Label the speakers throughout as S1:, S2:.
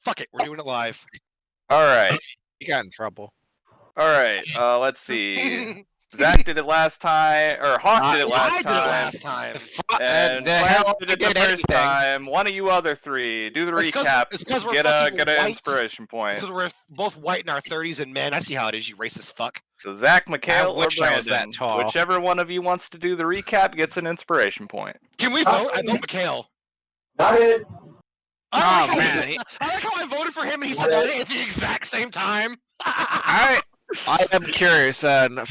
S1: Fuck it, we're doing it live.
S2: All right.
S3: You got in trouble.
S2: All right. Let's see. Zach did it last time, or Hawk did it last
S1: I
S2: time.
S1: did it last time.
S2: And
S3: the
S2: Lance
S3: hell
S2: did it
S3: I
S2: the
S3: did
S2: first
S3: anything.
S2: time. One of you other three, do the recap.
S1: It's because we're
S2: get
S1: fucking
S2: an
S1: white.
S2: inspiration point.
S1: Because we're both white in our 30s and men. I see how it is, you racist fuck.
S2: So Zach, Mikhail, or
S3: wish I was
S2: Brandon,
S3: that tall.
S2: whichever one of you wants to do the recap gets an inspiration point.
S1: Can we vote? I vote Mikhail.
S4: Got it.
S1: I like,
S3: man,
S1: I like how I voted for him and he said it at the exact same time.
S3: I am curious,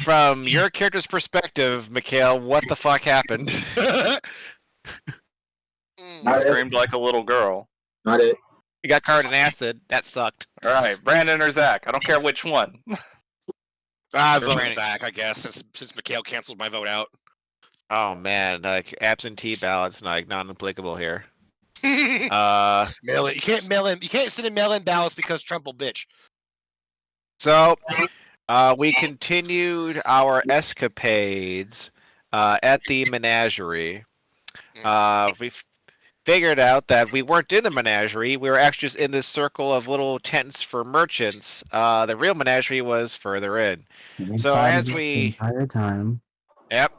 S3: from your character's perspective, Mikhail, what the fuck happened?
S2: You screamed like a little girl.
S4: Got it.
S3: You got covered in acid. That sucked.
S2: All right, Brandon or Zach. I don't care which one.
S1: I vote Zach, I guess, since Mikhail canceled my vote out.
S3: Oh man, like absentee ballots, like non-applicable here.
S1: Mail it. You can't mail in. You can't send in mail-in ballots because Trump will bitch.
S3: So, we continued our escapades at the menagerie. We figured out that we weren't in the menagerie. We were actually just in this circle of little tents for merchants. The real menagerie was further in. So as we
S5: the entire time.
S3: Yep.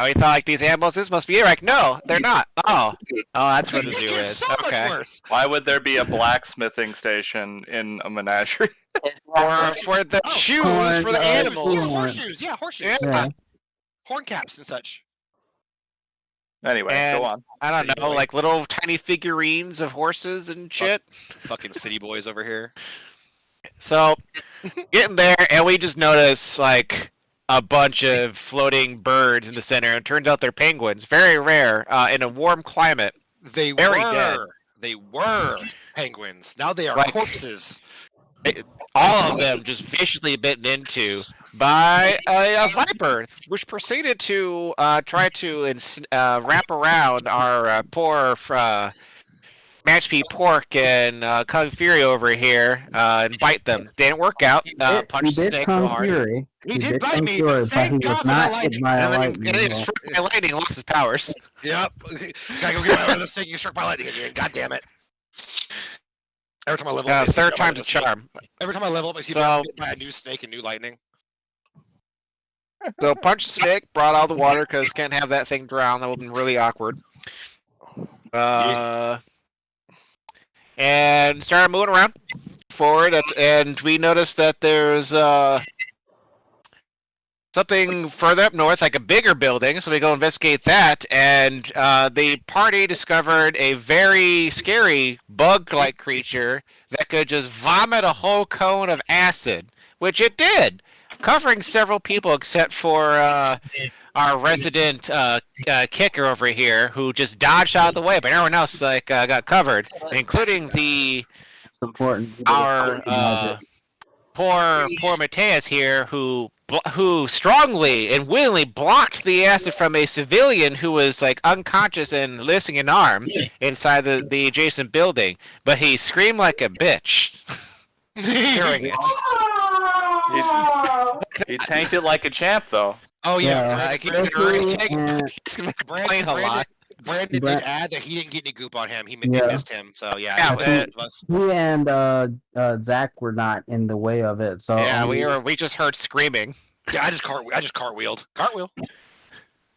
S3: We thought like these animals, this must be it. Like, no, they're not. Oh, that's where the zoo
S1: It gets
S3: is.
S1: so much
S3: Okay.
S1: worse.
S2: Why would there be a blacksmithing station in a menagerie?
S3: Or for the shoes for the animals.
S1: Horseshoes. Yeah, horseshoes.
S3: Yeah.
S1: Horn caps and such.
S2: Anyway,
S3: And
S2: go on.
S3: I don't
S1: City
S3: know,
S1: boy.
S3: like little tiny figurines of horses and shit.
S1: Fucking city boys over here.
S3: So, getting there, and we just notice like a bunch of floating birds in the center. And it turns out they're penguins, very rare in a warm climate.
S1: They
S3: Very
S1: were.
S3: dead.
S1: They were penguins. Now they are
S3: Like-
S1: corpses.
S3: All of them just viciously bitten into by a viper, which proceeded to try to wrap around our poor Match P Pork and Kung Fury over here and bite them. Didn't work out. Punched the snake real hard.
S5: Fury.
S1: He did bite
S5: come
S1: me.
S5: Fury, but
S1: Thank
S5: he
S1: God
S5: was
S1: for that
S5: not hit
S1: lightning.
S5: by a
S3: And then
S5: lightning
S3: getting
S5: bolt.
S3: struck by lightning, lost his powers.
S1: Yep. Gotta go get my other thing. You struck by lightning again. God damn it. Every time I level up, I see
S3: Third
S1: my
S3: time's
S1: other
S3: a
S1: snake.
S3: charm.
S1: Every time I level up, I see
S3: So-
S1: bit by a new snake and new lightning.
S3: So punched the snake, brought out the water because can't have that thing drown. That would have been really awkward. And started moving around forward, and we noticed that there's something further up north, like a bigger building. So we go investigate that, and the party discovered a very scary bug-like creature that could just vomit a whole cone of acid, which it did, covering several people except for our resident kicker over here, who just dodged out of the way, but everyone else got covered, including
S5: It's important.
S3: our poor Mateus here, who strongly and willingly blocked the acid from a civilian who was like unconscious and missing an arm inside the adjacent building, but he screamed like a bitch during it.
S2: He tanked it like a champ, though.
S1: Oh yeah,
S5: Yeah.
S3: Like he's gonna really take
S5: and-
S3: he's gonna complain a lot.
S1: Brandon did add that he didn't get any goop on him. He
S5: Yeah.
S1: missed him. So yeah,
S3: Yeah,
S1: both of us.
S5: He and Zach were not in the way of it, so
S3: Yeah, we just heard screaming.
S1: Yeah, I just cartwheeled. Cartwheel.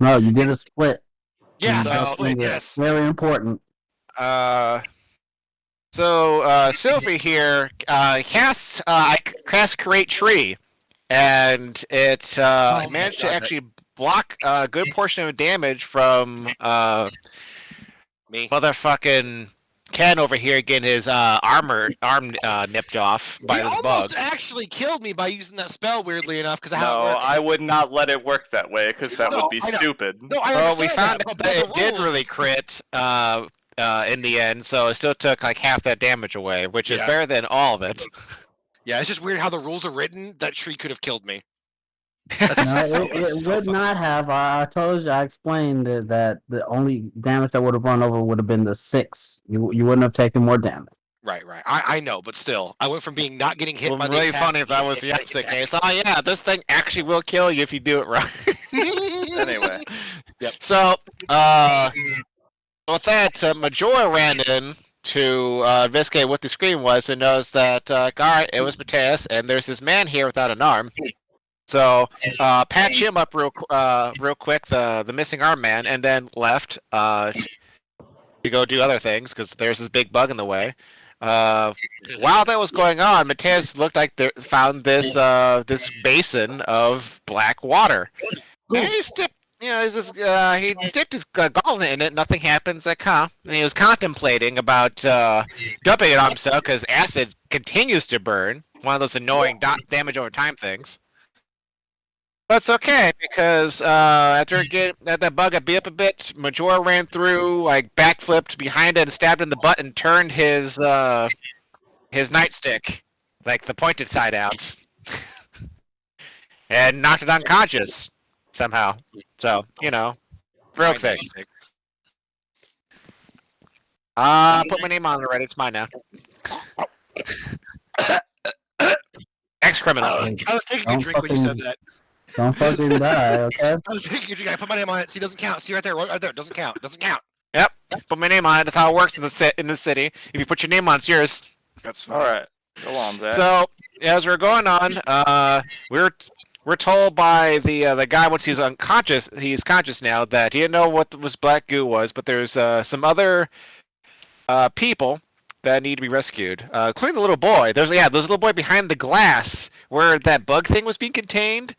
S5: No, you did a split.
S1: Yeah,
S3: So-
S1: I split. Yes.
S5: Very important.
S3: So Sylvie here casts Create Tree, and it
S1: my
S3: managed to
S1: God,
S3: actually block a good portion of damage from
S1: Me.
S3: motherfucking Ken over here getting his arm nipped off by
S1: He
S3: this
S1: almost
S3: bug.
S1: actually killed me by using that spell. Weirdly enough, because how it
S2: No,
S1: works.
S2: I would not let it work that way, because that
S1: No,
S2: would be
S1: I know.
S2: stupid.
S1: No, I
S3: Well, we
S1: understand
S3: found
S1: that,
S3: out
S1: but
S3: that
S1: by
S3: it
S1: the
S3: did
S1: rules-
S3: really crit in the end, so it still took like half that damage away, which is
S1: Yeah.
S3: better than all of it.
S1: Yeah, it's just weird how the rules are written. That tree could have killed me.
S5: No,
S1: So-
S5: it
S1: so
S5: would
S1: fucking-
S5: not have. I told you. I explained that the only damage that would have run over would have been the 6. You wouldn't have taken more damage.
S1: Right. I know, but still, I went from being not getting hit
S3: It
S1: by
S3: was
S1: the
S3: really
S1: attack
S3: funny
S1: to
S3: if that
S1: getting
S3: was
S1: hit
S3: the
S1: by
S3: opposite
S1: attack.
S3: case. Oh yeah, this thing actually will kill you if you do it right.
S2: Anyway.
S1: Yep.
S3: So, with that, Majora ran in to investigate what the scream was and knows that, all right, it was Mateus, and there's this man here without an arm. So patch him up real quick, the missing arm man, and then left to go do other things because there's this big bug in the way. While that was going on, Mateus looked like found this this basin of black water. And he stipped, he sticked his gauntlet in it. Nothing happens. Like, huh? And he was contemplating about dumping it on himself because acid continues to burn. One of those annoying damage over time things. But it's okay because after that bug got beat up a bit, Majora ran through, like backflipped behind it and stabbed in the butt and turned his nightstick, like the pointed side out, and knocked it unconscious somehow. So broke things. Put my name on it already. It's mine now. Ex-criminal.
S1: I was taking a drink when you said that.
S5: Don't fucking die, okay?
S1: I was taking a drink. I put my name on it. See, it doesn't count. See right there, right there. It doesn't count. It doesn't count.
S3: Yep. Put my name on it. That's how it works in the city. If you put your name on, it's yours.
S1: That's
S2: All right. Go on, Zach.
S3: So as we're going on, we're told by the guy once he's unconscious, he's conscious now, that he didn't know what was black goo was, but there's some other people that need to be rescued, including the little boy. There's a little boy behind the glass where that bug thing was being contained.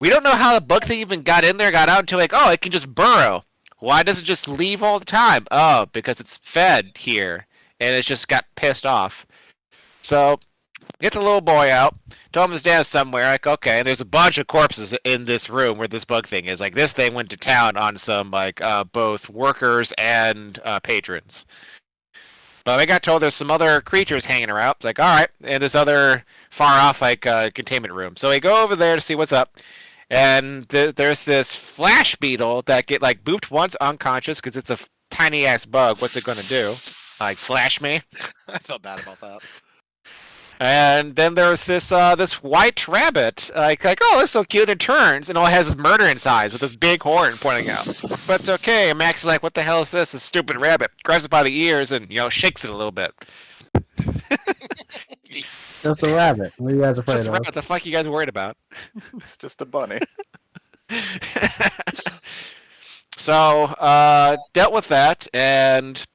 S3: We don't know how the bug thing even got in there, got out until it can just burrow. Why does it just leave all the time? Oh, because it's fed here, and it just got pissed off. So, get the little boy out. Tell him his dad's somewhere. Like, okay, and there's a bunch of corpses in this room where this bug thing is. Like, this thing went to town on some, both workers and patrons. But we got told there's some other creatures hanging around. It's like, all right, and this other far-off, containment room. So we go over there to see what's up. And there's this flash beetle that get, booped once unconscious because it's a tiny-ass bug. What's it going to do? Flash me?
S1: I felt bad about that.
S3: And then there's this white rabbit, oh, it's so cute. It turns, and all it has is murder inside with this big horn pointing out. But it's okay. And Max is like, what the hell is this? This stupid rabbit. Grabs it by the ears and, shakes it a little bit.
S5: Just a rabbit. What are you guys afraid
S3: Just a
S5: of?
S3: rabbit. What the fuck you guys worried about?
S2: It's just a bunny.
S3: So, dealt with that, and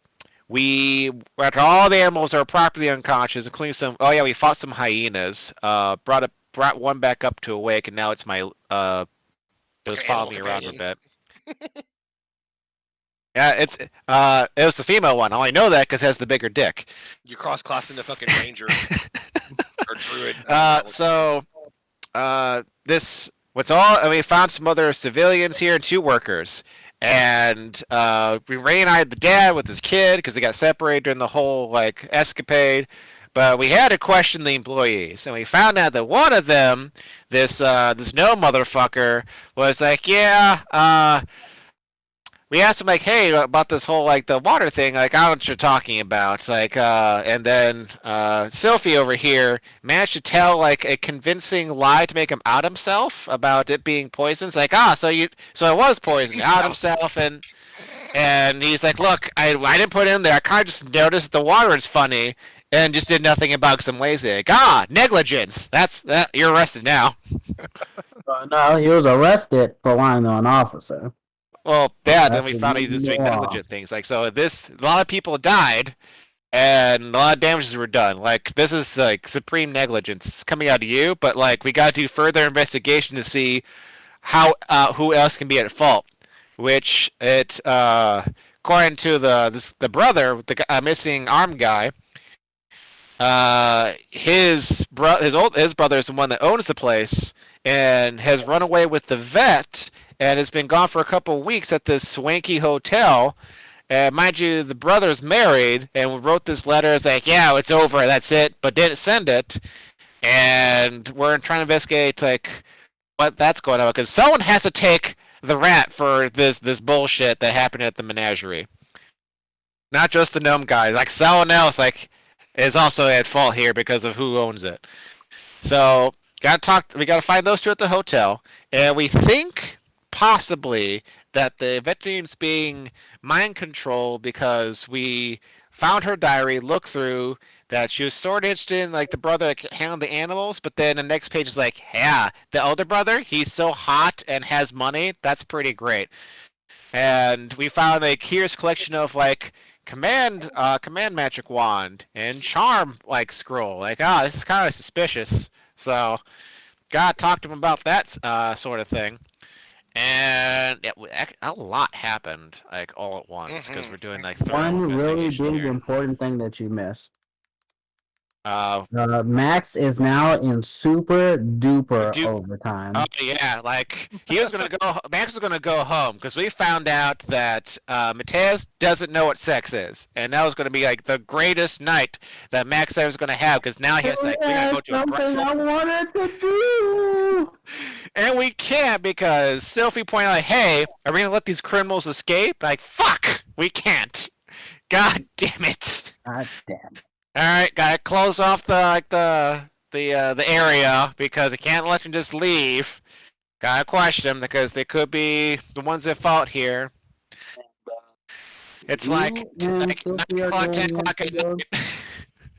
S3: after all the animals are properly unconscious, including some. Oh yeah, we fought some hyenas. Brought one back up to awake, and now it's my. It was following me around a bit. Yeah, it was the female one. I only know that because it has the bigger dick.
S1: You cross-class into fucking ranger or druid.
S3: We found some other civilians here and 2 workers. And we reunited the dad with his kid because they got separated during the whole escapade. But we had to question the employees, and we found out that one of them, this no motherfucker, was like, we asked him hey, about this whole the water thing, I don't know what you're talking about. And then Sylphie over here managed to tell a convincing lie to make him out himself about it being poison. It's so it was poison, out himself, and he's like, look, I didn't put it in there. I kind of just noticed the water is funny and just did nothing about it because I'm lazy. Negligence. That you're arrested now.
S5: No, he was arrested for lying to an officer.
S3: Well, yeah, then we found out he was doing negligent things. A lot of people died, and a lot of damages were done. This is supreme negligence. It's coming out of you, but we got to do further investigation to see how who else can be at fault. Which according to the brother, the missing arm guy, his brother is the one that owns the place and has run away with the vet. And has been gone for a couple of weeks at this swanky hotel. And mind you, the brother's married and wrote this letter. It's it's over, that's it, but didn't send it. And we're trying to investigate what that's going on because someone has to take the rat for this bullshit that happened at the menagerie. Not just the gnome guys. Someone else is also at fault here because of who owns it. So we gotta find those 2 at the hotel, and we think possibly that the veterinarian's being mind controlled because we found her diary, looked through that she was sort of interested in like the brother that handled the animals, but then the next page is like, yeah, the older brother, he's so hot and has money. That's pretty great. And we found like here's a collection of like command magic wand and charm like scroll. Like, this is kind of suspicious. So gotta talk to him about that sort of thing. And a lot happened like all at once because we're doing like thorough
S5: One really
S3: investigation
S5: big
S3: here.
S5: important thing that you missed.
S3: Uh,
S5: Max is now in super duper
S3: Dude,
S5: overtime.
S3: oh yeah, like he was gonna go. Max was gonna go home because we found out that Mateus doesn't know what sex is, and that was gonna be like the greatest night that Max ever was gonna have because now he has like we're gonna go to a
S5: something I
S3: brothel,
S5: wanted to do.
S3: and we can't because Sophie pointed out, "Hey, are we gonna let these criminals escape?" Like, fuck, we can't. God damn it!
S5: God damn.
S3: All right, gotta close off the area because I can't let them just leave. Gotta question them because they could be the ones that fought here. It's like
S5: You and
S3: 9
S5: Sophie are
S3: o'clock, 10
S5: going in
S3: o'clock
S5: to
S3: at
S5: go,
S3: night.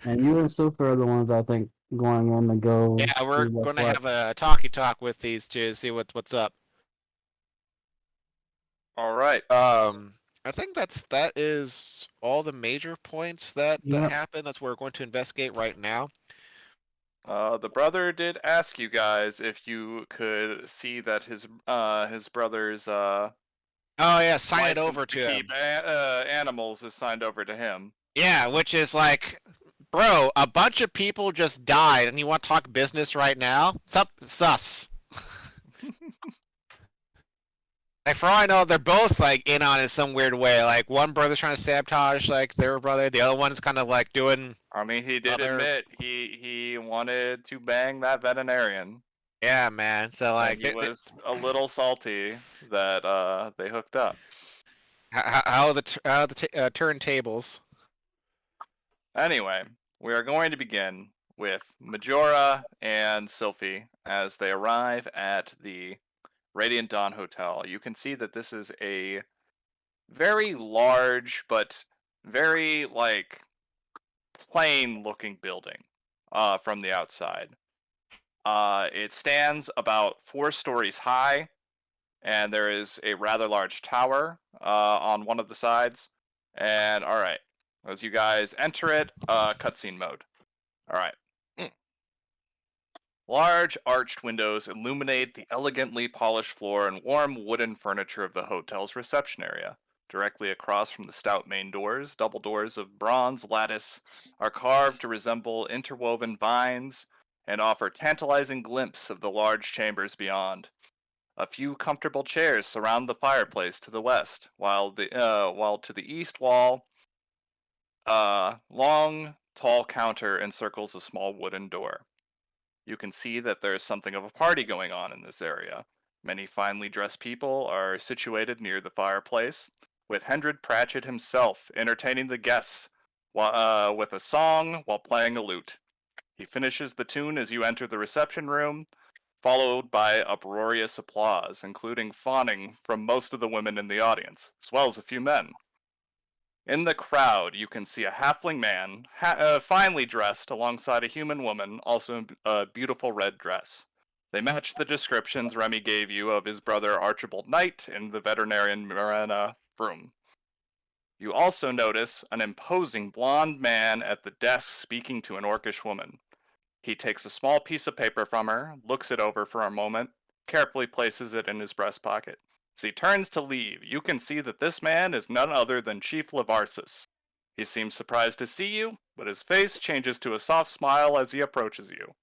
S5: and you and Sophie are the ones I think going in to go.
S3: Yeah,
S5: see
S3: we're
S5: what's
S3: gonna
S5: what.
S3: have a talkie talk with these two to see what's up.
S2: All right.
S3: I think that is all the major points that
S5: Yep.
S3: happened. That's what we're going to investigate right now.
S2: The brother did ask you guys if you could see that his brother's
S3: Oh yeah, sign it
S2: license
S3: over
S2: to
S3: to him.
S2: keep animals is signed over to him.
S3: Yeah, which is like, bro, a bunch of people just died, and you want to talk business right now? Sus. Like for all I know, they're both like in on it in some weird way. Like one brother's trying to sabotage like their brother, the other one's kind of like doing.
S2: I mean, he did
S3: Other-
S2: admit he wanted to bang that veterinarian.
S3: Yeah, man. So like,
S2: And he was a little salty that they hooked up.
S3: how the turntables?
S2: Anyway, we are going to begin with Majora and Sylphie as they arrive at the Radiant Dawn Hotel. You can see that this is a very large but very like plain looking building from the outside. It stands about 4 stories high, and there is a rather large tower on one of the sides. And all right, as you guys enter it, cutscene mode. All right. Large arched windows illuminate the elegantly polished floor and warm wooden furniture of the hotel's reception area. Directly across from the stout main doors, double doors of bronze lattice are carved to resemble interwoven vines and offer tantalizing glimpses of the large chambers beyond. A few comfortable chairs surround the fireplace to the west, while to the east wall, long, tall counter encircles a small wooden door. You can see that there is something of a party going on in this area. Many finely dressed people are situated near the fireplace, with Hendred Pratchett himself entertaining the guests with a song while playing a lute. He finishes the tune as you enter the reception room, followed by uproarious applause, including fawning from most of the women in the audience, as well as a few men. In the crowd, you can see a halfling man, finely dressed alongside a human woman, also in a beautiful red dress. They match the descriptions Remy gave you of his brother Archibald Knight and the veterinarian Miranda Vroom. You also notice an imposing blonde man at the desk speaking to an orcish woman. He takes a small piece of paper from her, looks it over for a moment, carefully places it in his breast pocket. As he turns to leave, you can see that this man is none other than Chief Levarsis. He seems surprised to see you, but his face changes to a soft smile as he approaches you.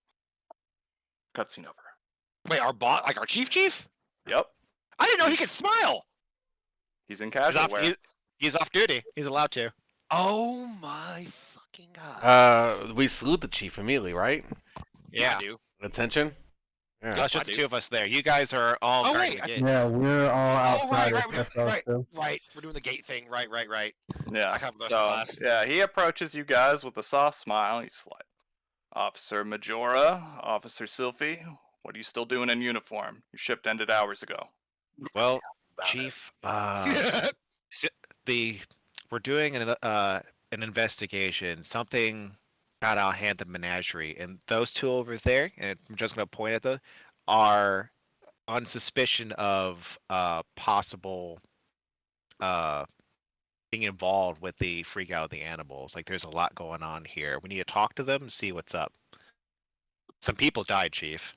S2: Cutscene over.
S1: Wait, our bot, like our chief?
S2: Yep,
S1: I didn't know he could smile.
S2: he's in
S3: He's
S2: casual
S3: off,
S2: wear.
S3: he's off duty. He's allowed to.
S1: Oh my fucking god.
S6: We salute the chief immediately, right?
S3: Yeah.
S1: I do.
S6: Attention. Yeah.
S3: It's just the
S1: I
S3: two of us there. You guys are all
S1: Oh,
S3: guarding
S1: wait,
S3: the
S1: I-
S3: gates.
S5: Yeah, we're all
S1: Oh,
S5: outside
S1: right,
S5: except those
S1: right.
S5: two.
S1: Right, we're doing the gate thing. Right.
S2: Yeah.
S1: I have the rest
S2: So,
S1: of class.
S2: yeah, he approaches you guys with a soft smile. He's like, Officer Majora, Officer Sylphie, what are you still doing in uniform? Your shift ended hours ago.
S3: Well, Chief, we're doing an investigation. Something got out of hand at the menagerie, and those two over there, and I'm just gonna point at them, are on suspicion of possible uh being involved with the freak out of the animals. Like there's a lot going on here. We need to talk to them and see what's up. Some people died, Chief.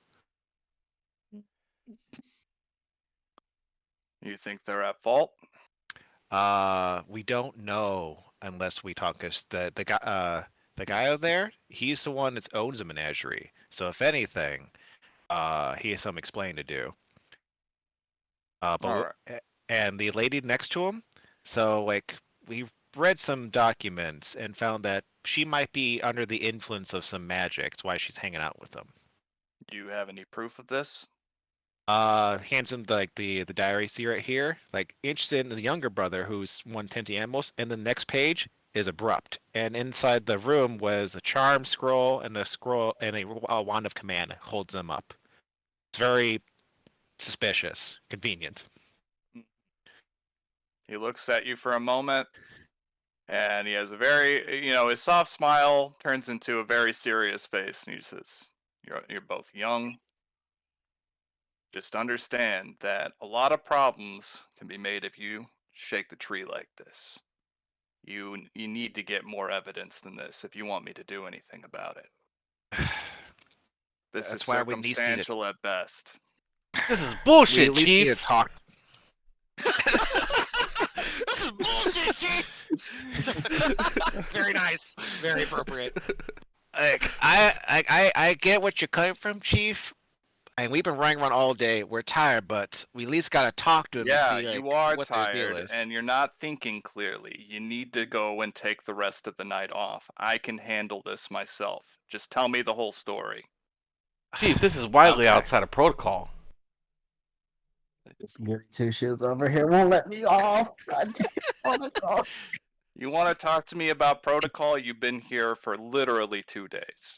S2: You think they're at fault?
S3: We don't know unless we talk. Cause the guy over there, he's the one that owns a menagerie. So if anything, he has some explaining to do.
S2: All right.
S3: And the lady next to him, so like we read some documents and found that she might be under the influence of some magic. That's why she's hanging out with them.
S2: Do you have any proof of this?
S3: Hands him like the diary see right here. Like interested in the younger brother who's one tending animals, and the next page is abrupt. And inside the room was a charm scroll and a wand of command that holds them up. It's very suspicious, convenient.
S2: He looks at you for a moment, and he has a very, his soft smile turns into a very serious face, and he says, "You're both young. Just understand that a lot of problems can be made if you shake the tree like this. You need to get more evidence than this if you want me to do anything about it. This
S3: That's
S2: is
S3: why we need to-
S2: circumstantial at best."
S6: This is
S3: We
S6: bullshit,
S3: at least need to
S6: Chief.
S3: talk.
S1: This is bullshit, Chief. Very nice. Very appropriate.
S3: Like I get what you're coming from, Chief. And we've been running around all day. We're tired, but we at least gotta talk to him
S2: Yeah,
S3: and see like,
S2: you are
S3: what their deal
S2: tired,
S3: is.
S2: and you're not thinking clearly. You need to go and take the rest of the night off. I can handle this myself. Just tell me the whole story.
S6: Chief, this is widely
S3: Okay.
S6: outside of protocol.
S5: This Gary Two Shoes over here won't let me off. I just wanna go.
S2: You want to talk to me about protocol? You've been here for literally 2 days.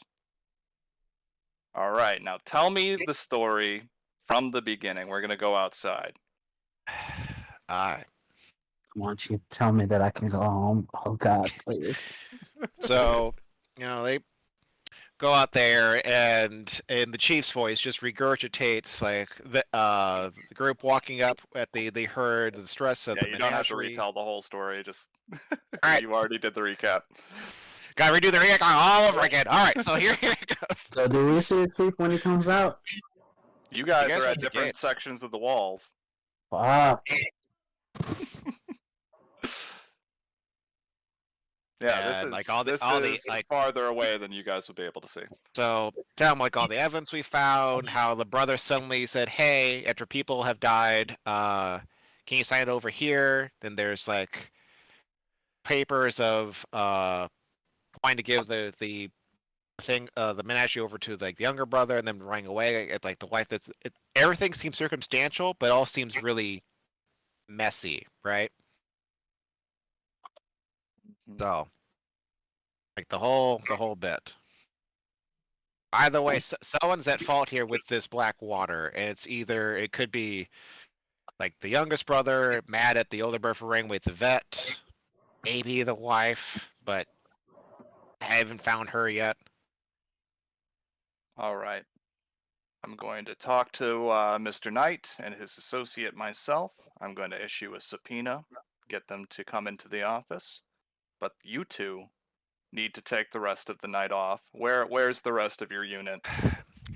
S2: All right, now tell me the story from the beginning. We're going to go outside.
S3: Alright.
S5: I want you to tell me that I can go home. Oh God, please.
S3: So, they go out there and in the chief's voice just regurgitates like the group walking up at they heard the stress of
S2: Yeah,
S3: the
S2: you don't have to
S3: menagerie.
S2: retell the whole story. Just
S3: Alright.
S2: you already did the recap.
S3: Gotta redo the recon all over again. Alright, so here it goes.
S5: So do we see the chief when he comes out?
S2: You guys
S3: guys
S2: are
S3: are
S2: at
S3: the
S2: different
S3: gates.
S2: sections of the walls.
S5: Fuck.
S2: Yeah,
S3: And,
S2: this is
S3: like, all the like
S2: farther away than you guys would be able to see.
S3: so tell them like all the evidence we found, how the brother suddenly said, "Hey, after people have died, can you sign it over here?" Then there's like papers of wanting to give the thing the menagerie over to like the younger brother and then running away at like the wife. Everything seems circumstantial, but it all seems really messy, right? So like the whole bit. Either way, someone's at fault here with this black water, and it could be like the youngest brother mad at the older brother for running with the vet, maybe the wife, but I haven't found her yet.
S2: All right. I'm going to talk to Mr. Knight and his associate myself. I'm going to issue a subpoena, get them to come into the office. But you two need to take the rest of the night off. Where's the rest of your unit?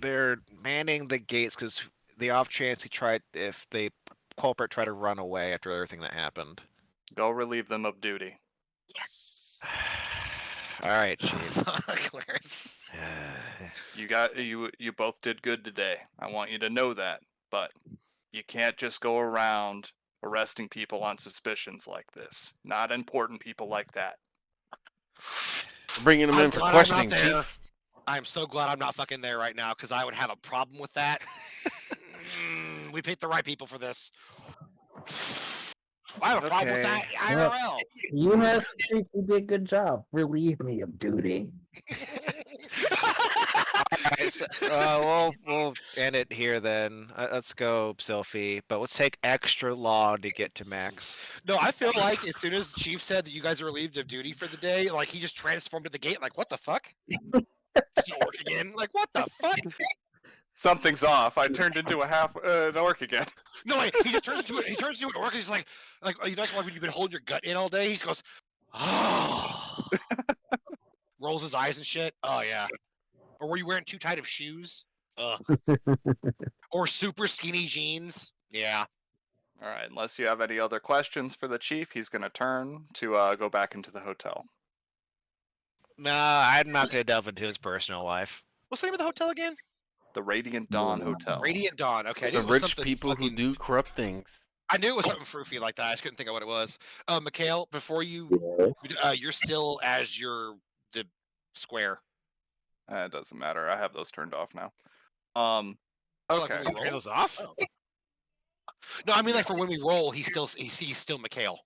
S3: They're manning the gates because the off chance if the culprit tried to run away after everything that happened.
S2: Go relieve them of duty.
S1: Yes.
S3: All right, Chief.
S1: Clarence.
S2: You both did good today. I want you to know that. But you can't just go around arresting people on suspicions like this. Not important people like that.
S6: Bringing him
S1: I'm
S6: in for
S1: glad I'm
S6: questioning,
S1: not there.
S6: Chief.
S1: I'm so glad I'm not fucking there right now because I would have a problem with that. We picked the right people for this. I have a problem with that IRL.
S5: You have chief. You did a good job. Relieve me of duty.
S3: Alright, so, we'll end it here then. Let's go, Sylphie. But let's take extra long to get to Max.
S1: No, I feel like as soon as Chief said that you guys are relieved of duty for the day, like he just transformed at the gate. Like, what the fuck? Just orc again? Like, what the fuck?
S2: Something's off. I turned into an orc again.
S1: No, wait. He just turns into it. He turns into an orc. He's like you know, like when you've been holding your gut in all day. He just goes, oh, rolls his eyes and shit. Oh yeah. Or were you wearing too tight of shoes? Or super skinny jeans? Yeah.
S2: All right. Unless you have any other questions for the chief, he's going to turn to go back into the hotel.
S3: Nah, I'm not gonna delve into his personal life.
S1: What's the name of the hotel again?
S2: The Radiant Dawn Hotel.
S1: Radiant Dawn. Okay. I knew
S6: The
S1: it was
S6: rich
S1: something
S6: people who
S1: fucking-
S6: do corrupt things.
S1: I knew it was something froofy like that. I just couldn't think of what it was. Mikhail, before you,
S4: Yes.
S1: you're still as the square.
S2: It doesn't matter. I have those turned off now.
S1: Oh, like
S2: Okay.
S1: when we
S3: Turn
S1: roll?
S3: those off?
S1: No, I mean like for when we roll, he's still Mikhail.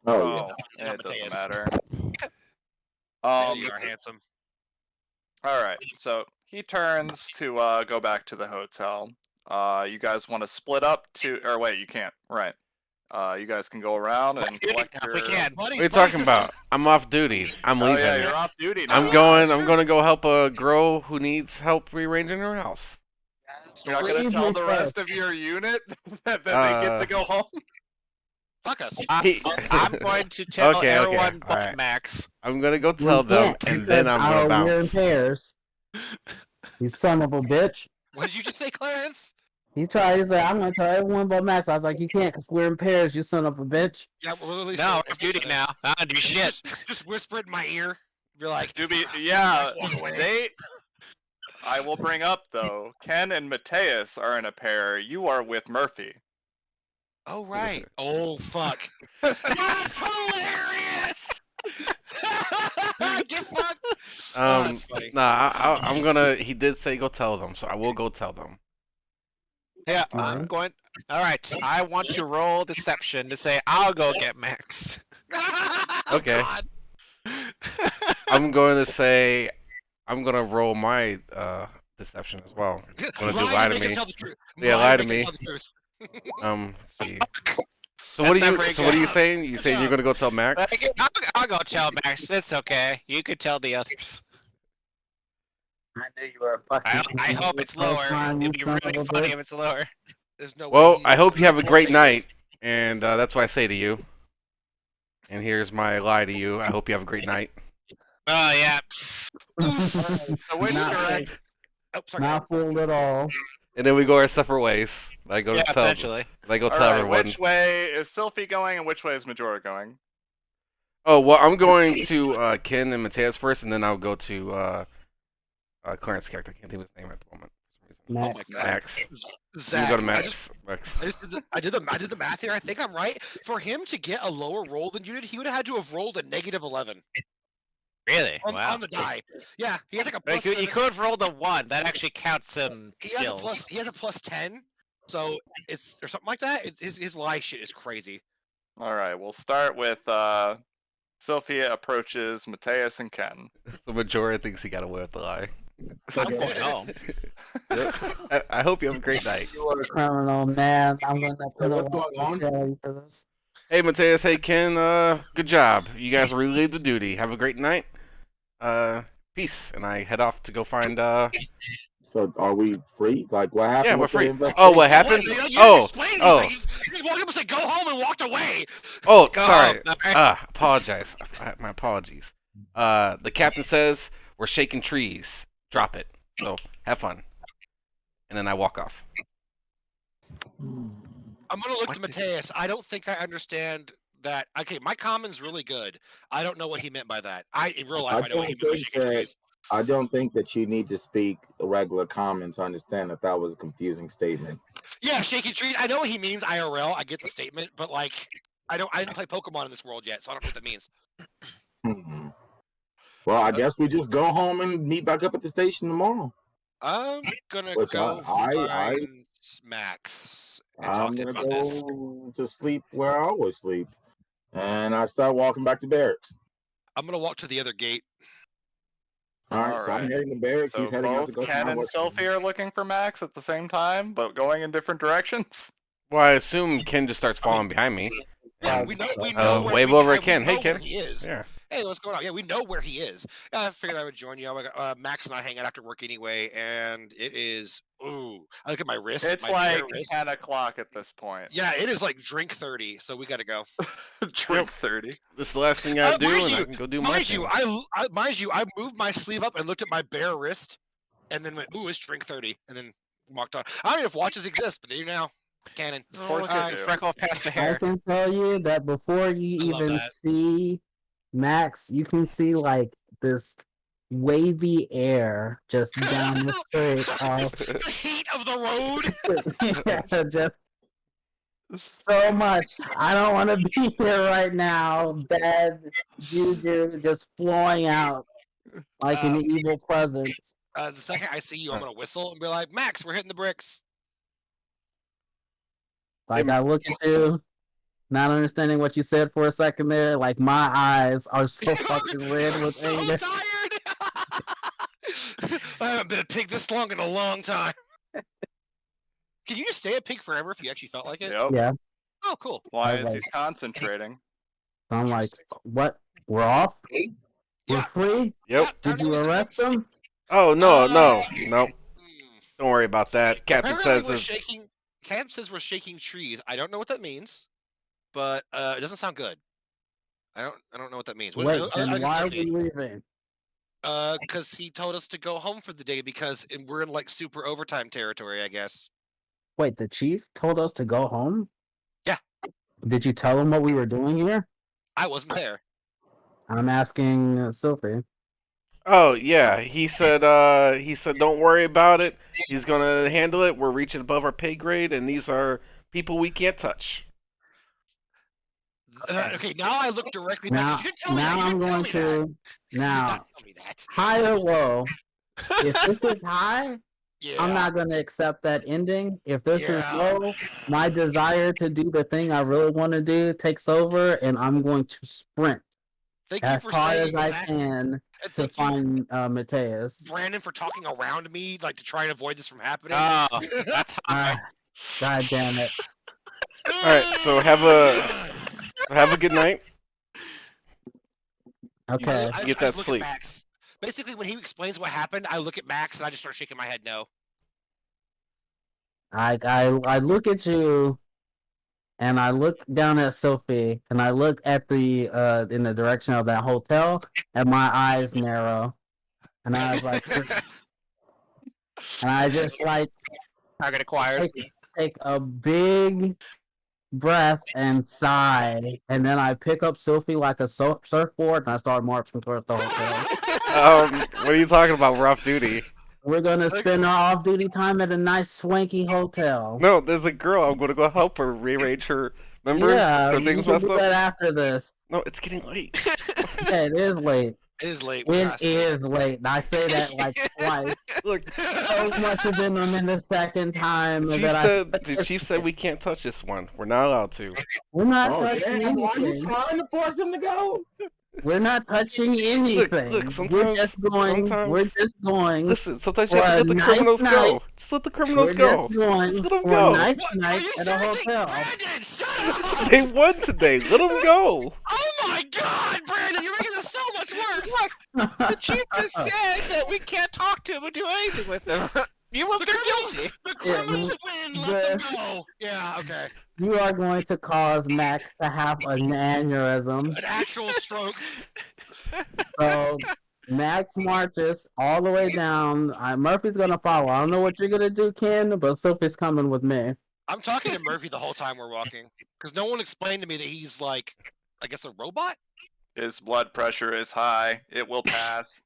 S4: Oh,
S1: yeah.
S2: It doesn't
S1: Mateus.
S2: matter.
S1: There you are, handsome.
S2: All right. So he turns to go back to the hotel. You guys want to split up to, or wait, you can't. Right. You guys can go around and collect your.
S3: We can.
S1: Buddy,
S6: What are you talking about? I'm off duty. I'm
S2: Oh
S6: leaving.
S2: yeah, you're off duty now.
S6: I'm going to go help a girl who needs help rearranging her house.
S2: You're not gonna
S5: Leave
S2: tell
S5: me
S2: the
S5: first.
S2: rest of your unit that they get to go home.
S1: Fuck us.
S3: I'm going to tell
S6: Okay,
S3: everyone but
S6: alright.
S3: Max.
S6: I'm going to go
S5: You
S6: tell them,
S5: can't,
S6: and then
S5: because
S6: I'm going to
S5: we're in
S6: bounce.
S5: pairs. You son of a bitch.
S1: What did you just say, Clarence?
S5: He said, I'm gonna tell everyone but Max. I was like, you can't, because we're in pairs, you son of a bitch.
S1: Yeah, we're literally
S3: No,
S1: still-
S3: I'm duty now. I don't do shit.
S1: Just whisper it in my ear. Be like,
S2: Doobie,
S1: "Ah,
S2: yeah,
S1: just walk away."
S2: I will bring up though. Ken and Mateus are in a pair. You are with Murphy.
S1: Oh right. Oh fuck. That's hilarious. Get fucked. Oh, that's funny.
S6: Nah, I'm gonna. He did say go tell them, so I will go tell them.
S3: Yeah, I'm
S5: Alright.
S3: going. All right, I want to roll deception to say I'll go get Max.
S6: Okay.
S1: God.
S6: I'm going to say I'm gonna roll my deception as well. I'm gonna do lie to
S1: make him
S6: me.
S1: tell the truth.
S6: Yeah, lie to
S1: make him
S6: me.
S1: tell the truth.
S6: Let's see. So what are
S3: That's
S6: you?
S3: not very
S6: So what are you
S3: good.
S6: saying? You saying you're gonna go tell Max?
S3: I'll go tell Max. It's okay. You could tell the others.
S5: I knew you were a fucking.
S3: I hope it's lower. It'd be really funny if it's lower.
S1: There's no
S6: Well,
S1: way
S6: I hope you have a great
S1: Thank
S6: night, and that's what I say to you. And here's my lie to you. I hope you have a great night.
S3: Oh yeah.
S2: So which
S5: Not-
S2: direct?
S1: Oh, sorry.
S5: Not fooled at all.
S6: And then we go our separate ways. I go
S3: Yeah,
S6: to tell.
S3: essentially.
S6: I go
S2: All
S6: tell
S2: right,
S6: everyone.
S2: which way is Sylphie going and which way is Majora going?
S6: Oh well, I'm going to Ken and Mateus first, and then I'll go to Clarence's character. I can't think of his name at the moment.
S1: Oh my
S5: Max.
S1: God.
S6: Max.
S1: Zach,
S6: You go to
S1: I
S6: Max. Max.
S1: I did the math here. I think I'm right. For him to get a lower roll than you did, he would have had to have rolled a negative 11
S3: Really? Wow.
S1: on the die. Yeah, he has like a
S3: But
S1: plus.
S3: you
S1: 7.
S3: could have rolled a 1. That actually counts some
S1: He has a
S3: skills.
S1: plus. He has a plus 10. So it's or something like that. It's, his lie shit is crazy.
S2: All right, we'll start with Sophia approaches Mateus and Ken.
S6: The majority thinks he got away with the lie.
S3: I'm going home.
S6: Yep. I hope you have a great night.
S5: You are a criminal, man. I'm gonna put
S4: what's
S5: a
S4: going on?
S5: on for this.
S6: Hey Mateus, hey Ken, good job. You guys relieved the duty. Have a great night. Peace. And I head off to go find
S4: So are we free? Like what happened?
S6: Yeah, we're
S4: with the
S6: free.
S4: investigation?
S6: Oh, what happened?
S1: You didn't
S6: Oh,
S1: explain
S6: oh.
S1: anything. You just walked up and said, "Go home," and walked away.
S6: Oh,
S3: Go
S6: sorry.
S3: home. All right.
S6: Apologize. My apologies. The captain says we're shaking trees. Drop it. So have fun. And then I walk off.
S1: I'm gonna look to Mateus. I don't think I understand that. Okay, my common's really good. I don't know what he meant by that. In real life, I know what he meant by
S4: think
S1: shaking
S4: that-
S1: trees.
S4: I don't think that you need to speak regular common to understand that that was a confusing statement.
S1: Yeah, shaking trees. I know what he means IRL. I get the statement, but like, I didn't play Pokemon in this world yet, so I don't know what that means.
S4: Hmm. Well, I guess we just go home and meet back up at the station tomorrow.
S1: I'm gonna
S4: Which
S1: go
S4: I-
S1: find Max and talk
S4: I'm
S1: to him
S4: gonna
S1: about this.
S4: go to sleep where I always sleep, and I start walking back to barracks.
S1: I'm gonna walk to the other gate.
S4: All right, so I'm
S2: Alright.
S4: heading to barracks.
S2: So
S4: He's heading out to
S2: both
S4: go to
S2: Ken
S4: my
S2: and
S4: work.
S2: Sophie are looking for Max at the same time, but going in different directions.
S6: Well, I assume Ken just starts following behind me.
S1: Yeah,
S6: And,
S1: we know where
S6: wave
S1: we,
S6: over
S1: I-
S6: at Ken.
S1: we
S6: Hey,
S1: know
S6: Ken.
S1: where he is.
S6: Yeah.
S1: Hey, what's going on? Yeah, we know where he is. I figured I would join you. Max and I hang out after work anyway, and it is. Ooh, I look at my wrist.
S2: It's
S1: my
S2: like
S1: bare wrist.
S2: 10 o'clock at this point.
S1: Yeah, it is like drink 30, so we got to go.
S2: Drink 30.
S6: This is the last thing I do,
S1: mind
S6: and I
S1: you-
S6: can go do my
S1: Mind
S6: thing.
S1: you, I moved my sleeve up and looked at my bare wrist, and then went, "Ooh, it's drink 30," and then walked on. I don't know if watches exist, but they do now. Canon.
S2: Of course
S3: Look
S2: they
S3: at
S2: do.
S3: freckle past the
S5: I
S3: hair.
S5: can tell you that before you
S1: I love
S5: even
S1: that.
S5: see Max, you can see like this wavy air just down the street.
S1: The heat of the road.
S5: Yeah, just so much. I don't want to be here right now. Bad juju just flowing out like an evil presence.
S1: The second I see you, I'm gonna whistle and be like, "Max, we're hitting the bricks."
S5: Like I look at you, not understanding what you said for a second there. Like my eyes are so fucking red
S1: I'm
S5: with
S1: so
S5: anger.
S1: tired. I haven't been a pig this long in a long time. Can you just stay a pig forever if you actually felt like it?
S2: Yep.
S5: Yeah.
S1: Oh, cool.
S2: Why
S5: I
S2: is
S5: like-
S2: he concentrating?
S5: So I'm like, what? We're off? We're
S1: Yeah.
S5: free?
S6: Yep.
S1: Time
S5: Did
S1: to
S5: you
S1: go some
S5: arrest
S1: bricks.
S5: them?
S6: Oh, no.
S1: Hmm.
S6: Don't worry about that. Captain
S1: Apparently
S6: says
S1: we're
S6: if
S1: shaking. Camp says we're shaking trees. I don't know what that means, but it doesn't sound good. I don't know what that means. What,
S5: Wait,
S1: I
S5: then
S1: guess
S5: why are
S1: Sophie.
S5: we leaving?
S1: Because he told us to go home for the day because we're in like super overtime territory, I guess.
S5: Wait, the chief told us to go home?
S1: Yeah.
S5: Did you tell him what we were doing here?
S1: I wasn't there.
S5: I'm asking Sophie.
S6: Oh yeah, he said don't worry about it. He's gonna handle it. We're reaching above our pay grade, and these are people we can't touch.
S1: Okay, now I look directly
S5: Now,
S1: back. You didn't tell me that.
S5: now
S1: You
S5: I'm
S1: didn't tell
S5: going
S1: me that.
S5: to.
S1: You did
S5: Now,
S1: not tell me that.
S5: high or low? If this is high,
S1: Yeah.
S5: I'm not going to accept that ending. If this is
S1: Yeah.
S5: low, my desire to do the thing I really want to do takes over, and I'm going to sprint
S1: Thank you
S5: as
S1: for
S5: hard
S1: saying
S5: as I
S1: exactly.
S5: can
S1: And
S5: to
S1: thank you,
S5: find Mateus.
S1: Brandon, for talking around me, like to try and avoid this from happening.
S3: Oh, that's high.
S5: Ah, God damn it.
S6: All right, so have a good night.
S5: Okay.
S1: I
S6: Get
S1: just
S6: that
S1: look
S6: sleep.
S1: At Max. Basically, when he explains what happened, I look at Max and I just start shaking my head no.
S5: I look at you, and I look down at Sophie, and I look at the in the direction of that hotel, and my eyes narrow, and I was like, and I just like
S3: Target acquired.
S5: take a big breath and sigh, and then I pick up Sophie like a surfboard, and I start marching towards the hotel.
S6: What are you talking about? We're off duty.
S5: We're gonna spend our off-duty time at a nice swanky hotel.
S6: No, there's a girl. I'm gonna go help her rearrange her. Remember?
S5: Yeah,
S6: Her
S5: you
S6: thing's
S5: can
S6: messed
S5: do
S6: up.
S5: that after this.
S6: No, it's getting late.
S5: Yeah, it is late.
S1: It is late. we
S5: It
S1: passed it.
S5: is late. I say that like twice.
S6: Look,
S5: So much have been them in the second time
S6: the chief said we can't touch this one. We're not allowed to.
S5: we're not
S4: Oh,
S5: touching
S4: damn, why are you
S5: anything.
S4: trying to force him to go?
S5: We're not touching anything.
S6: look,
S5: we're
S6: sometimes-
S5: just going. We're
S6: sometimes-
S5: just going.
S6: Listen, sometimes
S5: For
S6: you have to
S5: a
S6: let the
S5: nice
S6: criminals
S5: night.
S6: go. Just let the criminals
S5: We're
S6: go.
S5: just going
S6: Just let 'em
S5: for
S6: go.
S5: a nice
S1: What? Are
S5: night
S1: you
S5: at a
S1: seriously?
S5: hotel.
S1: Brandon, shut up!
S6: They won today. Let them go.
S1: Oh my God, Brandon, you're making this so much worse.
S3: The chief just said that we can't talk to him or do anything with him. You look,
S1: The
S3: they're
S1: criminals-
S3: guilty.
S1: The criminals win. Let them go. Yeah, okay.
S5: You are going to cause Max to have an aneurysm.
S1: An actual stroke.
S5: So Max marches all the way down. Murphy's gonna follow. I don't know what you're gonna do, Ken, but Sophie's coming with me.
S1: I'm talking to Murphy the whole time we're walking because no one explained to me that he's like, I guess, a robot.
S2: His blood pressure is high. It will pass.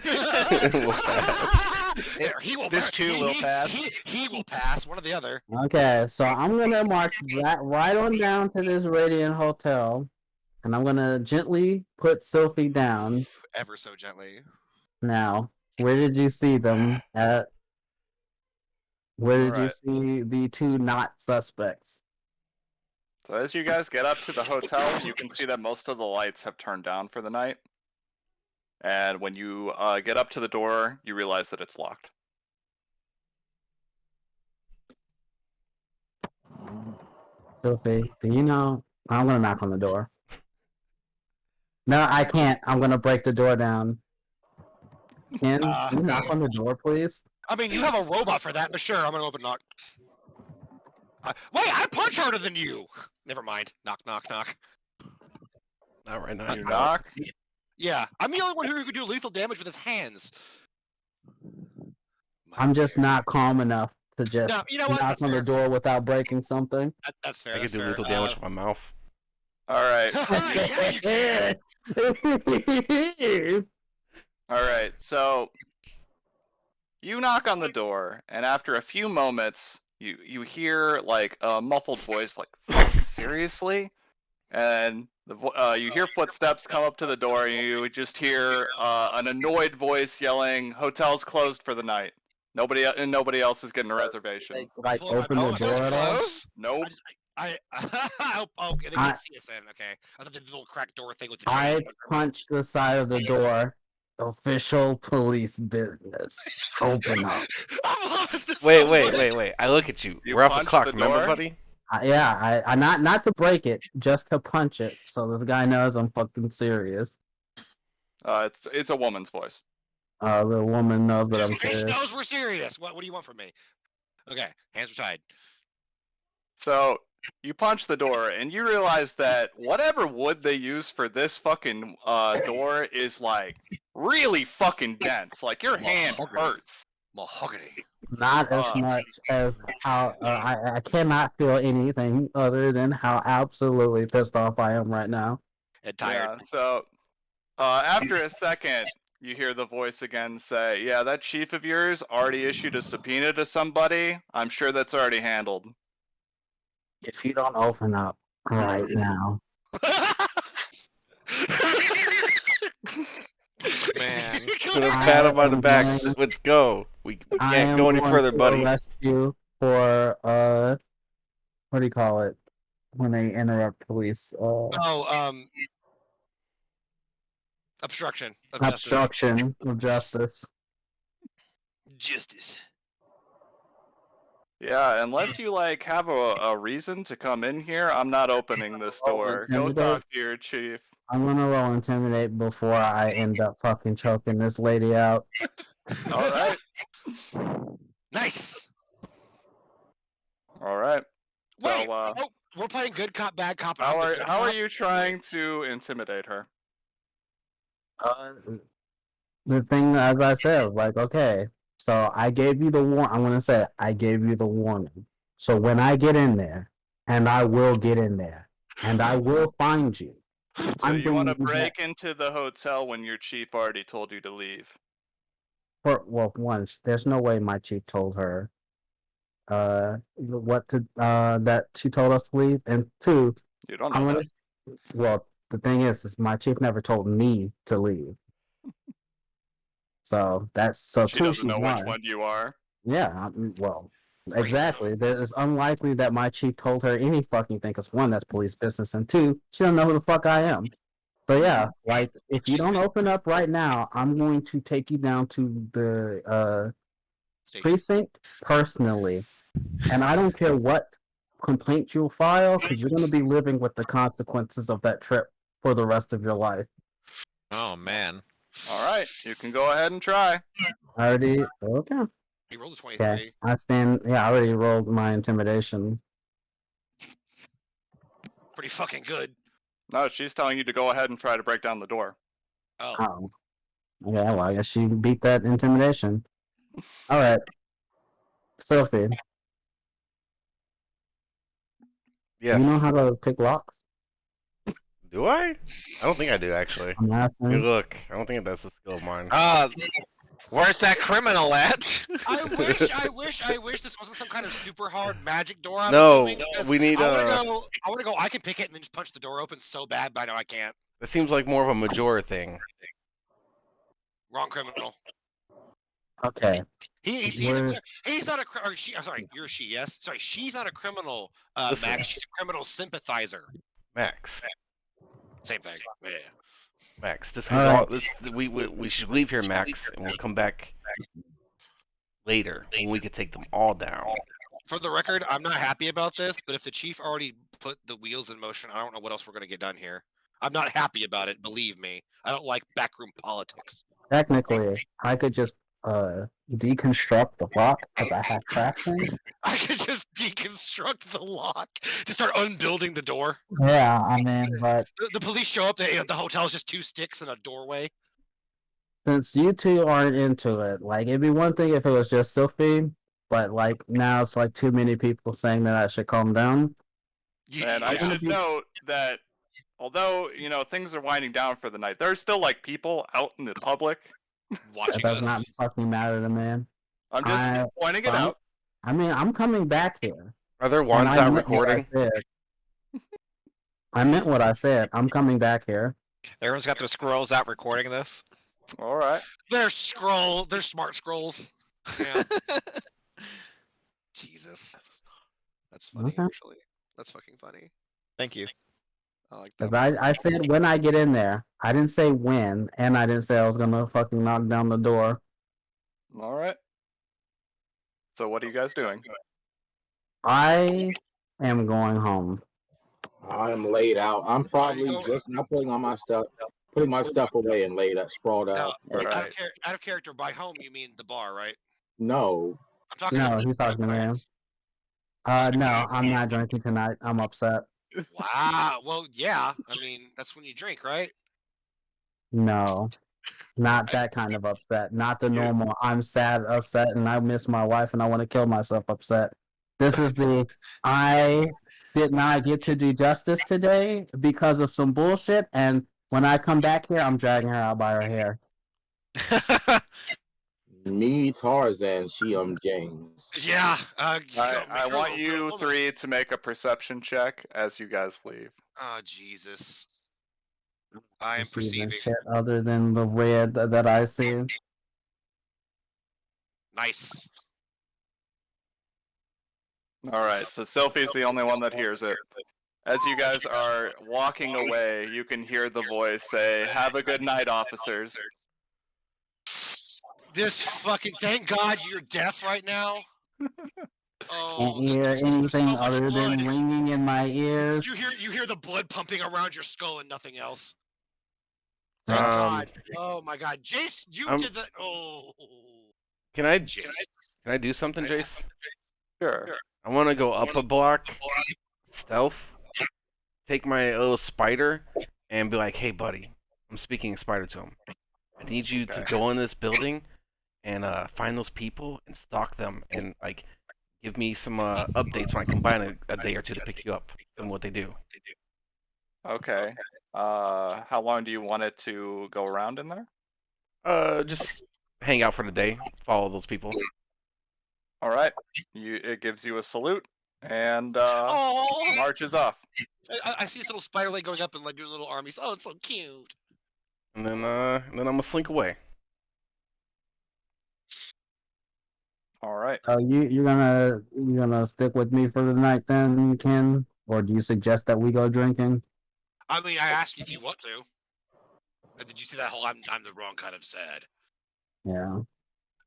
S6: will pass.
S1: He will
S3: This
S1: pass.
S3: too will pass.
S1: He will pass. One or the other.
S5: Okay, so I'm gonna march right on down to this Radiant Hotel, and I'm gonna gently put Sophie down.
S1: Ever so gently.
S5: Now, where did you see them at? Where did you
S2: Alright.
S5: see the two not suspects?
S2: So as you guys get up to the hotel, you can see that most of the lights have turned down for the night. And when you get up to the door, you realize that it's locked.
S5: Sophie, do you know? I'm gonna knock on the door. No, I can't. I'm gonna break the door down. Can you knock on the door, please?
S1: I mean, you have a robot for that, but sure, I'm gonna open knock. Wait, I punch harder than you. Never mind. Knock, knock, knock.
S6: Not right now.
S2: You knock.
S1: Yeah, I'm the only one who could do lethal damage with his hands.
S5: I'm just not calm enough to just
S1: No, you know what?
S5: knock
S1: That's
S5: on the
S1: fair.
S5: door without breaking something.
S1: That's fair.
S6: I
S1: That's
S6: could do
S1: fair.
S6: lethal damage with my mouth.
S2: All right.
S1: Yeah, you can.
S2: All right. So you knock on the door, and after a few moments, you hear like a muffled voice, like "Fuck, seriously?" And you hear footsteps come up to the door, and you just hear an annoyed voice yelling, "Hotel's closed for the night. Nobody else is getting a reservation."
S5: Like
S1: Pull up
S5: open
S1: my
S5: the
S1: phone.
S5: door at all?
S3: Close?
S2: Nope.
S1: Oh, they can't see us then. Okay, I thought the little crack door thing was the
S5: I
S1: giant.
S5: punch the side of the door. Official police business. Open up.
S1: I'm loving this.
S6: Wait,
S1: so
S6: wait,
S1: much.
S6: wait, wait. I look at you.
S2: You
S6: We're off the
S2: punch
S6: clock,
S2: the
S6: remember,
S2: door?
S6: buddy?
S5: Yeah, I not to break it, just to punch it, so this guy knows I'm fucking serious.
S2: It's a woman's voice.
S5: The woman knows that I'm
S1: This bitch
S5: serious.
S1: knows we're serious. What do you want from me? Okay, hands are tied.
S2: So you punch the door, and you realize that whatever wood they use for this fucking door is like really fucking dense. Like your hand hurts.
S1: Mahogany.
S5: Not as much as how I cannot feel anything other than how absolutely pissed off I am right now.
S1: And tired.
S2: Yeah. So after a second, you hear the voice again say, "Yeah, that chief of yours already issued a subpoena to somebody. I'm sure that's already handled."
S5: If you don't open up right now,
S3: Man.
S6: Put a pat him on the back. Let's go. We
S5: I
S6: can't
S5: am
S6: go any
S5: going
S6: further,
S5: to
S6: buddy.
S5: arrest you for what do you call it when they interrupt police?
S1: Obstruction of
S5: Obstruction of justice.
S1: justice.
S2: Yeah, unless you like have a reason to come in here, I'm not opening this door. Go talk to your chief.
S5: I'm gonna roll intimidate before I end up fucking choking this lady out.
S2: All right.
S1: Nice.
S2: All right.
S1: Wait.
S2: So,
S1: We're playing good cop, bad cop.
S2: how
S1: I'm the good
S2: are
S1: cop?
S2: you trying to intimidate her?
S5: The thing, as I said, like, okay, so I gave you the I'm gonna say I gave you the warning. So when I get in there, and I will get in there, and I will find you.
S2: So you want to
S5: bringing you
S2: break into the hotel when your chief already told you to leave?
S5: well, one, there's no way my chief told her that she told us to leave, and two,
S2: You don't
S5: I'm
S2: know
S5: gonna
S2: that.
S5: well, the thing is my chief never told me to leave. So that's so
S2: She
S5: two.
S2: doesn't know which
S5: one.
S2: one you are.
S5: Yeah, well, exactly. It's unlikely that my chief told her any fucking thing. Because one, that's police business, and two, she don't know who the fuck I am. So yeah, like if you don't open up right now, I'm going to take you down to the precinct personally, and I don't care what complaint you'll file, because you're going to be living with the consequences of that trip for the rest of your life.
S3: Oh man.
S2: All right, you can go ahead and try.
S5: Okay.
S1: He rolled a 23.
S5: Okay. I already rolled my intimidation.
S1: Pretty fucking good.
S2: No, she's telling you to go ahead and try to break down the door.
S1: Oh.
S5: Oh. Yeah, well, I guess she beat that intimidation. All right. Sophie,
S6: Yes.
S5: you know how to pick locks?
S6: Do I? I don't think I do, actually.
S5: I'm asking.
S6: Hey, look, I don't think that's a skill of mine.
S3: Where's that criminal at?
S1: I wish this wasn't some kind of super hard magic door. I'm
S6: No,
S1: assuming, because
S6: we need
S1: I want to go. I can pick it and then just punch the door open so bad, but I know I can't.
S6: That seems like more of a Majora thing.
S1: Wrong criminal.
S5: Okay.
S1: He's not a or she. I'm sorry, you're a she. Yes. Sorry, she's not a criminal.
S6: Listen.
S1: Max. She's a criminal sympathizer.
S6: Max.
S1: Same thing. Yeah.
S6: Max, this
S5: All
S6: was
S5: right.
S6: all. This we should leave here, Max, and we'll come back later when we could take them all down.
S1: For the record, I'm not happy about this, but if the chief already put the wheels in motion, I don't know what else we're gonna get done here. I'm not happy about it. Believe me, I don't like backroom politics.
S5: Technically, I could just deconstruct the lock because I have crafting.
S1: I could just deconstruct the lock to start unbuilding the door.
S5: Yeah, I mean, but
S1: The police show up. The hotel's just 2 sticks and a doorway.
S5: since you two aren't into it, like it'd be one thing if it was just Sophie, but like now it's like too many people saying that I should calm down.
S2: And I should note that although, things are winding down for the night, there's still like people out in the public.
S5: That
S1: watching
S5: does not
S1: us.
S5: fucking matter to me.
S2: I'm just pointing it out.
S5: I mean, I'm coming back here.
S6: Are there
S5: and
S6: wands
S5: I
S6: out
S5: meant what I
S6: recording?
S5: said. I meant what I said. I'm coming back here.
S3: Everyone's got their scrolls out recording this.
S2: All right.
S1: They're smart scrolls. Yeah. Jesus. That's funny,
S5: Okay.
S1: actually. That's fucking funny.
S3: Thank you.
S1: I like
S5: 'Cause
S1: that.
S5: I said when I get in there. I didn't say when, and I didn't say I was gonna fucking knock down the door.
S2: All right. So what are you guys doing?
S5: I am going home.
S4: I'm laid out. I'm probably
S1: going?
S4: just not putting my stuff away and laid out, sprawled
S1: Now,
S4: out. Like,
S2: Right.
S1: out of character, by home, you mean the bar, right?
S4: no,
S1: I'm talking
S5: No,
S1: about
S5: he's talking to him. No, I'm not drinking tonight. I'm upset.
S1: Wow. Well, yeah. I mean, that's when you drink, right?
S5: No, not that kind of upset. Not the normal. I'm sad, upset, and I miss my wife, and I want to kill myself. Upset. This is the I did not get to do justice today because of some bullshit, and when I come back here, I'm dragging her out by her hair.
S4: me Tarzan, she James.
S1: Yeah.
S2: I want you 3 to make a perception check as you guys leave.
S1: Oh, Jesus. I am
S5: Perceiving
S1: perceiving.
S5: shit other than the red that I see.
S1: Nice.
S2: All right, so Sylphie's the only one that hears it. As you guys are walking away, you can hear the voice say, "Have a good night, officers."
S1: This fucking. Thank God you're deaf right now. Oh,
S5: Can't hear
S1: there's
S5: anything
S1: so much
S5: other
S1: blood.
S5: than ringing in my ears.
S1: You hear the blood pumping around your skull and nothing else. Thank
S6: Um,
S1: God. Oh my God, Jace, you
S6: I'm-
S1: did the. Oh,
S6: Can I
S1: Jace.
S6: do something, Jace?
S2: Sure.
S6: I want to go up a block, stealth, take my little spider, and be like, "Hey, buddy," I'm speaking spider to him. I need you to go in this building and find those people and stalk them and like give me some updates when I come by in a day or two to pick you up and what they do.
S2: Okay. How long do you want it to go around in there?
S6: Just hang out for the day, follow those people.
S2: All right. It gives you a salute and
S1: Oh,
S2: marches off.
S1: I see this little spider leg going up and like doing little armies. Oh, it's so cute.
S6: And then I'm gonna slink away.
S2: All right.
S5: You're gonna stick with me for the night then, Ken? Or do you suggest that we go drinking?
S1: I mean, I asked you if you want to. Did you see that whole I'm the wrong kind of sad?
S5: Yeah.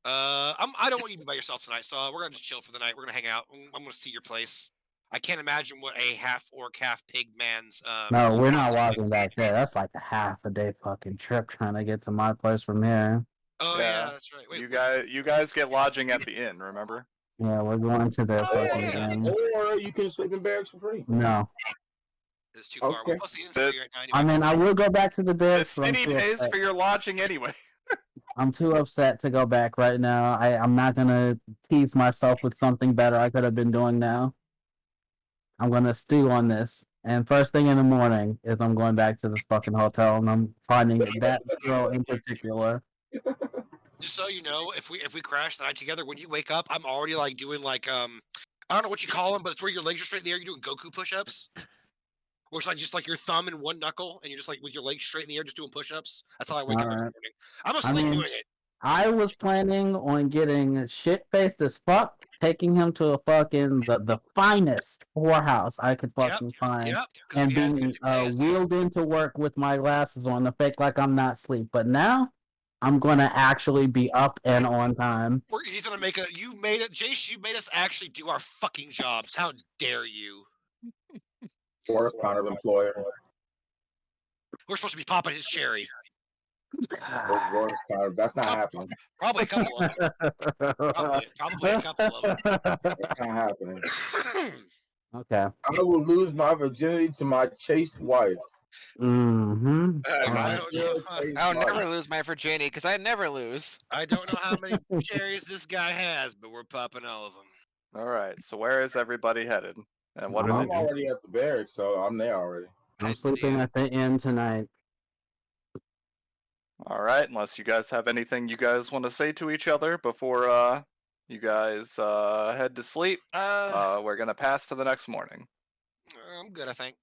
S1: I don't want you to be by yourself tonight, so we're gonna just chill for the night. We're gonna hang out. I'm gonna see your place. I can't imagine what a half orc, half pig man's.
S5: No, we're not
S1: house
S5: walking
S1: is.
S5: back there. That's like a half a day fucking trip trying to get to my place from here.
S1: Oh
S2: Yeah.
S1: yeah, that's right. Wait,
S2: You guys get lodging at the inn, remember?
S5: Yeah, we're going to the
S1: Oh,
S5: fucking
S1: yeah.
S5: inn.
S4: Or you can sleep in barracks for free.
S5: No.
S1: it's too far.
S4: Okay.
S1: We're close to the industry right now.
S5: I
S1: Anyway.
S5: mean, I will go back to the
S2: The
S5: bed. but
S2: city pays for your lodging anyway.
S5: I'm too upset to go back right now. I'm not gonna tease myself with something better I could have been doing now. I'm gonna stew on this. And first thing in the morning is I'm going back to this fucking hotel and I'm finding that girl in particular.
S1: Just so you know, if we crash the night together, when you wake up, I'm already like doing like I don't know what you call them, but it's where your legs are straight in the air. You're doing Goku push-ups, where it's like just like your thumb and one knuckle, and you're just like with your legs straight in the air, just doing push-ups. That's how I wake up in the
S5: Alright.
S1: morning. I'm asleep
S5: mean-
S1: doing it.
S5: I was planning on getting shit faced as fuck taking him to a fucking the finest whorehouse I could
S1: Yep.
S5: fucking find,
S1: Yep. 'cause
S5: and
S1: we had
S5: being
S1: good taste.
S5: wheeled into work with my glasses on to fake like I'm not asleep. But now I'm gonna actually be up and on time.
S1: He's gonna make a. You made it, Jace. You made us actually do our fucking jobs. How dare you?
S4: Worst kind of employer.
S1: We're supposed to be popping his cherry.
S4: Worst kind of, that's not happening.
S1: Probably a couple of them. Probably a couple of them.
S4: That's not happening.
S5: Okay.
S4: I will lose my virginity to my chaste wife.
S5: Mm-hmm.
S1: I don't know.
S3: I'll never lose my virginity because I never lose.
S1: I don't know how many cherries this guy has, but we're popping all of them.
S2: All right. So where is everybody headed? And what are
S4: I'm
S2: they?
S4: already at the barracks, so I'm there already.
S5: I'm sleeping at the inn tonight.
S2: All right. Unless you guys have anything you guys want to say to each other before you guys head to sleep, we're gonna pass to the next morning.
S1: I'm good, I think.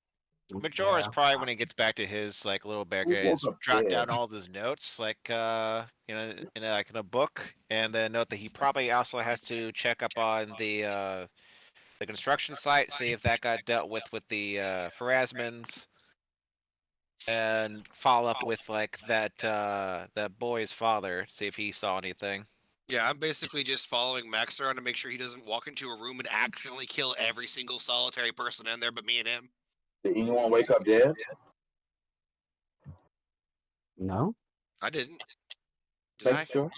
S3: Majora's probably when he gets back to his like little barricades, jot down all of his notes, like in a book, and then note that he probably also has to check up on the construction site, see if that got dealt with the Pharasmans, and follow up with like that boy's father, see if he saw anything.
S1: Yeah, I'm basically just following Max around to make sure he doesn't walk into a room and accidentally kill every single solitary person in there but me and him.
S4: Did anyone wake up dead?
S5: No.
S1: I didn't. Did I?
S4: Sure.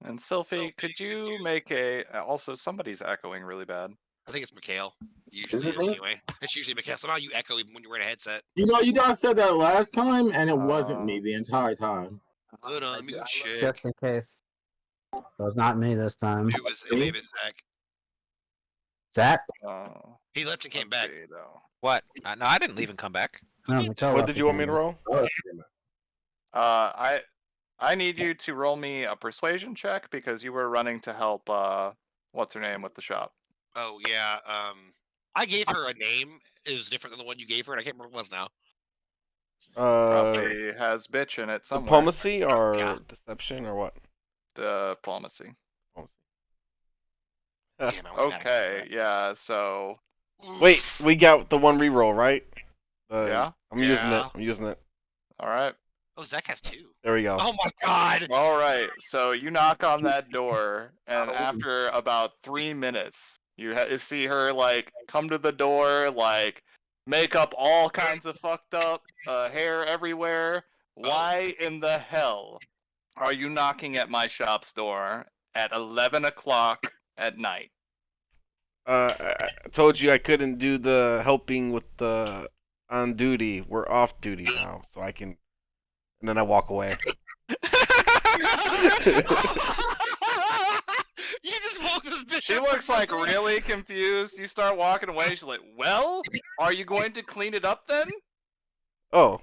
S2: And Sylphie, could you make a? Also, somebody's echoing really bad.
S1: I think it's Mikhail. Usually
S4: it
S1: is
S4: really?
S1: anyway. It's usually Mikhail. Somehow you echo even when you're wearing a headset.
S4: You know, you guys said that last time, and it wasn't me the entire time.
S1: Hold on, let me go check.
S5: Just in case. So it's not me this time.
S1: It may have been Zach.
S5: Zach?
S2: Oh,
S1: He left and came back.
S2: okay, though.
S3: What? No, I didn't leave and come back.
S5: No, Mikhail
S6: What
S5: left
S6: did you want me to
S5: again.
S6: roll?
S2: I need you to roll me a persuasion check because you were running to help. What's her name with the shop?
S1: Oh yeah. I gave her a name. It was different than the one you gave her, and I can't remember what it was now.
S2: Probably has bitch in it somewhere.
S6: Diplomacy or
S1: Yeah.
S6: deception or what?
S2: Diplomacy.
S1: Damn, I went back to
S2: Okay, yeah. So
S1: that.
S6: Wait, we got the one reroll, right?
S2: yeah.
S6: I'm using it.
S1: Yeah.
S6: I'm using it.
S2: All right.
S1: Oh, Zach has 2.
S6: There we go.
S1: Oh my god.
S2: All right. So you knock on that door, and after about 3 minutes, you see her like come to the door, like makeup all kinds of fucked up, hair everywhere. Why in the hell are you knocking at my shop's door at 11 o'clock at night?
S6: I told you I couldn't do the helping with the on duty. We're off duty now, so I can. And then I walk away.
S1: You just woke this bitch
S2: She
S1: up
S2: looks
S1: from
S2: like
S1: sleep.
S2: really confused. You start walking away. She's like, "Well, are you going to clean it up then?"
S6: Oh,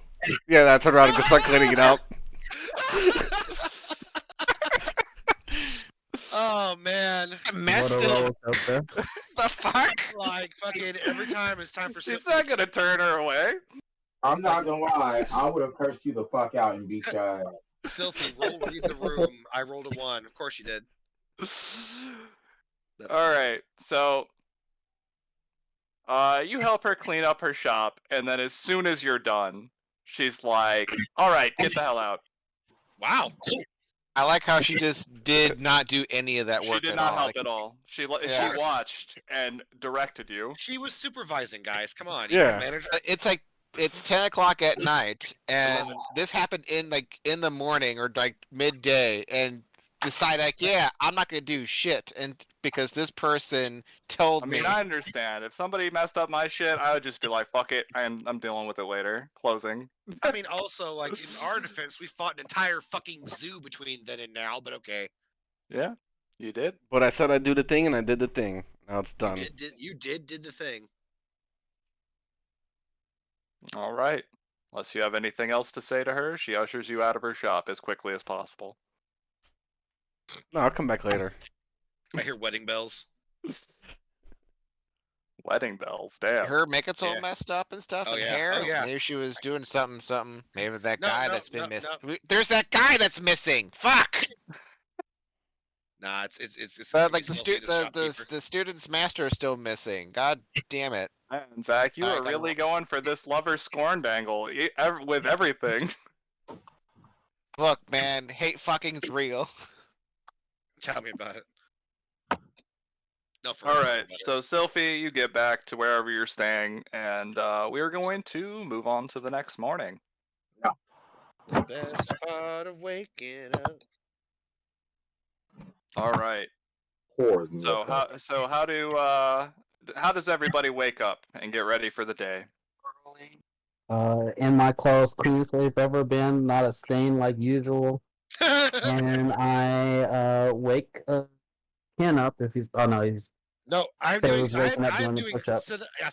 S6: yeah, that's her around and go start cleaning it out.
S1: Oh man.
S3: Messed
S5: What a roller
S3: up.
S5: coaster.
S3: The fuck?
S1: Like fucking every time it's time for
S2: She's not gonna turn her away.
S4: I'm not gonna lie, I would have cursed you the fuck out and beat your ass.
S1: Sylphie, read the room. I rolled a 1. Of course you did.
S2: All right, so you help her clean up her shop, and then as soon as you're done, she's like, "All right, get the hell out."
S1: Wow.
S3: I like how she just did not do any of that work
S2: She did
S3: at
S2: not
S3: all.
S2: help
S3: Like,
S2: at all. She
S3: Yeah.
S2: she watched and directed you.
S1: She was supervising, guys. Come on.
S6: Yeah.
S1: You're a manager.
S3: it's like it's 10 o'clock at night, and this happened in the morning or like midday, and decide like, yeah, I'm not gonna do shit, and because this person told
S2: I
S3: me.
S2: mean, I understand. If somebody messed up my shit, I would just be like, "Fuck it, I'm dealing with it later." Closing.
S1: I mean, also, like, in our defense, we fought an entire fucking zoo between then and now, but okay.
S2: Yeah, you did.
S6: But I said I'd do the thing, and I did the thing. Now it's done.
S1: You did the thing.
S2: All right. Unless you have anything else to say to her, she ushers you out of her shop as quickly as possible.
S6: No, I'll come back later.
S1: I hear wedding bells.
S2: Wedding bells, damn.
S3: Her makeup's all
S1: Yeah.
S3: messed up and stuff,
S1: Oh,
S3: and
S1: yeah.
S3: hair.
S1: Oh, yeah.
S3: Maybe she was doing something. Maybe that
S1: No,
S3: guy
S1: no,
S3: that's been
S1: no,
S3: missing.
S1: no.
S3: There's that guy that's missing. Fuck.
S1: Nah, it's
S3: But
S1: gonna be
S3: like
S1: Sophie, the shopkeeper.
S3: the student's master is still missing. God damn it!
S2: And Zach, you
S1: I
S2: are
S1: gotta
S2: really
S1: roll.
S2: going for this lover scorned angle with everything.
S3: Look, man, hate fucking's real.
S1: Tell me about it. No, for
S2: All
S1: real.
S2: right, so Sylphie, you get back to wherever you're staying, and we are going to move on to the next morning.
S1: The best part of waking up.
S2: All right.
S4: Pours me
S2: So
S4: up.
S2: how does everybody wake up and get ready for the day?
S5: In my clothes, cleanest they've ever been, not a stain like usual. And I wake Ken up if he's. Oh no, he's.
S1: No, I'm
S5: So
S1: doing.
S5: he's waking up
S1: I'm
S5: doing the
S1: doing.
S5: push-ups.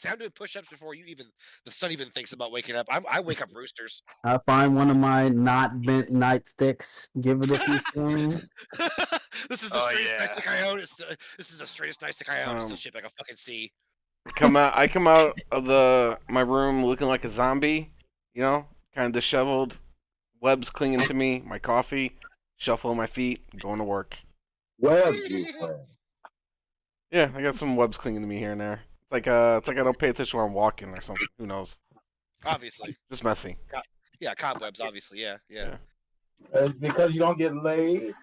S1: I'm doing push-ups before the sun even thinks about waking up. I wake up roosters.
S5: I find one of my not bent nightsticks, give it a few swings.
S1: This is the
S2: Oh,
S1: straightest
S2: yeah.
S1: nightstick I own. This is the straightest nightstick I own. It's still
S6: Um,
S1: shaped like a fucking C.
S6: I come out of my room looking like a zombie, you know, kind of disheveled, webs clinging to me, my coffee, shuffle my feet, going to work.
S4: Webs, you say?
S6: Yeah, I got some webs clinging to me here and there. It's like I don't pay attention when I'm walking or something. Who knows?
S1: Obviously,
S6: Just messy.
S1: yeah, cobwebs. Obviously, yeah.
S6: Yeah.
S4: It's because you don't get laid.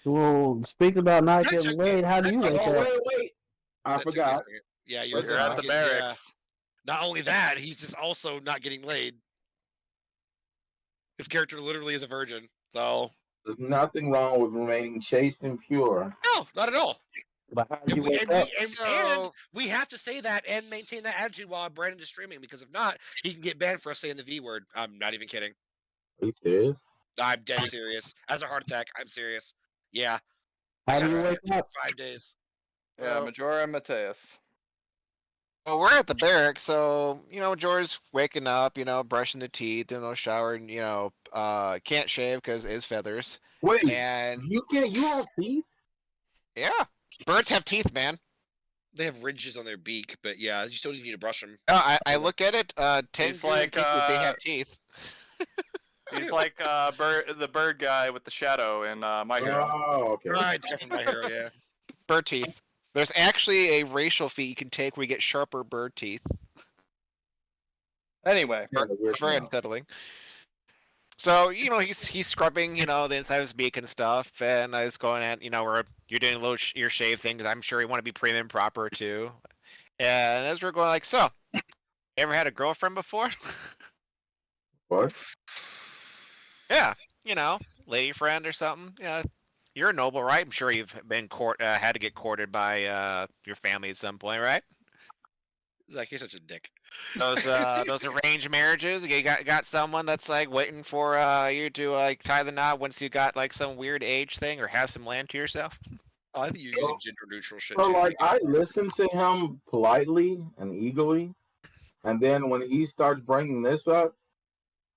S5: Well, speaking about not
S1: That
S5: getting
S1: took me-
S5: laid, how do
S1: that
S5: you
S1: took
S5: wake
S1: me-
S4: Oh,
S5: up?
S4: wait. I
S1: That took me a
S4: forgot.
S1: second. Yeah,
S4: Let's
S2: You're at the
S1: fucking- yeah.
S2: barracks.
S1: Not only that, he's just also not getting laid. His character literally is a virgin. So
S4: There's nothing wrong with remaining chaste and pure.
S1: no, not at all.
S5: But how do
S1: And
S5: you
S1: we,
S5: wake
S1: and,
S5: up?
S1: we, and,
S3: So-
S1: and we have to say that and maintain that attitude while Brandon is streaming, because if not, he can get banned for us saying the V word. I'm not even kidding.
S4: Are you serious?
S1: I'm dead serious. As a heart attack, I'm serious. Yeah.
S5: How
S1: I
S5: do
S1: got
S5: you
S1: sick
S5: wake up?
S1: for 5 days.
S2: Yeah,
S3: Well-
S2: Majora and Mateus.
S3: Well, we're at the barracks, so George's waking up, brushing the teeth, doing a little shower, and can't shave because his feathers.
S4: Wait,
S3: And
S4: you can't. You have teeth?
S3: yeah, birds have teeth, man.
S1: They have ridges on their beak, but yeah, you still need to brush them.
S3: I look at it. 10
S2: He's
S3: like,
S2: like,
S3: people, they have teeth.
S2: He's like the bird guy with the shadow in My Hero.
S4: Oh, okay.
S1: Right, the guy from My Hero, yeah.
S3: Bird teeth. There's actually a racial feat you can take where you get sharper bird teeth.
S2: Anyway,
S4: Yeah, the weird
S3: It's very
S4: smell.
S3: unsettling. So he's scrubbing the inside of his beak and stuff, and I was going at where you're doing a little ear shave thing because I'm sure you want to be prim and proper too. And as we're going like, so, ever had a girlfriend before?
S4: What?
S3: Yeah, lady friend or something. Yeah, you're a noble, right? I'm sure you've been had to get courted by your family at some point, right?
S1: Zach, you're such a dick.
S3: Those arranged marriages. You got someone that's like waiting for you to like tie the knot once you got like some weird age thing or have some land to yourself.
S1: Oh, I think you're using gender neutral shit
S4: So,
S1: too.
S4: like, I listen to him politely and eagerly, and then when he starts bringing this up,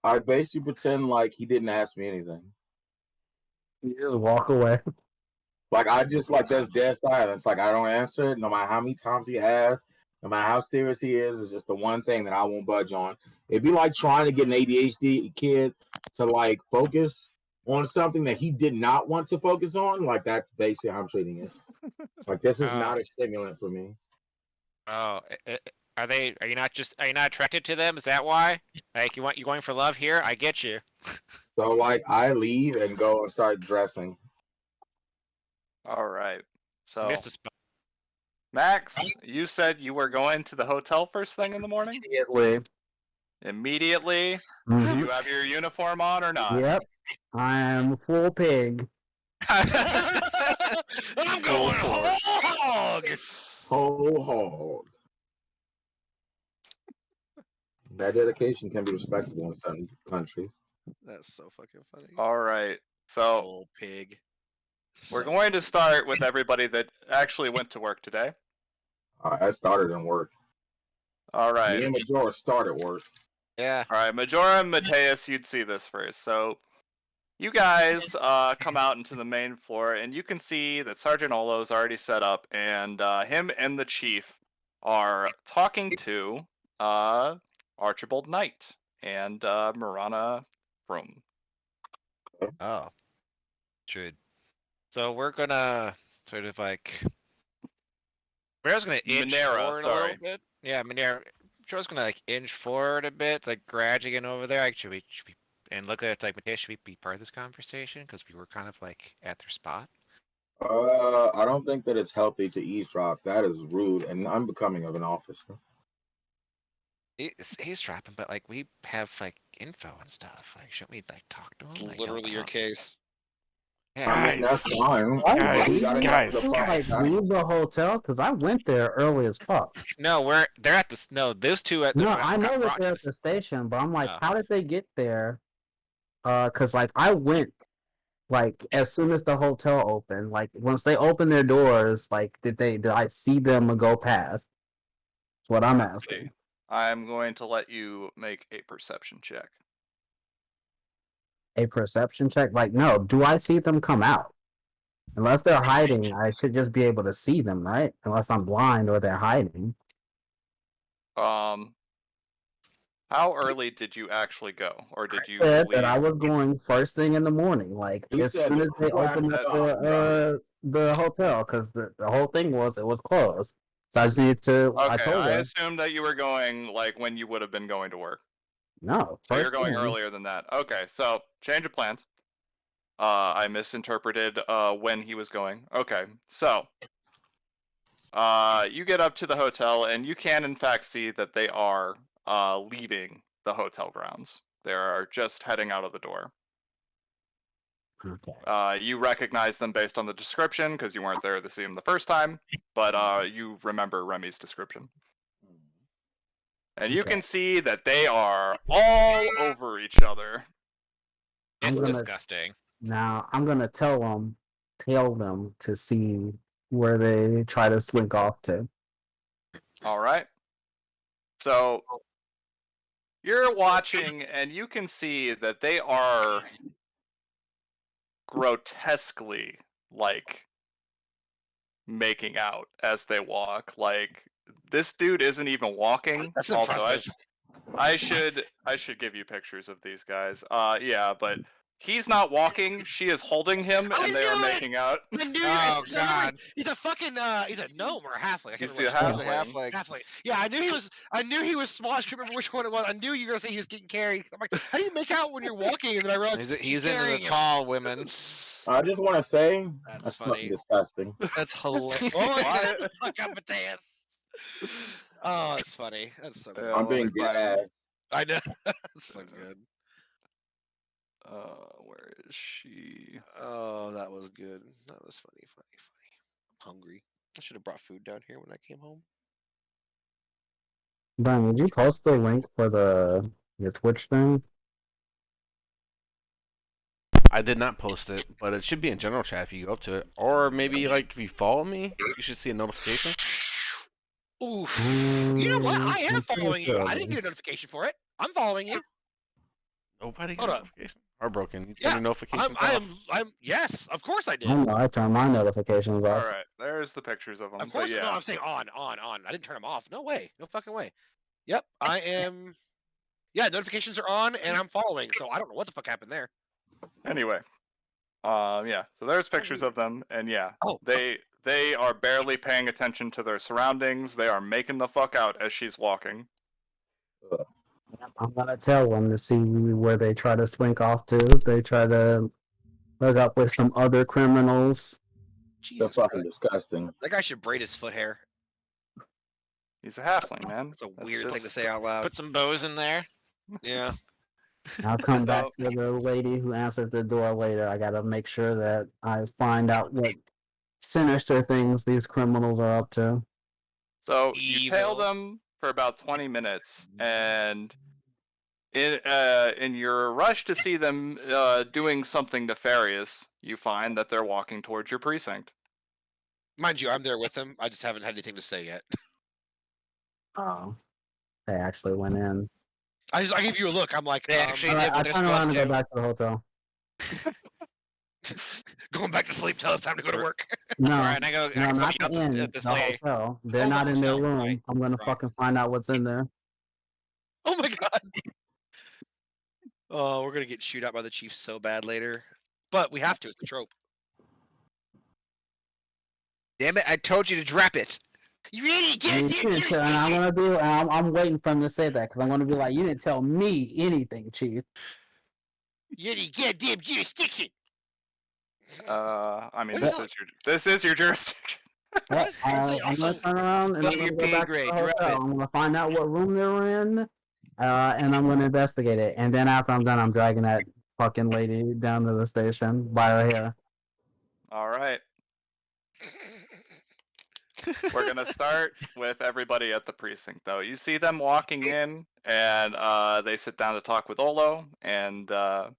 S4: I basically pretend like he didn't ask me anything.
S5: You just walk away.
S4: Like, I just, like, there's dead silence. Like, I don't answer it, no matter how many times he asks, no matter how serious he is. It's just the one thing that I won't budge on. It'd be like trying to get an ADHD kid to, like, focus on something that he did not want to focus on. Like, that's basically how I'm treating it. Like, this is not a stimulant for me.
S3: Oh, are you not attracted to them? Is that why? Like you going for love here? I get you.
S4: So, like, I leave and go and start dressing.
S2: all right. So
S3: Missed a spot.
S2: Max, you said you were going to the hotel first thing in the morning?
S5: Immediately.
S2: Immediately?
S5: Mhm.
S2: You have your uniform on or not?
S5: Yep. I'm full pig.
S1: I'm going hog.
S4: Whole hog. That dedication can be respectable in some countries.
S1: That's so fucking funny.
S2: All right. So
S1: Full pig.
S2: we're
S1: So-
S2: going to start with everybody that actually went to work today.
S4: I started in work.
S2: All
S4: Me
S2: right.
S4: and Majora started work.
S3: Yeah.
S2: All right, Majora and Mateus, you'd see this first. So you guys come out into the main floor, and you can see that Sergeant Olo's already set up, and him and the chief are talking to Archibald Knight and Marana Broom.
S3: Oh. Should So we're gonna sort of like. Minero's gonna inch
S2: Monero,
S3: forward a
S2: sorry.
S3: little bit. Yeah, Minero's gonna like inch forward a bit, like gradually getting over there. Like, should we and look at it like, Mateo, should we be part of this conversation? Because we were kind of like at their spot.
S4: I don't think that it's healthy to eavesdrop. That is rude and unbecoming of an officer.
S3: He's eavesdropping, but like we have like info and stuff. Like, shouldn't we like talk to him?
S1: It's
S3: like, help
S1: literally your
S3: out?
S1: case.
S3: Yeah,
S4: I mean, that's fine.
S6: Guys,
S4: We gotta know
S6: guys,
S4: who the fuck
S6: guys.
S4: that
S5: Like,
S4: is.
S5: leave the hotel because I went there early as fuck.
S3: No, they're at this. No, those two at the.
S5: No, I know that
S3: brought
S5: they're
S3: to
S5: at the station, but I'm like,
S3: Oh.
S5: how did they get there? Cause like I went like as soon as the hotel opened. Like once they opened their doors, like did I see them go past? That's what I'm
S2: Let's see.
S5: asking.
S2: I'm going to let you make a perception check.
S5: A perception check? Like, no, do I see them come out? Unless they're hiding, I should just be able to see them, right? Unless I'm blind or they're hiding.
S2: How early did you actually go, or did you
S5: Said
S2: leave?
S5: that I was going first thing in the morning, like
S4: You
S5: as
S4: said
S5: soon as
S4: the
S5: they
S4: crack
S5: opened up
S4: dawn,
S5: the hotel, because the whole thing was it was closed. So I just need to. I
S2: Okay,
S5: told
S2: I
S5: her
S2: assumed that you were going like when you would have been going to work.
S5: no.
S2: So you're
S5: First
S2: going
S5: thing.
S2: earlier than that. Okay, so change of plans. I misinterpreted when he was going. Okay, so you get up to the hotel and you can in fact see that they are leaving the hotel grounds. They are just heading out of the door.
S5: Okay.
S2: You recognize them based on the description because you weren't there to see them the first time, but you remember Remy's description. And you
S5: Okay.
S2: can see that they are all over each other.
S3: It's
S5: I'm gonna-
S3: disgusting.
S5: Now I'm gonna tell them to see where they try to slink off to.
S2: All right. So you're watching, and you can see that they are grotesquely like making out as they walk. Like this dude isn't even walking.
S1: That's
S2: Also,
S1: impressive.
S2: I should give you pictures of these guys. Yeah, but he's not walking. She is holding him,
S1: I
S2: and they are
S1: knew it!
S2: making out.
S1: I knew
S3: Oh,
S1: so remember,
S3: God.
S1: he's a fucking he's a gnome or a halfling. I can't
S2: He's
S1: remember.
S2: the
S1: which one.
S2: halfling.
S1: Halfling. Yeah, I knew he was small. I couldn't remember which one it was. I knew you were gonna say he was getting carried. I'm like, how do you make out when you're walking? And then I realized
S3: He's into the
S1: carrying him.
S3: tall women.
S4: I just want to say
S1: That's
S4: fucking
S1: funny.
S4: disgusting.
S1: That's hilarious. Oh my
S2: Why-
S1: god, the fuck up, Mateus. Oh, that's funny. That's so good.
S2: Yeah,
S4: I'm
S2: let me
S4: being dead
S2: find-
S4: ass.
S1: I know. That's so good.
S2: Where is she?
S1: Oh, that was good. That was funny. I'm hungry. I should have brought food down here when I came home.
S5: Brian, would you post the link for your Twitch thing?
S6: I did not post it, but it should be in general chat if you go up to it. Or maybe like if you follow me, you should see a notification.
S1: Oof. You know what? I am
S5: I'm pretty
S1: following you.
S5: sure.
S1: I didn't get a notification for it. I'm following you.
S6: Nobody got
S1: Hold
S6: a
S1: up.
S6: notification? Heartbroken. You
S1: Yeah,
S6: turn your notifications off?
S1: I'm. Yes, of course I did.
S5: I know I turn my notifications
S2: All
S5: off.
S2: right, there's the pictures of them.
S1: Of course,
S2: but yeah.
S1: no. I'm saying on. I didn't turn them off. No way. No fucking way. Yep, I am. Yeah, notifications are on, and I'm following. So I don't know what the fuck happened there.
S2: Anyway, yeah. So there's pictures of them, and yeah,
S1: Oh.
S2: they are barely paying attention to their surroundings. They are making the fuck out as she's walking.
S5: I'm gonna tell them to see where they try to slink off to. They try to hook up with some other criminals.
S4: They're
S1: Jesus
S4: fucking
S1: Christ.
S4: disgusting.
S1: That guy should braid his foot hair.
S2: He's a halfling, man.
S1: That's a
S2: That's
S1: weird thing to
S2: just-
S1: say out loud.
S3: Put some bows in there.
S1: Yeah.
S5: I'll come back
S2: So-
S5: to the lady who answered the door later. I gotta make sure that I find out what sinister things these criminals are up to.
S2: So you tail
S3: Evil.
S2: them for about 20 minutes, and in your rush to see them doing something nefarious, you find that they're walking towards your precinct.
S1: Mind you, I'm there with him. I just haven't had anything to say yet.
S5: Oh, they actually went in.
S1: I give you a look. I'm like,
S3: They actually
S5: Alright,
S3: did what
S5: I
S3: they're
S5: turn around
S3: supposed
S5: and go
S3: to.
S5: back to the hotel.
S1: going back to sleep. Tell us time to go to work.
S5: No,
S3: Alright, and I go
S5: no, not
S3: up
S5: the inn.
S3: to this
S5: The
S3: lady.
S5: hotel. They're
S1: Oh, the
S5: not in their
S1: hotel,
S5: room.
S1: right,
S5: I'm gonna
S1: right.
S5: fucking find out what's in there.
S1: Oh my god. Oh, we're gonna get chewed out by the chief so bad later. But we have to. It's a trope.
S3: Damn it! I told you to drop it.
S1: You really
S5: You
S1: can't
S5: didn't tell, and I'm waiting for him to say that because I'm gonna be like, you didn't tell me anything, Chief.
S1: You need goddamn jurisdiction.
S2: I mean,
S1: What is
S2: this is your jurisdiction.
S5: But, I'm gonna turn around and I'm
S3: Your
S5: gonna go
S3: pay
S5: back
S3: grade,
S5: to the
S3: drop
S5: hotel.
S3: it.
S5: I'm gonna find out what room they're in, and I'm gonna investigate it. And then after I'm done, I'm dragging that fucking lady down to the station by her hair.
S2: All right. We're gonna start with everybody at the precinct, though. You see them walking in, and they sit down to talk with Olo and the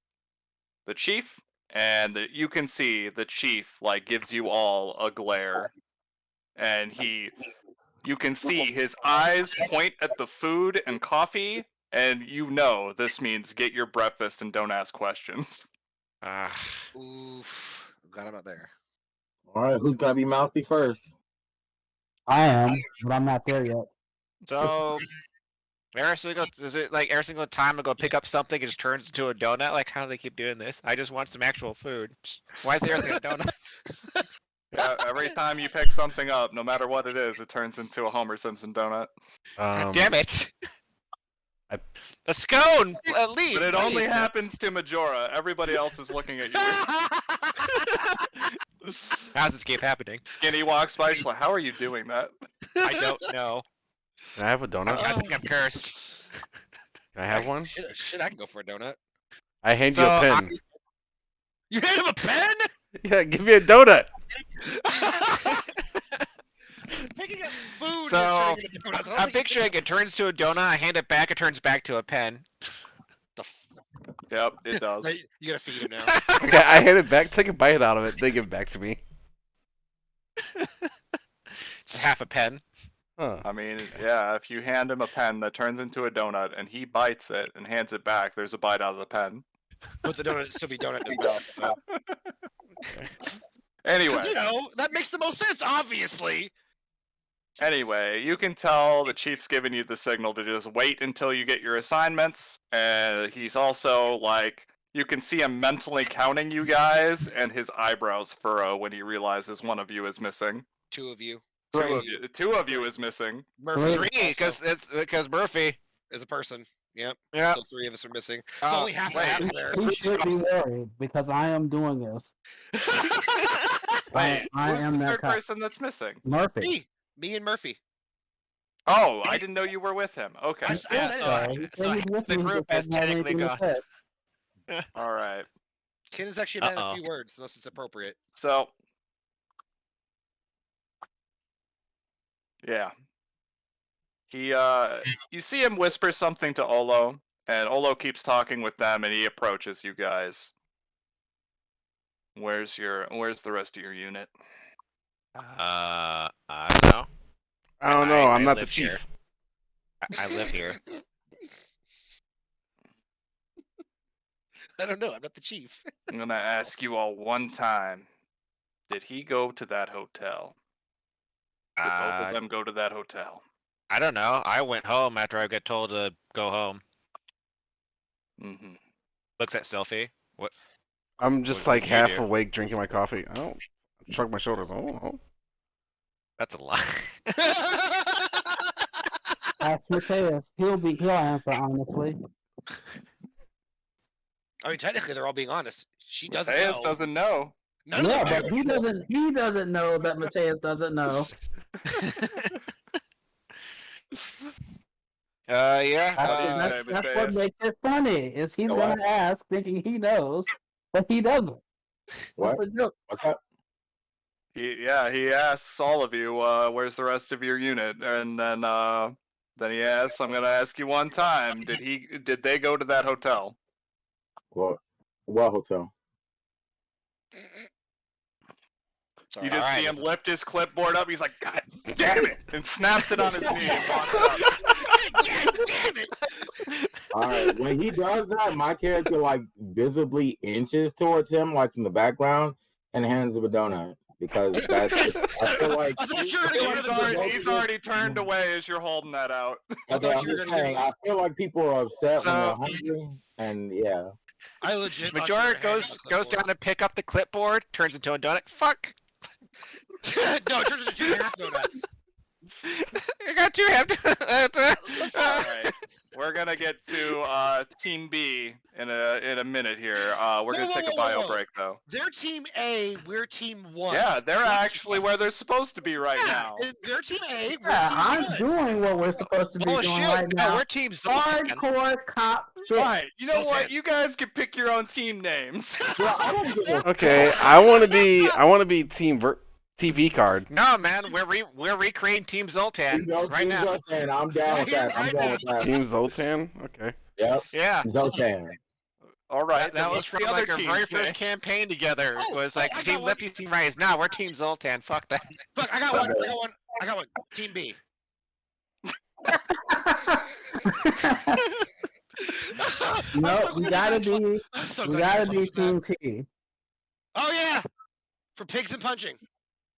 S2: chief, and you can see the chief like gives you all a glare, and you can see his eyes point at the food and coffee, and you know this means get your breakfast and don't ask questions.
S1: Oof. I'm glad I'm not there.
S4: All right, who's gonna be mouthy first?
S5: I am, but I'm not there yet.
S3: So every single time I go pick up something, it just turns into a donut. Like, how do they keep doing this? I just want some actual food. Why is everything a donut?
S2: Yeah, every time you pick something up, no matter what it is, it turns into a Homer Simpson donut.
S3: God damn it! A scone, at least.
S2: But it
S3: please.
S2: only happens to Majora. Everybody else is looking at you.
S3: How's this keep happening?
S2: Skinny walks by. She's like, "How are you doing that?"
S3: I don't know.
S6: Can I have a donut?
S3: I think I'm cursed.
S6: Can I have one?
S1: Shit, I can go for a donut.
S6: I hand you
S3: So,
S6: a pen.
S1: You hand him a pen?
S6: Yeah, give me a donut.
S1: Picking up food.
S3: So,
S1: is turning into donuts. I don't
S3: I'm
S1: think you
S3: picturing it turns to a donut, I hand it back, it turns back to a pen.
S1: the f-
S2: Yep, it does.
S1: Right, you gotta feed him now.
S6: Okay, I hand it back, take a bite out of it, then give it back to me.
S3: It's half a pen.
S6: Huh.
S2: I mean, yeah, if you hand him a pen that turns into a donut and he bites it and hands it back, there's a bite out of the pen.
S1: But the donut still be donut in his mouth. So.
S2: Anyway,
S1: Because, you know, that makes the most sense, obviously.
S2: you can tell the chief's giving you the signal to just wait until you get your assignments, and he's also like, you can see him mentally counting you guys, and his eyebrows furrow when he realizes one of you is missing.
S1: Two of you.
S2: Two of you is missing.
S1: Murphy.
S3: Three, because Murphy.
S1: is a person. Yep.
S3: Yeah.
S1: So 3 of us are missing. So only half
S3: wait.
S1: half there.
S5: He should be worried because I am doing this.
S2: Wait,
S5: I
S2: who's
S5: am
S2: the
S5: that
S2: third
S5: cop.
S2: person that's missing?
S5: Murphy.
S1: Me and Murphy.
S2: Oh, I didn't know you were with him. Okay.
S1: I
S5: Yeah,
S1: said
S5: so
S1: it.
S5: he
S3: so
S5: said he's with
S3: the
S5: me, he
S3: group
S5: just
S3: is
S5: doesn't have
S3: technically
S5: anything to say.
S2: All right.
S1: Ken is actually a man of few words, unless it's appropriate.
S2: So, yeah. You see him whisper something to Olo, and Olo keeps talking with them, and he approaches you guys. Where's the rest of your unit?
S3: I don't know.
S6: I don't know, I'm not the
S3: live
S6: chief.
S3: here. I live here.
S1: I don't know. I'm not the chief.
S2: I'm gonna ask you all one time. Did he go to that hotel? Did both of them go to that hotel?
S3: I don't know. I went home after I got told to go home.
S2: Mm-hmm.
S3: Looks at Selfie. What?
S6: I'm just
S3: What
S6: like
S3: did you
S6: half
S3: do?
S6: awake drinking my coffee. I don't shrug my shoulders. Oh.
S3: That's a lie.
S5: Ask Mateus. He'll answer honestly.
S1: I mean, technically, they're all being honest. She doesn't
S2: Mateus
S1: know.
S2: doesn't know.
S1: None of
S5: Yeah,
S1: them
S5: but
S1: do.
S5: he doesn't know that Mateus doesn't know.
S3: Yeah.
S5: That's what makes it funny. Is he's
S4: You know
S5: gonna ask thinking he knows, but he doesn't.
S4: What?
S5: That's the joke.
S4: What's up?
S2: He asks all of you, where's the rest of your unit? And then he asks, I'm gonna ask you one time, did they go to that hotel?
S4: What hotel?
S1: Sorry.
S2: You just see him lift his clipboard up, he's like, God damn it! And snaps it on his knee and walks out.
S1: God damn it!
S4: Alright, when he does that, my character like visibly inches towards him, like from the background, and hands him a donut. Because that's I feel like
S1: I thought you were gonna go to the
S2: He's already turned away as you're holding that out.
S4: I'm just saying, I feel like people are upset when they're
S3: So-
S4: hungry, and yeah.
S1: I legit thought you were
S3: Majora
S1: gonna hand him
S3: goes
S1: a clipboard.
S3: down to pick up the clipboard, turns into a donut. Fuck.
S1: No, it turns into 2.5 donuts.
S3: You got two half.
S2: All right. We're gonna get to Team B in a minute here. We're gonna take a bio break though.
S1: They're Team A, we're Team 1.
S2: Yeah, they're actually where they're supposed to be right now.
S1: They're Team A, we're
S5: Yeah,
S1: Team
S5: I'm
S1: 1.
S5: doing what we're supposed to be doing
S3: Bullshit.
S5: right
S3: No,
S5: now.
S3: we're Team Zoltan.
S5: Hardcore cop shit.
S2: Right. You know what?
S1: Sultan.
S2: You guys can pick your own team names.
S4: Well, I don't give a
S6: Okay, I want to be Team TV card.
S3: No, man, we're recreating Team Zoltan right now.
S4: Zoltan. I'm down with that. I'm going with that.
S6: Team Zoltan. Okay.
S4: Yep.
S3: Yeah.
S4: Zoltan.
S2: All right.
S3: That was
S2: what's
S3: from
S2: the other
S3: like our
S2: team's
S3: very
S2: name?
S3: first campaign together.
S1: Oh,
S3: It was
S1: oh,
S3: like
S1: I got
S3: Team
S1: one.
S3: Lefty, Team Right. Now we're Team Zoltan. Fuck that.
S1: Look, I got one. I got one. Team B.
S5: No, we gotta be Team P.
S1: Oh yeah, for pigs and punching.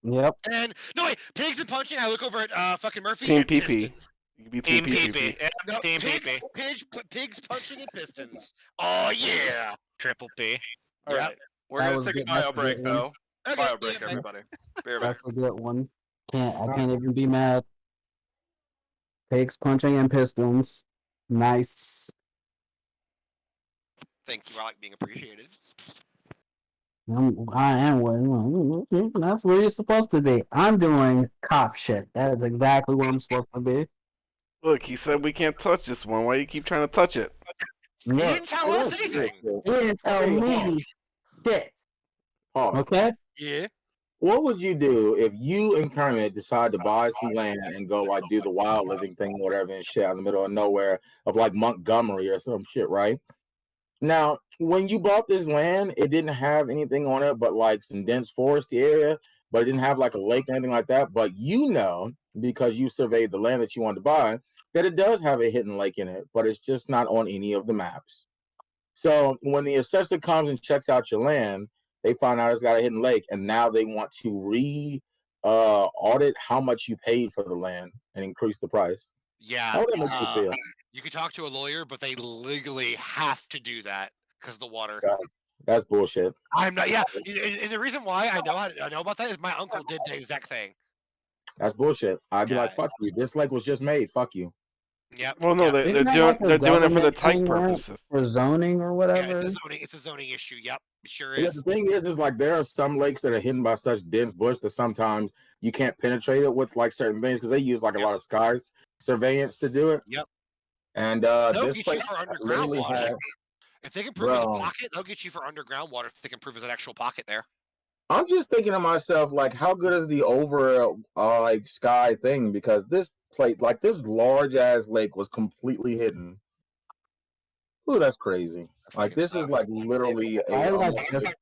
S5: Yep.
S1: And no wait, pigs and punching. I look over at fucking Murphy.
S6: Team
S1: and
S6: PP.
S1: Pistons.
S6: You can be
S3: Team
S6: Team
S3: PP. Yeah,
S1: No,
S3: Team
S1: pigs,
S3: PP.
S1: pigs punching and Pistons. Oh yeah.
S3: Triple P.
S2: All right. We're
S5: That
S2: gonna
S5: was
S2: take a
S5: good. That's
S2: bio
S5: a
S2: break
S5: good one.
S2: though.
S1: Okay,
S2: Bio break,
S1: yeah,
S2: everybody. Be right back.
S5: That's a good one. I can't even be mad. Pigs punching and pistons. Nice.
S1: Thank you. I like being appreciated.
S5: I am what that's where you're supposed to be. I'm doing cop shit. That is exactly where I'm supposed to be.
S6: Look, he said we can't touch this one. Why you keep trying to touch it?
S1: You didn't tell us anything.
S5: You didn't tell me shit.
S4: Oh,
S5: Okay?
S1: Yeah.
S4: what would you do if you and Kermit decide to buy some land and go like do the wild living thing, whatever, and shit out in the middle of nowhere of like Montgomery or some shit, right? Now, when you bought this land, it didn't have anything on it but like some dense foresty area, but it didn't have like a lake or anything like that. But you know, because you surveyed the land that you wanted to buy, that it does have a hidden lake in it, but it's just not on any of the maps. So when the assessor comes and checks out your land, they find out it's got a hidden lake, and now they want to audit how much you paid for the land and increase the price.
S1: Yeah.
S4: How would that make you feel?
S1: You could talk to a lawyer, but they legally have to do that because of the water.
S4: That's bullshit.
S1: I'm not. Yeah, and the reason why I know about that is my uncle did the exact thing.
S4: That's bullshit. I'd be
S1: Yeah.
S4: like, fuck you. This lake was just made. Fuck you.
S1: Yep.
S6: Well, no,
S1: yep.
S6: they're
S5: Isn't that
S6: doing
S5: like a
S6: they're doing it for the
S5: government
S6: type
S5: thing, right?
S6: purposes.
S5: For zoning or
S1: Yeah,
S5: whatever.
S1: it's a zoning issue. Yep, it sure
S4: Yeah,
S1: is.
S4: the thing is like there are some lakes that are hidden by such dense bush that sometimes you can't penetrate it with like certain things because they use like a lot of skies surveillance to do it.
S1: Yep.
S4: And
S1: They'll
S4: this
S1: get you
S4: place
S1: for underground
S4: literally
S1: water.
S4: had.
S1: If they can prove it's a
S4: Bro.
S1: pocket, they'll get you for underground water if they can prove there's an actual pocket there.
S4: I'm just thinking to myself, like, how good is the over like sky thing? Because this plate, like this large ass lake, was completely hidden. Ooh, that's crazy.
S1: That
S4: Like
S1: fucking
S4: this is
S1: sucks.
S4: like literally
S5: I
S4: a.
S5: like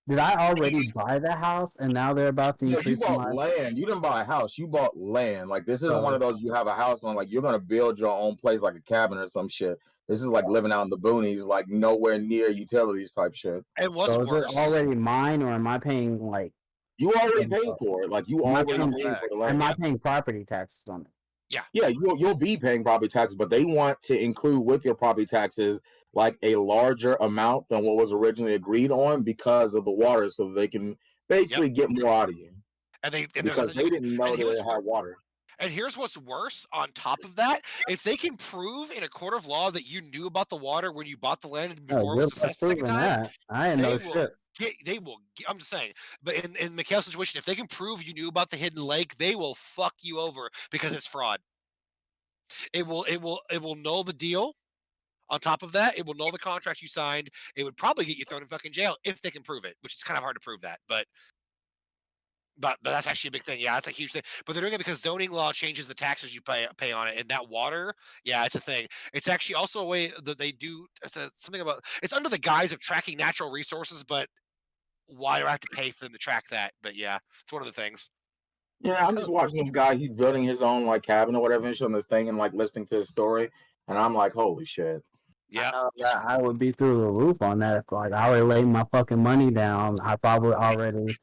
S5: did I already buy the house and now they're about to
S4: No, you
S5: increase
S4: bought
S5: my
S4: land. You didn't buy a house. You bought land. Like this isn't one of those you have a house on. Like you're gonna build your own place, like a cabin or some shit. This is like living out in the boonies, like nowhere near utilities type shit.
S1: And what's
S5: so is
S1: worse?
S5: it already mine or am I paying like
S4: You already paid for it. Like you
S5: Am I
S4: already
S5: paying-
S4: paid for the
S5: am
S4: land.
S5: I paying property taxes on it?
S4: Yeah, you'll be paying property taxes, but they want to include with your property taxes like a larger amount than what was originally agreed on because of the water, so they can basically get more out of you.
S1: And there's
S4: Because
S1: nothing
S4: they
S1: you-
S4: didn't know
S1: and
S4: that
S1: here's
S4: it had water.
S1: And here's what's worse on top of that. If they can prove in a court of law that you knew about the water when you bought the land before it was assessed the second
S5: proving
S1: time,
S5: that. I ain't no
S1: they will
S5: shit.
S1: I'm just saying, but in Mikhail's situation, if they can prove you knew about the hidden lake, they will fuck you over because it's fraud. It will null the deal. On top of that, it will null the contract you signed. It would probably get you thrown in fucking jail if they can prove it, which is kind of hard to prove that, but that's actually a big thing. Yeah, that's a huge thing. But they're doing it because zoning law changes the taxes you pay on it, and that water, yeah, it's a thing. It's actually also a way that they do something about. It's under the guise of tracking natural resources, but why do I have to pay for them to track that? But yeah, it's one of the things.
S4: Yeah, I'm just watching this guy. He's building his own like cabin or whatever, and showing this thing and like listening to his story, and I'm like, holy shit.
S1: Yeah,
S5: I know that I would be through the roof on that. If like I already laid my fucking money down, I probably already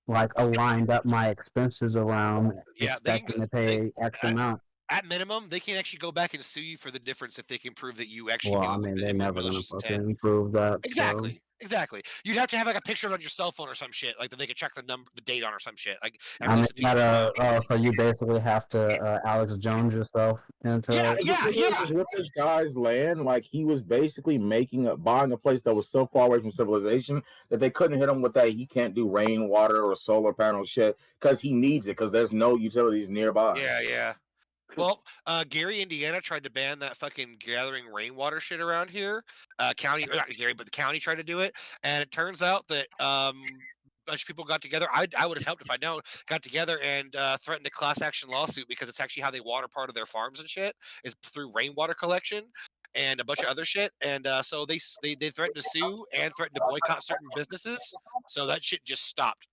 S5: like aligned up my expenses around
S1: Yeah, they can
S5: expecting to pay X amount.
S1: at minimum, they can actually go back and sue you for the difference if they can prove that you actually
S5: Well,
S1: knew
S5: I
S1: it
S5: mean,
S1: with
S5: they're
S1: the
S5: never gonna
S1: malicious
S5: fucking
S1: intent.
S5: improve that.
S1: Exactly. Exactly. You'd have to have like a picture on your cell phone or some shit, like that they could check the date on or some shit. Like
S5: So, I mean,
S1: everything's
S5: so you basically have to Alex Jones yourself into.
S1: Yeah,
S4: The
S1: yeah,
S4: thing
S1: yeah.
S4: is, with this guy's land, like he was basically buying a place that was so far away from civilization that they couldn't hit him with that. He can't do rainwater or solar panel shit because he needs it because there's no utilities nearby.
S1: Yeah, yeah. Well, Gary, Indiana tried to ban that fucking gathering rainwater shit around here. County, or not Gary, but the county tried to do it, and it turns out that a bunch of people got together. I would have helped if I'd known. Got together and threatened a class action lawsuit because it's actually how they water part of their farms and shit is through rainwater collection and a bunch of other shit. And so they threatened to sue and threatened to boycott certain businesses. So that shit just stopped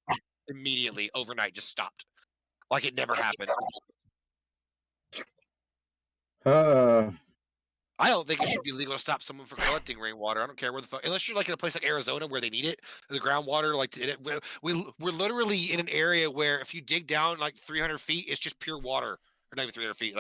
S1: immediately overnight. Just stopped like it never happened. I don't think it should be legal to stop someone from collecting rainwater. I don't care where the fuck, unless you're like in a place like Arizona where they need it, the groundwater. Like we're literally in an area where if you dig down like 300 feet, it's just pure water, or not even 300 feet.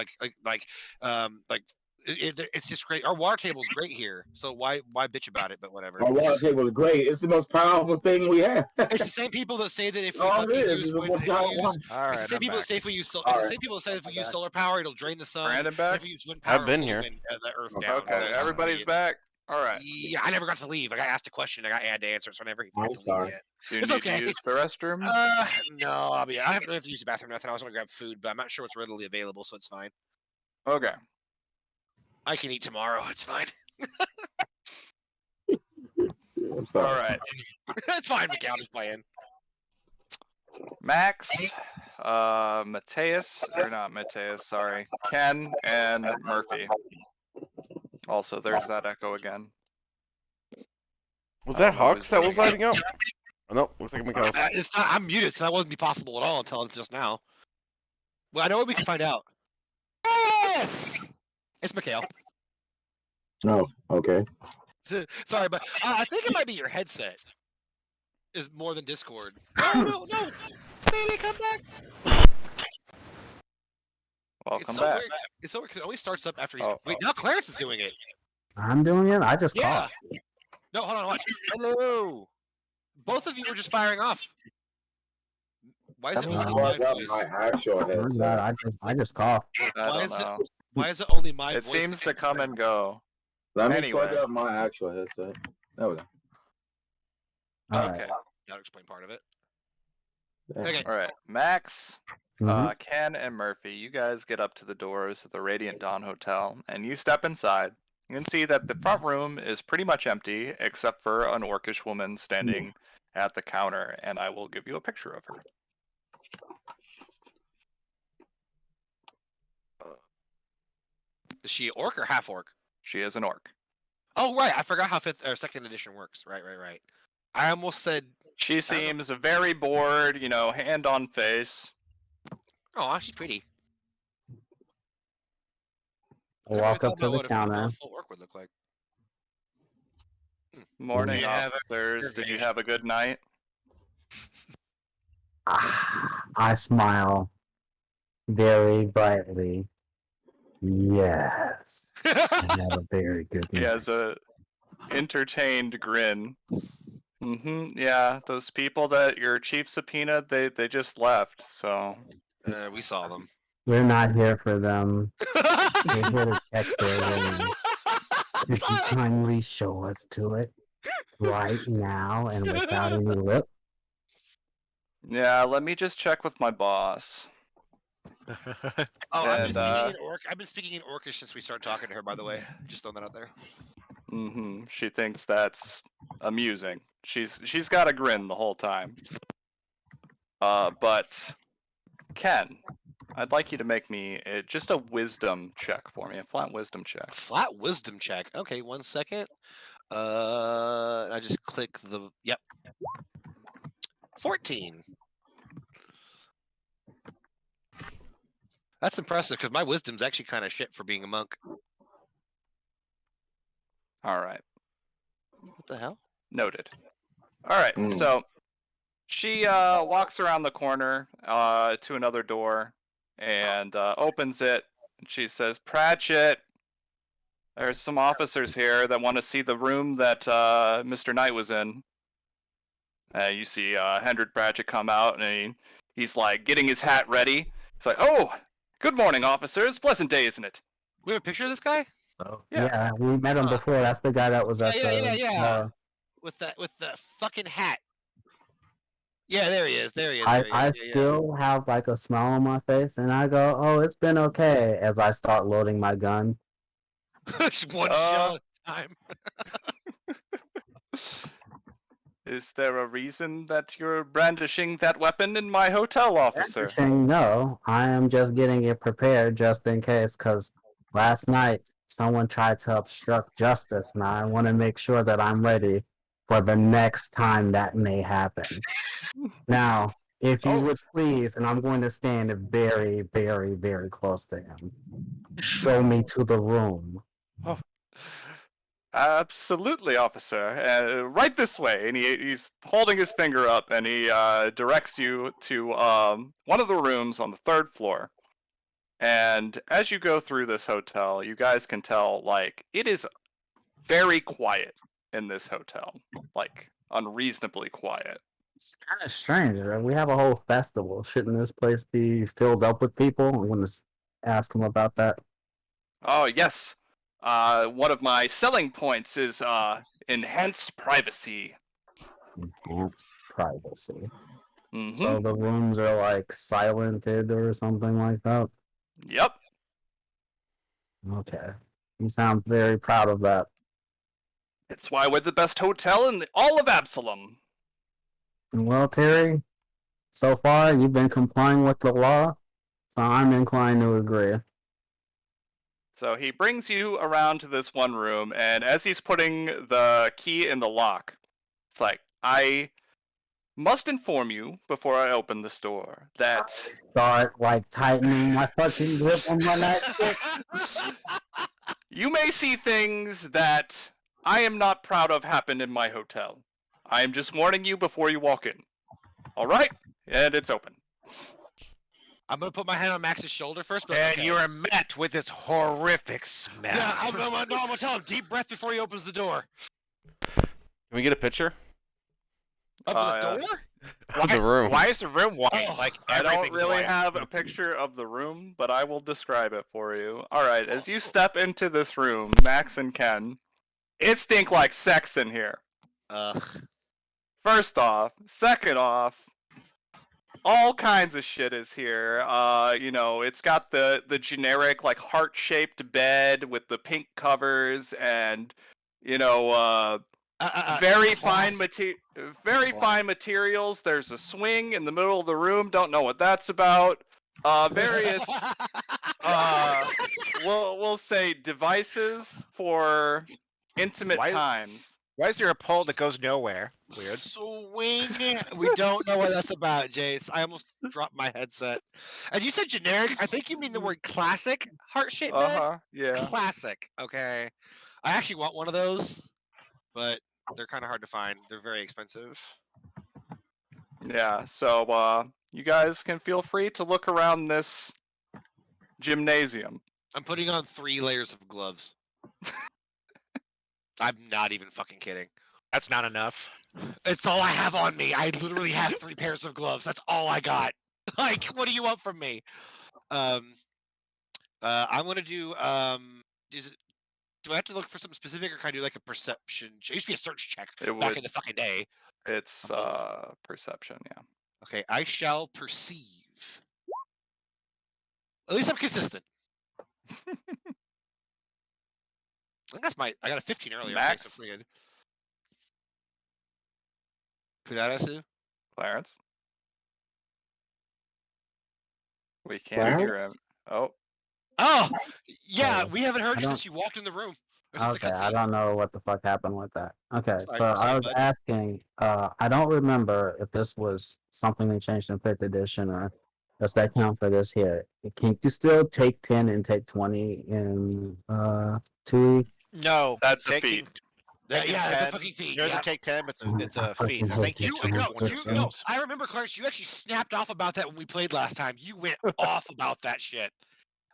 S1: It's just great. Our water table is great here, so why bitch about it? But whatever.
S4: Our water table is great. It's the most powerful thing we have.
S1: It's the same people that say that if we
S4: All it
S1: fucking
S4: is
S1: use
S4: is a
S1: wind,
S4: one
S1: if we
S4: giant
S1: use,
S4: one.
S3: All right,
S1: it's the same
S3: I'm
S1: people that
S3: back.
S1: say if we use it's
S4: All
S1: the
S4: right.
S1: same people that say if we
S4: I'm
S1: use
S4: back.
S1: solar power, it'll drain the sun.
S2: Brandon
S1: And
S2: back?
S1: if we use wind power,
S6: I've been
S1: it'll slow
S6: here.
S1: the earth
S4: Okay.
S1: down.
S2: Okay,
S1: So it's
S2: everybody's
S1: idiots.
S2: back. All right.
S1: Yeah, I never got to leave. I got asked a question. I had to answer it, so I never
S4: I'm
S1: got to leave
S4: sorry.
S1: yet.
S2: Do you
S1: It's
S2: need
S1: okay.
S2: to use the restroom?
S1: No, I have to use the bathroom. Nothing. I was gonna grab food, but I'm not sure what's readily available, so it's fine.
S2: Okay.
S1: I can eat tomorrow. It's fine.
S4: I'm sorry.
S2: All right.
S1: It's fine. McCown is playing.
S2: Max, Mateus, or not Mateus, sorry. Ken and Murphy. Also, there's that echo again.
S6: Was
S2: I
S6: that
S2: don't know
S6: Hawks
S2: who's
S6: that was
S2: lighting
S6: lighting up? Oh, no, looks like McCall's.
S1: It's not. I'm muted, so that wouldn't be possible at all until just now. Well, I know what we can find out. Yes, it's Mikhail.
S4: Oh, okay.
S1: Sorry, but I think it might be your headset. Is more than Discord. No. Baby, come back.
S2: Welcome back.
S1: Weird. It's so weird because it only starts up after he's.
S2: Oh,
S1: Wait, now Clarence is doing it.
S5: I'm doing it. I just
S1: Yeah.
S5: coughed.
S1: No, hold on, watch. Hello. Both of you were just firing off. Why is it
S4: Let me
S1: only
S4: plug
S1: my
S4: up
S1: voice?
S4: my actual
S5: Oh my
S4: headset.
S5: God, I just coughed.
S2: I
S1: Why
S2: don't
S1: is it?
S2: know.
S1: Why is it only my
S2: It
S1: voice?
S2: seems
S1: that
S2: to
S1: gets
S2: come
S1: fired?
S2: and go.
S4: Let me
S2: Anyway.
S4: plug up my actual headset. There we go.
S5: All right.
S1: Okay, that'll explain part of it.
S4: There.
S1: Okay.
S2: All right. Max,
S5: Mhm.
S2: Ken, and Murphy, you guys get up to the doors of the Radiant Dawn Hotel, and you step inside. You can see that the front room is pretty much empty, except for an orcish woman standing at the counter, and I will give you a picture of her.
S1: Is she orc or half orc?
S2: She is an orc.
S1: Oh right, I forgot how 5th or 2nd edition works. Right. I almost said.
S2: She seems very bored, hand on face.
S1: Oh, she's pretty.
S5: I walk up to the
S1: what
S5: counter.
S1: a full orc would look like.
S2: Morning,
S1: Yeah,
S2: officers. Did you have a good night?
S5: I smile very brightly. Yes, I had a very good
S2: He
S5: night.
S2: has a entertained grin. Yeah, those people that your chief subpoenaed, they just left, so.
S1: We saw them.
S5: We're not here for them. We're here to check their ring. Could you kindly show us to it right now and without any lip?
S2: Yeah, let me just check with my boss.
S1: Oh, I've been
S2: And,
S1: speaking in orc. I've been speaking in orcish since we started talking to her. By the way, just throwing that out there.
S2: She thinks that's amusing. She's got a grin the whole time. But Ken, I'd like you to make me just a wisdom check for me, a flat wisdom check.
S1: Flat wisdom check. Okay, 1 second. I just click the. Yep. 14. That's impressive because my wisdom's actually kind of shit for being a monk.
S2: All right.
S1: What the hell?
S2: Noted. All right, so she walks around the corner to another door and opens it, And she says, Pratchett, there's some officers here that want to see the room that Mr. Knight was in. You see Hendrik Pratchett come out, and he's like getting his hat ready. He's like, "Oh, good morning, officers. Pleasant day, isn't it?"
S1: We have a picture of this guy?
S5: Yeah, we met him before. That's the guy that was at
S1: Yeah. With the fucking hat. Yeah, there he is.
S5: I still have like a smile on my face, and I go, "Oh, it's been okay." As I start loading my gun.
S1: Just one shell at a time.
S2: Is there a reason that you're brandishing that weapon in my hotel, officer?
S5: No, I am just getting it prepared just in case. Because last night someone tried to obstruct justice, and I want to make sure that I'm ready for the next time that may happen. Now, if you would please, and I'm going to stand very, very, very close to him, show me to the room.
S2: Oh, absolutely, officer. Right this way. And he's holding his finger up, and he directs you to one of the rooms on the 3rd floor. And as you go through this hotel, you guys can tell, like, it is very quiet in this hotel. Like, unreasonably quiet.
S5: It's kind of strange. We have a whole festival. Shouldn't this place be filled up with people? I want to ask him about that.
S2: Oh, yes. One of my selling points is enhanced privacy.
S5: Enhanced privacy.
S2: Mm-hmm.
S5: So the rooms are like silented or something like that?
S2: Yep.
S5: Okay. You sound very proud of that.
S2: It's why we're the best hotel in all of Absalom.
S5: Well, Terry, so far you've been complying with the law, so I'm inclined to agree.
S2: So he brings you around to this one room, and as he's putting the key in the lock, it's like, I must inform you before I open this door that...
S5: Start, like, tightening my fucking grip on my nightstick.
S2: You may see things that I am not proud of happen in my hotel. I am just warning you before you walk in. Alright? And it's open.
S1: I'm gonna put my hand on Max's shoulder first, but
S3: And
S1: okay.
S3: you are met with this horrific smell.
S1: Yeah, I'm gonna tell him deep breath before he opens the door.
S6: Can we get a picture
S1: Of the door?
S6: of the room?
S3: Why is the room white?
S1: Oh,
S3: Like
S2: I don't
S3: everything's
S2: really
S3: white.
S2: have a picture of the room, but I will describe it for you. Alright, as you step into this room, Max and Ken, it stink like sex in here.
S1: Ugh.
S2: First off. Second off, all kinds of shit is here. It's got the generic, like, heart-shaped bed with the pink covers and, very fine materials. There's a swing in the middle of the room. Don't know what that's about. Various, we'll say devices for intimate times.
S3: Why is there a pole that goes nowhere? Weird.
S1: Swing. We don't know what that's about, Jace. I almost dropped my headset. And you said generic. I think you mean the word classic heart-shaped bed.
S2: Yeah.
S1: Classic. Okay. I actually want one of those, but they're kind of hard to find. They're very expensive.
S2: Yeah. So you guys can feel free to look around this gymnasium.
S1: I'm putting on 3 layers of gloves. I'm not even fucking kidding.
S3: That's not enough.
S1: It's all I have on me. I literally have 3 pairs of gloves. That's all I got. Like, what do you want from me? I'm gonna do. Do I have to look for something specific, or can I do like a perception? It used to be a search check back in the fucking day.
S2: It's perception, yeah.
S1: Okay, I shall perceive. At least I'm consistent. I think that's I got a 15 earlier.
S2: Max?
S1: Okay, so pretty good. Kudarasu?
S2: Clarence? We can't hear him. Oh.
S1: Oh! Yeah,
S5: Oh,
S1: we haven't heard
S5: I
S1: you
S5: don't-
S1: since you walked in the room. This is a
S5: Okay, I
S1: cutscene.
S5: don't know what the fuck happened with that. Okay,
S1: Sorry,
S5: so
S1: sorry,
S5: I was
S1: bud.
S5: asking, I don't remember if this was something they changed in 5th edition or does that count for this here? Can you still take 10 and take 20 in 2?
S3: No,
S2: That's a
S3: taking-
S2: feat.
S3: taking
S1: Yeah, that's a
S3: 10,
S1: fucking feat.
S3: Yours
S1: Yeah.
S3: would take 10, but it's a feat. I
S5: fucking
S3: think you
S5: hate
S3: took
S5: this.
S3: one of
S1: No,
S3: those.
S1: I remember, Clarence, you actually snapped off about that when we played last time. You went off about that shit.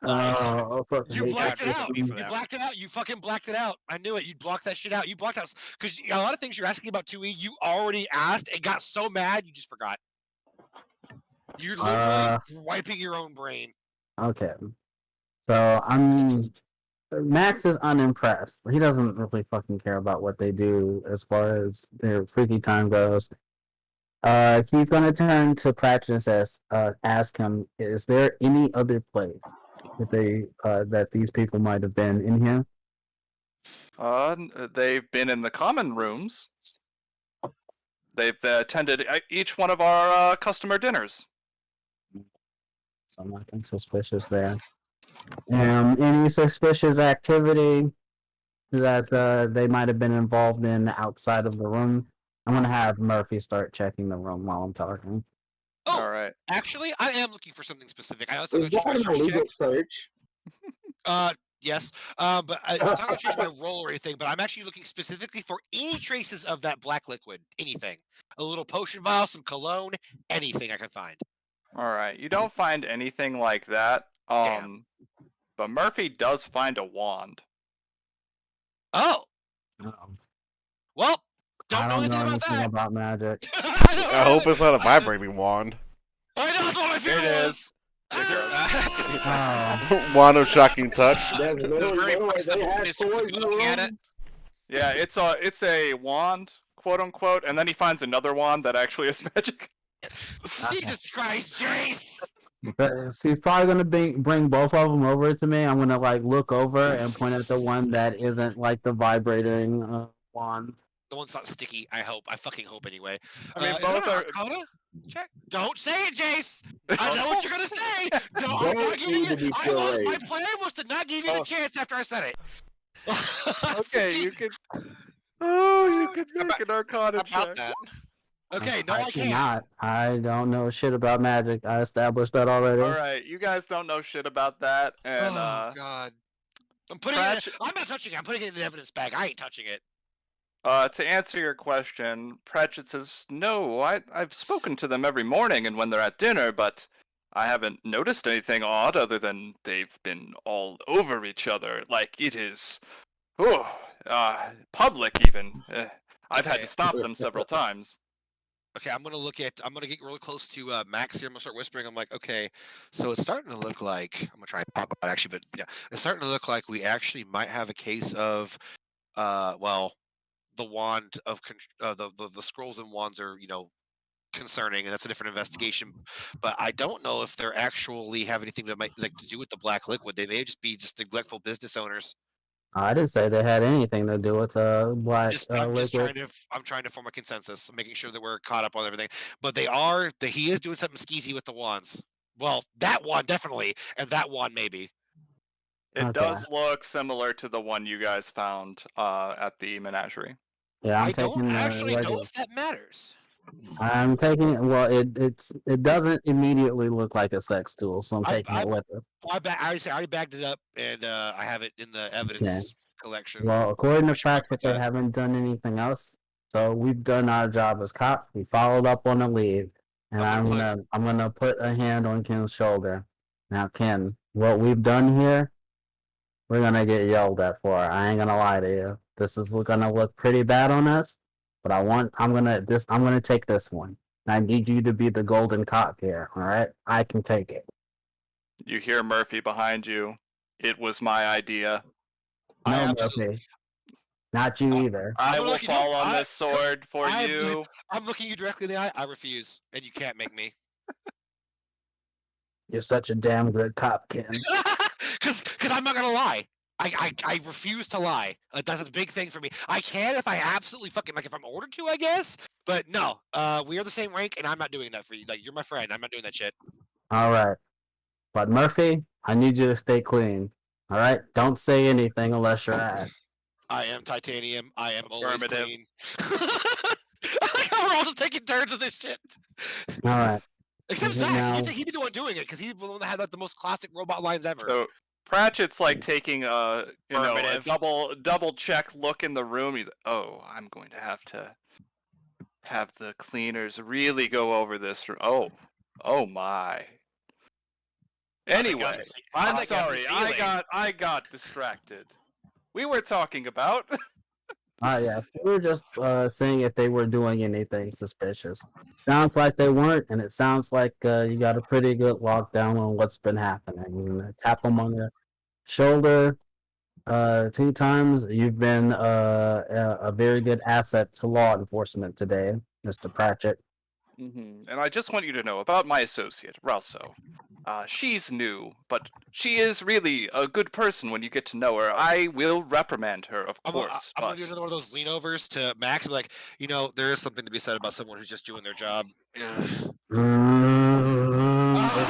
S5: Oh, I fucking
S1: You
S5: hate
S1: blacked
S5: that
S1: it out.
S3: me for
S1: You
S3: that.
S1: blacked it out. You fucking blacked it out. I knew it. You blocked that shit out. You blocked out because a lot of things you're asking about 2E, you already asked and got so mad you just forgot. You're literally wiping your own brain.
S5: Okay. So Max is unimpressed. He doesn't really fucking care about what they do as far as their freaky time goes. He's gonna turn to Pratchett and ask him, is there any other place that these people might have been in here?
S2: They've been in the common rooms. They've attended each one of our customer dinners.
S5: So nothing suspicious there. Any suspicious activity that they might have been involved in outside of the room? I'm gonna have Murphy start checking the room while I'm talking.
S1: Oh,
S2: All right.
S1: actually, I am looking for something specific. I know it's
S4: Is
S1: not going to
S4: that
S1: change
S4: an
S1: my search check.
S4: illegal search?
S1: Yes. But it's not going to change my role or anything. But I'm actually looking specifically for any traces of that black liquid. Anything. A little potion vial, some cologne, anything I can find.
S2: All right. You don't find anything like that.
S1: Damn.
S2: But Murphy does find a wand.
S1: Oh. Well,
S5: I
S1: don't know
S5: don't know
S1: anything about
S5: anything
S1: that.
S5: about magic.
S6: I hope it's not a vibrating wand.
S1: I know that's what my fear
S2: It
S1: was.
S2: is.
S5: Oh.
S6: Wand of shocking touch.
S4: That's literally they had toys in the
S3: looking at
S4: room.
S3: it.
S2: Yeah, it's a wand, quote unquote, and then he finds another wand that actually is magic.
S1: Jesus Christ, Jace!
S5: He's probably gonna bring both of them over to me. I'm gonna like look over and point at the one that isn't like the vibrating wand.
S1: The one's not sticky. I hope. I fucking hope anyway.
S2: I mean,
S1: Is
S2: both
S1: that an
S2: are.
S1: Arcana? Check. Don't say it, Jace. I know what you're gonna say. I'm
S4: Don't
S1: not giving
S4: need
S1: you.
S4: to be
S1: My
S4: pureed.
S1: plan was to not give you the chance after I said it.
S2: Okay, you could. Oh, you could make an Arcana
S3: How about
S2: check.
S3: that?
S1: Okay, no, I can't.
S5: cannot. I don't know shit about magic. I established that already.
S2: All right, you guys don't know shit about that, and
S1: Oh God. I'm putting
S2: Pratch-
S1: it. I'm not touching it. I'm putting it in the evidence bag. I ain't touching it.
S2: to answer your question, Pratchett says, no, I've spoken to them every morning and when they're at dinner, but I haven't noticed anything odd other than they've been all over each other. Like, it is, public even. I've had
S1: Okay.
S2: to stop them several times.
S1: Okay, I'm gonna get really close to Max here. I'm gonna start whispering. I'm like, okay, so it's starting to look like I'm gonna try and talk about it actually, but yeah, it's starting to look like we actually might have a case of, well, the wand of the scrolls and wands are concerning, and that's a different investigation. But I don't know if they're actually have anything that might like to do with the black liquid. They may just be neglectful business owners.
S5: I didn't say they had anything to do with black
S1: I'm just
S5: liquid.
S1: trying to form a consensus. I'm making sure that we're caught up on everything. But he is doing something skeezy with the wands. Well, that wand definitely, and that wand maybe.
S2: It
S5: Okay.
S2: does look similar to the one you guys found at the menagerie.
S5: Yeah,
S1: I don't actually know if that matters.
S5: I'm taking it. Well, it doesn't immediately look like a sex tool, so I'm taking it with it.
S1: I already bagged it up, and I have it in the evidence collection.
S5: Well, according to
S1: Wish I
S5: facts,
S1: could
S5: that they
S1: that.
S5: haven't done anything else. So we've done our job as cops. We followed up on the lead, and I'm gonna put a hand on Ken's shoulder. Now, Ken, what we've done here, we're gonna get yelled at for. I ain't gonna lie to you. This is gonna look pretty bad on us, but I'm gonna take this one. I need you to be the golden cop here. All right, I can take it.
S2: You hear Murphy behind you. It was my idea.
S5: No, Murphy. Not you either.
S2: I will fall on this sword for you.
S1: I'm looking you directly in the eye. I refuse, and you can't make me.
S5: You're such a damn good cop, Ken.
S1: Because I'm not gonna lie. I refuse to lie. That's a big thing for me. I can if I absolutely fucking if I'm ordered to, I guess. But no, we are the same rank, and I'm not doing that for you. Like you're my friend. I'm not doing that shit.
S5: All right. But Murphy, I need you to stay clean. All right? Don't say anything unless you're asked.
S1: I am titanium. I am always
S2: Affirmative.
S1: clean. I like how we're all just taking turns with this shit.
S5: All right.
S1: Except
S5: Is it
S1: Zach.
S5: now-
S1: You think he'd be the one doing it because he's the one that had like the most classic robot lines ever.
S2: So Pratchett's like taking a
S3: Affirmative.
S2: double check look in the room. He's I'm going to have the cleaners really go over this. Oh my. Anyway,
S1: I
S2: I'm
S1: think I'm
S2: sorry. I got distracted. We were talking about.
S5: Yeah, so we were just seeing if they were doing anything suspicious. Sounds like they weren't, and it sounds like you got a pretty good lockdown on what's been happening. Tap them on the shoulder 2 times. You've been a very good asset to law enforcement today, Mr. Pratchett.
S2: And I just want you to know about my associate, Ralso. She's new, but she is really a good person when you get to know her. I will reprimand her, of course.
S1: I'm gonna do another one of those leanovers to Max. And be like, there is something to be said about someone who's just doing their job.
S5: It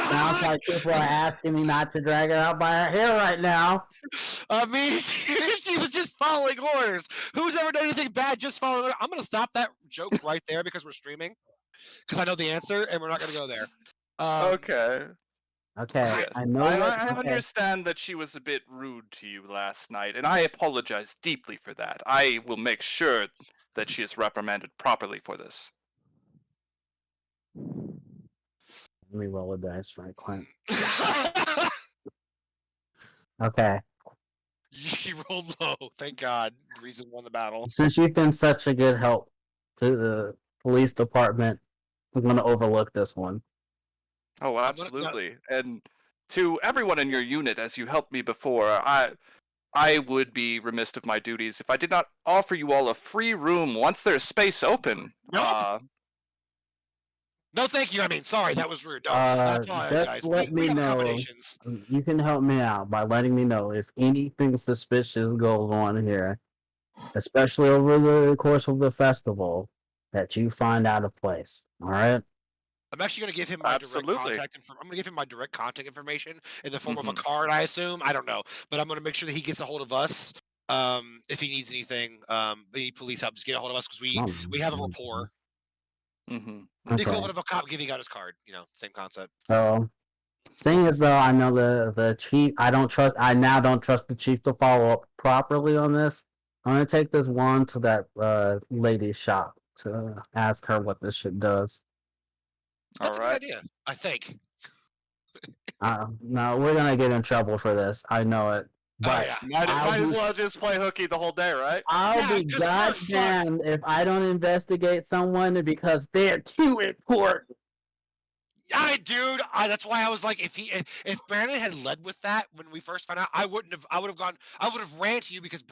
S5: sounds like people are asking me not to drag her out by her hair right now.
S1: I mean, she was just following orders. Who's ever done anything bad just following orders? I'm gonna stop that joke right there because we're streaming. Because I know the answer, and we're not gonna go there.
S2: Okay.
S5: Okay,
S2: Yes.
S5: I know.
S2: I understand that she was a bit rude to you last night, and I apologize deeply for that. I will make sure that she is reprimanded properly for this.
S5: Let me roll a dice right quick. Okay.
S1: She rolled low. Thank God. Reason won the battle.
S5: Since you've been such a good help to the police department, I'm going to overlook this one.
S2: Oh, absolutely. And to everyone in your unit, as you helped me before, I would be remiss of my duties if I did not offer you all a free room once there's space open.
S1: Nope. No, thank you. I mean, sorry, that was rude. No, I apologize.
S5: Just let me
S1: have
S5: know.
S1: accommodations.
S5: You can help me out by letting me know if anything suspicious goes on here, especially over the course of the festival, that you find out a place. All right?
S1: I'm actually going to give him my direct contact I'm going to give him my direct contact information in the form of a card, I assume. I don't know. But I'm going to make sure that he gets a hold of us if he needs anything. Any police help, just get a hold of us because we have a rapport.
S2: Mm-hmm.
S1: The equivalent of a cop giving out his card. Same concept.
S5: So, seeing as though I know the chief, I now don't trust the chief to follow up properly on this. I'm going to take this wand to that lady's shop to ask her what this shit does.
S1: That's a good idea, I think.
S5: No, we're gonna get in trouble for this. I know it. But
S2: might as well just play hooky the whole day, right?
S5: I'll be goddamned if I don't investigate someone because they're too important.
S1: That's why I was like, if Brandon had led with that when we first found out, I would have ran to you because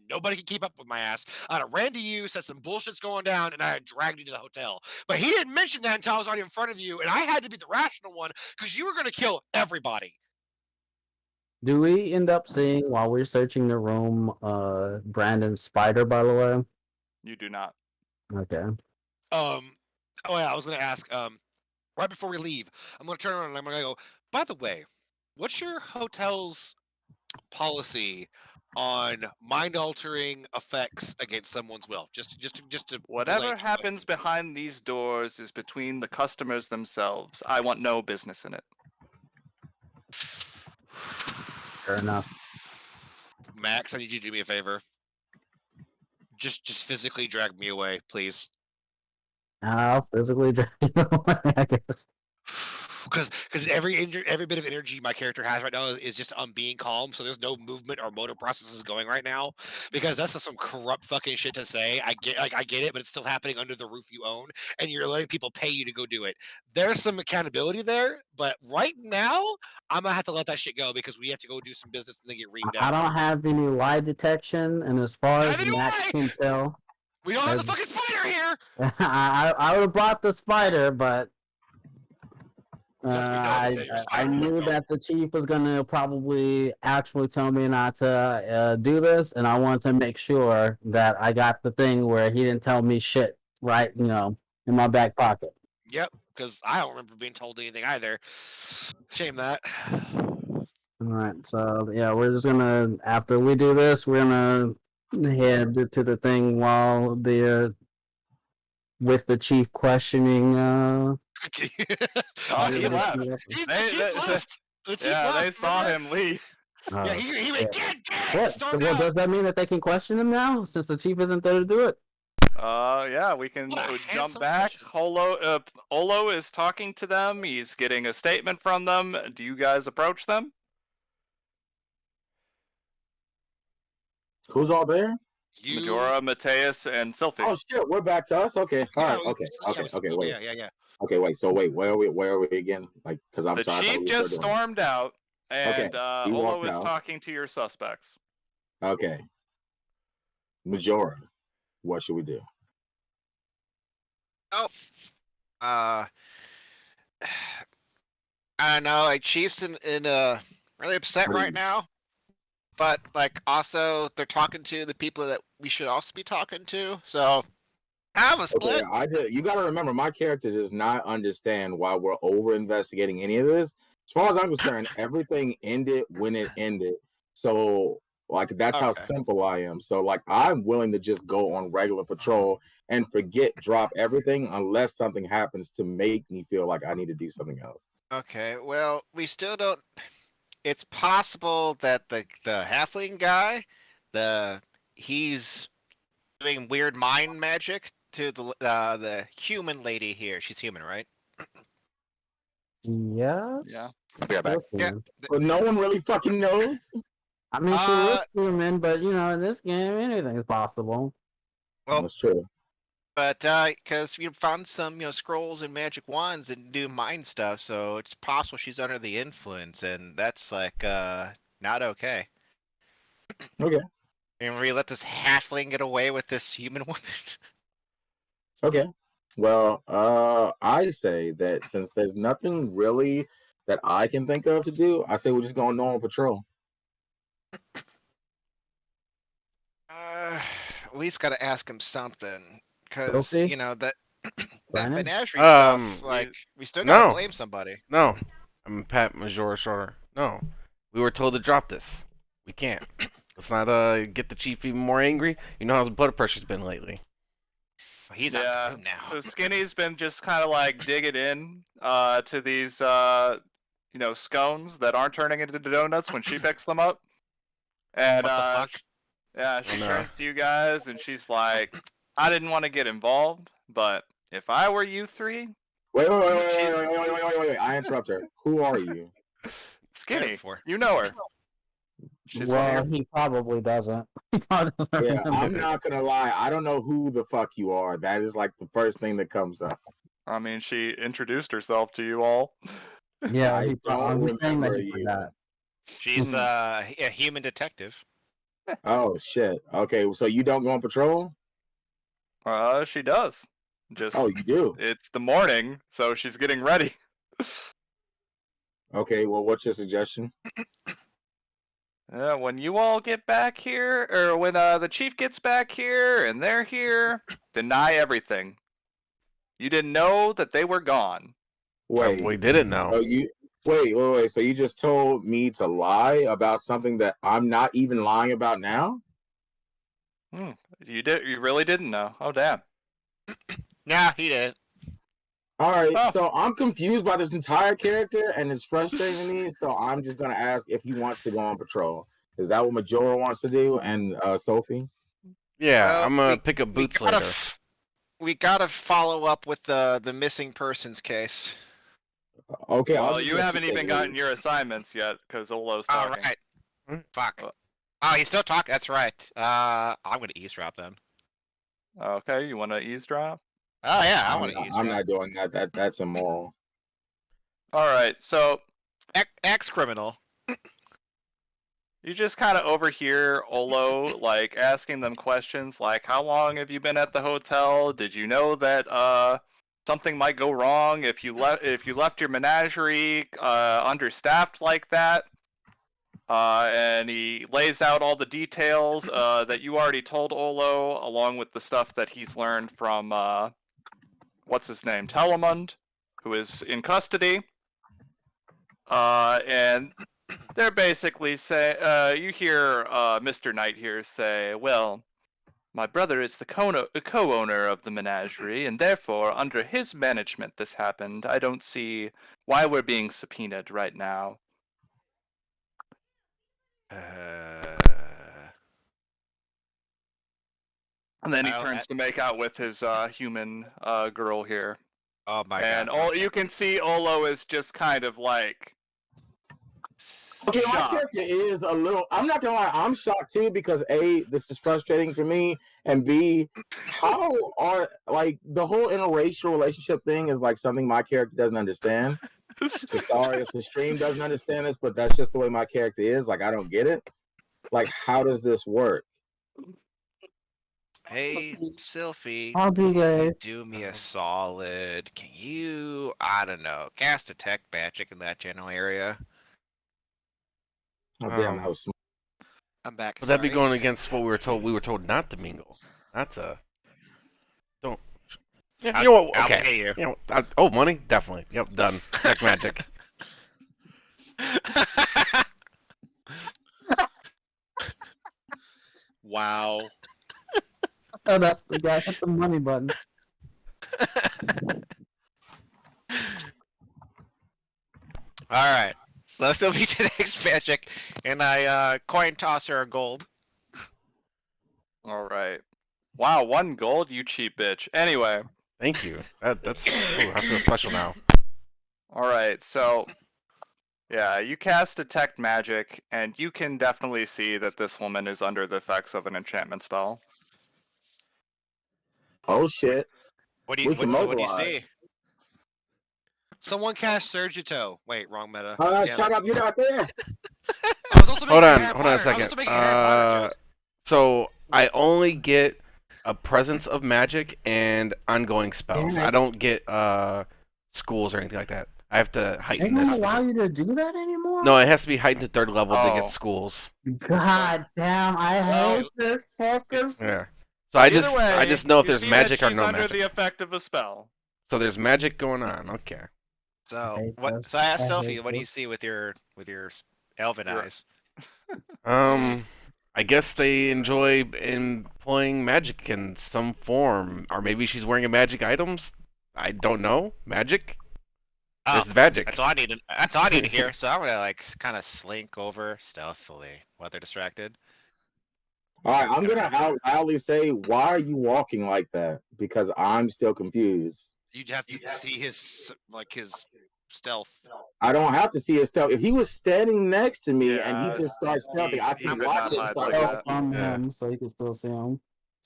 S1: nobody can keep up with my ass. I'd have ran to you, said some bullshit's going down, and I had dragged you to the hotel. But he didn't mention that until I was already in front of you, and I had to be the rational one because you were going to kill everybody.
S5: Do we end up seeing while we're searching the room, Brandon's spider? By the way,
S2: you do not.
S5: Okay.
S1: Oh yeah, I was going to ask. Right before we leave, I'm going to turn around and I'm going to go, by the way, what's your hotel's policy on mind-altering effects against someone's will? Just to
S2: whatever happens behind these doors is between the customers themselves. I want no business in it.
S5: Fair enough.
S1: Max, I need you to do me a favor. Just physically drag me away, please.
S5: I'll physically drag you away, I guess.
S1: Because every bit of energy my character has right now is just on being calm, so there's no movement or motor processes going right now. Because that's just some corrupt fucking shit to say. I get it, but it's still happening under the roof you own, and you're letting people pay you to go do it. There's some accountability there, but right now I'm gonna have to let that shit go because we have to go do some business and then get reamed out.
S5: I don't have any lie detection, and as far as Max can tell,
S1: we don't have the fucking spider here.
S5: I would have brought the spider, but I knew that the chief was gonna probably actually tell me not to do this, and I wanted to make sure that I got the thing where he didn't tell me shit right, in my back pocket.
S1: Yep, because I don't remember being told anything either. Shame that.
S5: All right, so yeah, we're just gonna after we do this, we're gonna head to the thing while with the chief questioning.
S2: He left.
S1: The chief left.
S2: They saw him leave.
S1: Yeah, he went, get
S5: What?
S1: stormed
S5: Well,
S1: out.
S5: does that mean that they can question him now, since the chief isn't there to do it?
S2: Yeah, we can
S1: What a
S2: jump
S1: handsome
S2: back.
S1: question.
S2: Olo is talking to them. He's getting a statement from them. Do you guys approach them?
S4: Who's all there?
S1: You.
S2: Majora, Mateus, and Sylphie.
S4: Oh shit, we're back to us. Okay, all right, okay, wait.
S1: Yeah.
S4: Okay, wait. So wait, where are we again? Like, because I'm
S2: The
S4: sorry, I thought
S2: chief
S4: we
S2: just
S4: started doing.
S2: stormed out,
S4: Okay,
S2: and
S4: he
S2: Olo
S4: walked
S2: is
S4: out.
S2: talking to your suspects.
S4: Okay, Majora, what should we do?
S3: Oh, I don't know. Like Chiefs in really upset
S4: What do
S3: right
S4: you-
S3: now, but like also they're talking to the people that we should also be talking to. So have a
S4: Okay,
S3: split.
S4: you got to remember, my character does not understand why we're over investigating any of this. As far as I'm concerned, everything ended when it ended. So, like, that's how
S3: Okay.
S4: simple I am. So, like, I'm willing to just go on regular patrol and drop everything unless something happens to make me feel like I need to do something else.
S3: Okay. Well, we still don't. It's possible that the halfling guy, he's doing weird mind magic to the human lady here. She's human, right?
S5: Yes.
S2: Yeah.
S1: Be right back.
S3: Yeah.
S4: But no one really fucking knows.
S5: I mean, she looks human, but you know, in this game, anything is possible.
S3: Well,
S4: That's true.
S3: but because you found some, scrolls and magic wands and do mind stuff, so it's possible she's under the influence, and that's like not okay.
S4: Okay.
S3: And we let this halfling get away with this human woman.
S4: Okay. Well, I say that since there's nothing really that I can think of to do, I say we're just going normal patrol.
S3: At least got to ask him something, because
S5: Sophie?
S3: that
S5: Brandon?
S3: menagerie stuff. Like we still gotta
S6: no.
S3: blame somebody.
S6: No, I'm Pat Majora Shorter. No, we were told to drop this. We can't. Let's not get the chief even more angry. You know how his blood pressure's been lately.
S3: He's on the room now.
S2: So Skinny's been just kind of like digging in to these scones that aren't turning into donuts when she picks them up. And
S3: What the fuck?
S2: she
S6: no.
S2: turns to you guys and she's like, I didn't want to get involved, but if I were you three,
S4: Wait. I interrupt her. Who are you?
S2: Skinny,
S3: for?
S2: you know her. She's one
S5: Well,
S2: of your...
S5: he probably doesn't. He probably doesn't
S4: Yeah, I'm
S5: remember.
S4: not gonna lie. I don't know who the fuck you are. That is like the first thing that comes up.
S2: I mean, she introduced herself to you all.
S5: Yeah,
S4: I
S5: he
S4: don't
S5: he's saying that
S4: remember
S5: he
S4: you.
S5: forgot.
S3: She's a human detective.
S4: Oh shit. Okay, so you don't go on patrol?
S2: She does. Just
S4: Oh, you do.
S2: it's the morning, so she's getting ready.
S4: Okay, well, what's your suggestion?
S2: When you all get back here, or when the chief gets back here and they're here, deny everything. You didn't know that they were gone.
S4: Wait.
S6: We didn't know.
S4: So you wait. So you just told me to lie about something that I'm not even lying about now?
S2: You really didn't know. Oh damn.
S3: Nah, he did.
S4: All right,
S2: Oh.
S4: so I'm confused by this entire character, and it's frustrating me. So I'm just gonna ask if he wants to go on patrol. Is that what Majora wants to do? And Sophie?
S6: Yeah,
S3: Well,
S6: I'm gonna pick up boots later.
S3: We gotta follow up with the missing persons case.
S4: Okay.
S2: Well,
S4: I'll just
S2: you
S4: let
S2: haven't
S4: take
S2: even
S4: it.
S2: gotten your assignments yet, because Olo's
S3: All
S2: talking.
S3: right. Fuck.
S2: Well-
S3: Oh, he's still talking. That's right. I'm gonna eavesdrop then.
S2: Okay, you want to eavesdrop?
S3: Oh yeah, I want to
S4: I'm
S3: eavesdrop.
S4: not doing that. That's immoral.
S2: All right, so
S3: Ex-criminal.
S2: you just kind of overhear Olo like asking them questions like, "How long have you been at the hotel? Did you know that something might go wrong if you left your menagerie understaffed like that?" And he lays out all the details that you already told Olo, along with the stuff that he's learned from what's his name, Telemund, who is in custody. And they're basically say, you hear Mr. Knight here say, well, my brother is the co-owner of the menagerie, and therefore, under his management this happened. I don't see why we're being subpoenaed right now. And then he
S3: Oh,
S2: turns to make out with his human girl here.
S3: Oh my
S2: And
S3: god.
S2: all you can see Olo is just kind of like
S4: Okay, my
S2: shocked.
S4: character is a little. I'm not gonna lie, I'm shocked too because A, this is frustrating for me, and B, how are like the whole interracial relationship thing is like something my character doesn't understand. So sorry if the stream doesn't understand this, but that's just the way my character is. Like I don't get it. Like, how does this work?
S3: Hey, Sylphie.
S5: I'll do that.
S3: Do me a solid. Can you, I don't know, cast detect magic in that general area?
S4: Oh damn, that was smart.
S1: I'm back.
S6: Would that be
S1: Sorry.
S6: going against what we were told? We were told not to mingle. Not to. Don't. Yeah, you know what?
S3: I'll
S6: Okay.
S3: pay you.
S6: You know. Oh, money, definitely. Yep, done. Tech magic.
S1: Wow.
S5: Oh, that's the guy. Hit the money button.
S3: All right. So Sylphie detects magic, and I coin toss her a gold.
S2: All right. Wow, 1 gold, you cheap bitch. Anyway,
S6: Thank you. That's. Ooh, I feel special now.
S2: all right. So, yeah, you cast detect magic, and you can definitely see that this woman is under the effects of an enchantment spell.
S4: Oh shit.
S3: What do you?
S4: We can
S3: What do you see?
S4: mobilize.
S1: Someone cast Surgito. Wait, wrong meta. Damn
S4: Shut
S1: it.
S4: up, you're not there.
S1: I was also
S6: Hold
S1: making
S6: on.
S1: Harry
S6: Hold on a
S1: Potter- I was
S6: second.
S1: also making a Harry Potter joke.
S6: So I only get a presence of magic and ongoing spells.
S5: Damn it.
S6: I don't get schools or anything like that. I have to
S5: They
S6: heighten
S5: don't
S6: this.
S5: allow you to do that anymore?
S6: No, it has to be heightened to 3rd level to
S2: Oh.
S6: get schools.
S5: God damn, I
S1: Well,
S5: hate this fuckers.
S6: Yeah. So I
S2: Either
S6: just
S2: way,
S6: know if
S2: you
S6: there's
S2: see
S6: magic
S2: that
S6: or
S2: she's
S6: no
S2: under
S6: magic.
S2: the effect of a spell.
S6: So there's magic going on. Okay.
S3: So
S5: hate
S3: what?
S5: this.
S3: So I asked
S5: I
S3: Sylphie,
S5: hate
S3: what do you
S5: this.
S3: see with your elven
S2: Your-
S3: eyes?
S6: I guess they enjoy employing magic in some form, or maybe she's wearing a magic items. I don't know. Magic.
S3: Oh,
S6: It's magic.
S3: that's all I need. That's all I need to hear. So I'm gonna like kind of slink over stealthily while they're distracted.
S4: All right, I'm gonna loudly say, why are you walking like that? Because I'm still confused.
S1: You'd have to see his stealth.
S4: I don't have to see his stealth. If he was standing next to me and
S2: Yeah,
S4: he just starts stealthing, I
S2: he
S4: can
S2: could
S4: watch
S2: not
S4: it
S2: hide
S4: start
S2: like
S5: Help
S2: that.
S4: walking.
S5: on
S6: Yeah.
S5: him so you can still see him.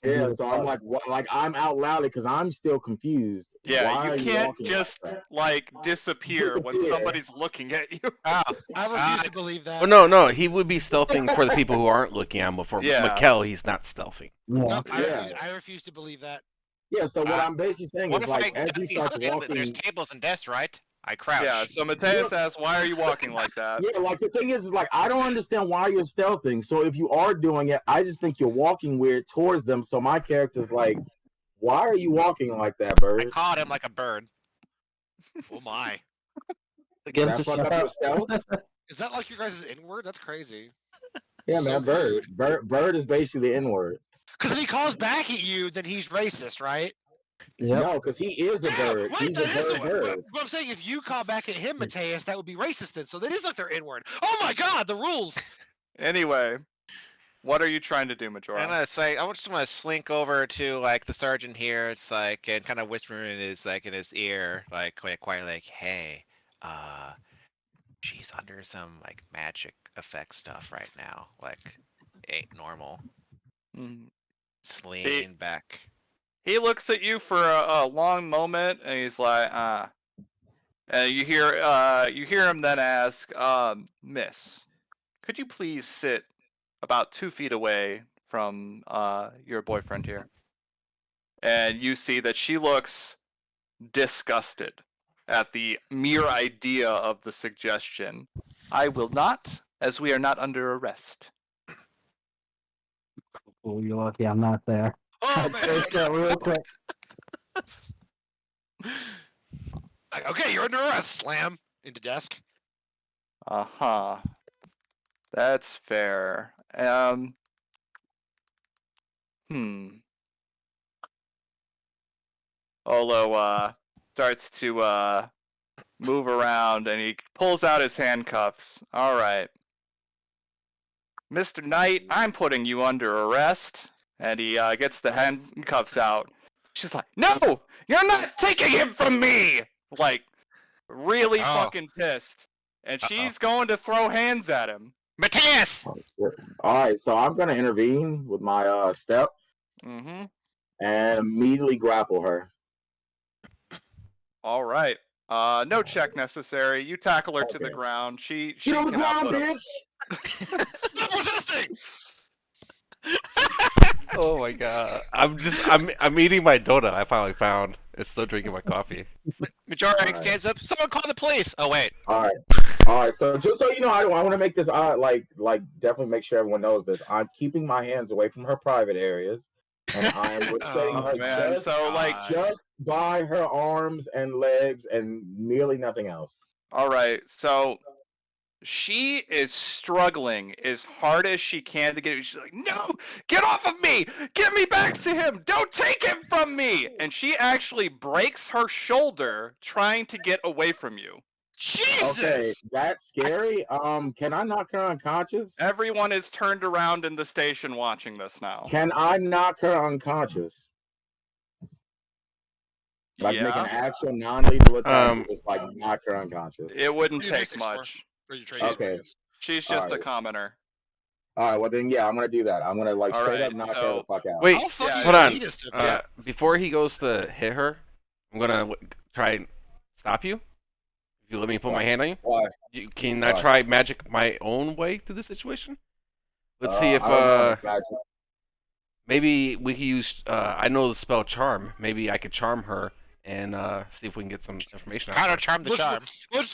S4: Yeah, so I'm like, what? Like I'm out loudly because I'm still confused.
S2: Yeah,
S4: Why are
S2: you can't
S4: walking
S2: just
S4: like that?
S2: like disappear when
S4: Disappear.
S2: somebody's looking at you.
S3: Oh,
S1: I refuse to believe that.
S6: Oh no, he would be stealthing for the people who aren't looking at him. But for
S2: Yeah.
S6: Mikkel, he's not stealthing.
S5: Yeah.
S1: No,
S4: Yeah.
S1: I refuse to believe that.
S4: Yeah, so what I'm basically saying
S3: what
S4: is
S3: if
S4: like
S3: I
S4: as he starts
S3: there's
S4: walking.
S3: tables and desks, right? I crouch.
S2: Yeah, so Mateus asks, why are you walking like that?
S4: Yeah, like the thing is like I don't understand why you're stealthing. So if you are doing it, I just think you're walking weird towards them. So my character's like, why are you walking like that,
S3: I
S4: bird?
S3: caught him like a bird.
S1: Oh my.
S5: Again,
S4: That
S5: to
S4: fuck
S5: shut
S4: up your
S5: up.
S4: stealth?
S1: Is that like your guys' inward? That's crazy.
S4: Yeah,
S1: So
S4: man, bird is basically the N-word.
S1: Because if he calls back at you, then he's racist, right?
S5: Yep.
S4: No, because he is a bird.
S1: Wait,
S4: He's a
S1: that is
S4: bird. Bird.
S1: But I'm saying if you call back at him, Mateus, that would be racist then. So that is like their inward. Oh my god, the rules.
S2: Anyway, what are you trying to do,
S3: And
S2: Majora?
S3: it's like I just want to slink over to like the sergeant here. It's like and kind of whisper in his ear, like quite like, hey, she's under some like magic effect stuff right now. Like, ain't normal.
S2: Mhm.
S3: Lean back.
S2: He looks at you for a long moment, and he's like, And you hear him then ask, Miss, could you please sit about 2 feet away from your boyfriend here? And you see that she looks disgusted at the mere idea of the suggestion. I will not, as we are not under arrest.
S5: Oh, you're lucky I'm not there.
S1: Oh
S5: I take
S1: man.
S5: that real quick.
S1: Like, okay, you're under arrest. Slam into desk.
S2: Uh-huh. That's fair. Olo starts to move around and he pulls out his handcuffs. All right. Mr. Knight, I'm putting you under arrest And he gets the handcuffs out. She's like, "No, you're not taking him from me!" Like, really
S3: Oh.
S2: fucking pissed. And she's going to throw hands at him.
S3: Matthias!
S4: All right, so I'm gonna intervene with my step
S2: Mm-hmm.
S4: and immediately grapple her.
S2: All right. No check necessary. You tackle her to the
S4: Okay.
S2: ground. She
S4: Get on the
S2: cannot
S4: ground,
S2: put up.
S4: bitch!
S1: Stop resisting!
S6: Oh my god. I'm eating my donut I finally found. It's still drinking my coffee.
S3: Majora
S4: Alright.
S3: stands up. Someone call the police. Oh wait.
S4: All right. So just so you know, I want to make this like definitely make sure everyone knows this. I'm keeping my hands away from her private areas, and I am restraining
S1: Oh,
S4: her
S2: man.
S4: just,
S2: So, like,
S4: just by her arms and legs, and merely nothing else.
S2: all right. So she is struggling as hard as she can to get. She's like, "No, get off of me! Get me back to him! Don't take him from me!" And she actually breaks her shoulder trying to get away from you.
S1: Jesus!
S4: Okay, that's scary. Can I knock her unconscious?
S2: Everyone is turned around in the station watching this now.
S4: Can I knock her unconscious? Like make an
S2: Yeah,
S4: actual non-lethal attack to just like knock her unconscious.
S2: it wouldn't
S1: Your
S2: take
S1: mystics for-
S2: much.
S1: For your training
S4: Okay.
S1: experience.
S2: She's just a
S4: Alright.
S2: commoner.
S4: All right, well then, yeah, I'm gonna do that. I'm gonna like
S2: All
S4: straight
S2: right,
S4: up knock her
S2: so-
S4: the fuck out.
S6: Wait,
S1: How fucking
S2: Yeah,
S6: hold on.
S1: elitist of you.
S6: Before he goes to hit her, I'm gonna try and stop you. If you let me put my hand on you,
S4: Why?
S6: can I
S4: Why?
S6: try magic my own way through the situation? Let's see if
S4: I don't know if magic-
S6: maybe we could use. I know the spell charm. Maybe I could charm her and see if we can get some information out
S3: How
S6: of
S3: to
S6: her.
S3: charm the charm.
S1: Let's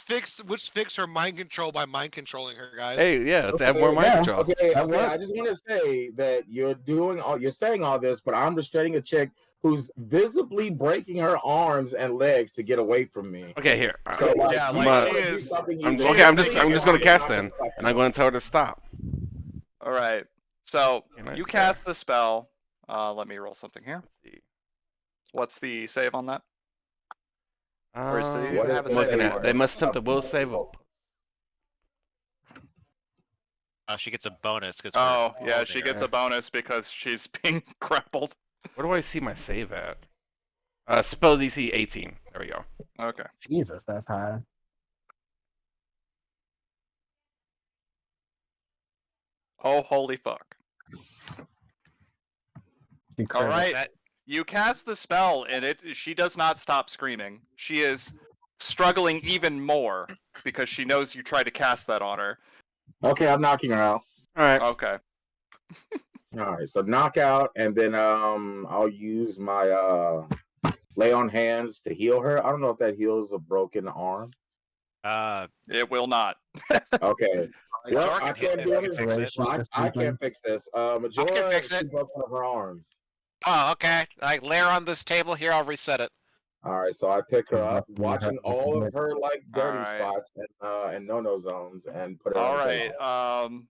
S1: fix her mind control by mind controlling her, guys.
S6: Hey, yeah, let's add more mind
S5: yeah.
S6: control.
S4: Okay,
S5: That
S4: okay.
S5: works.
S4: I just want to say that you're saying all this, but I'm restraining a chick who's visibly breaking her arms and legs to get away from me.
S6: Okay, here.
S4: So like,
S2: Yeah,
S4: you
S2: like,
S4: wanna
S2: she
S4: do
S2: is-
S4: something
S6: I'm
S4: you
S6: okay. I'm
S4: just
S6: just gonna cast then, and I'm going to tell her to stop.
S2: All right. So
S6: Can I-
S2: you cast the spell. Let me roll something here.
S6: Let's see.
S2: What's the save on that? Or is the-
S4: What is
S2: have a
S4: the
S2: save
S6: looking
S4: save?
S2: for
S6: at? They
S2: it?
S6: must attempt a will save.
S3: She gets a bonus because.
S2: Oh, yeah, she gets a bonus because she's being grappled.
S6: Where do I see my save at? Spell DC 18. There we go.
S2: Okay.
S5: Jesus, that's high.
S2: Oh, holy fuck.
S5: She
S2: All
S5: crit.
S2: right.
S3: That-
S2: You cast the spell, and she does not stop screaming. She is struggling even more because she knows you tried to cast that on her.
S4: Okay, I'm knocking her out.
S6: All right.
S2: Okay.
S4: All right, so knockout, and then I'll use my lay on hands to heal her. I don't know if that heals a broken arm.
S2: It will not.
S4: Okay. Well,
S3: Majora
S4: I
S3: can hit
S4: can't
S3: it.
S4: do
S3: I can
S4: anything.
S3: fix it.
S4: I can't fix this. Majora,
S3: fix
S4: she
S3: it.
S4: broke one of her arms.
S3: Oh, okay. Like layer on this table here. I'll reset it.
S4: All right, so I pick her up,
S5: Mhm.
S4: watching all of her like dirty
S2: All right.
S4: spots and no zones, and put her.
S2: All
S4: on the
S2: right.
S4: table.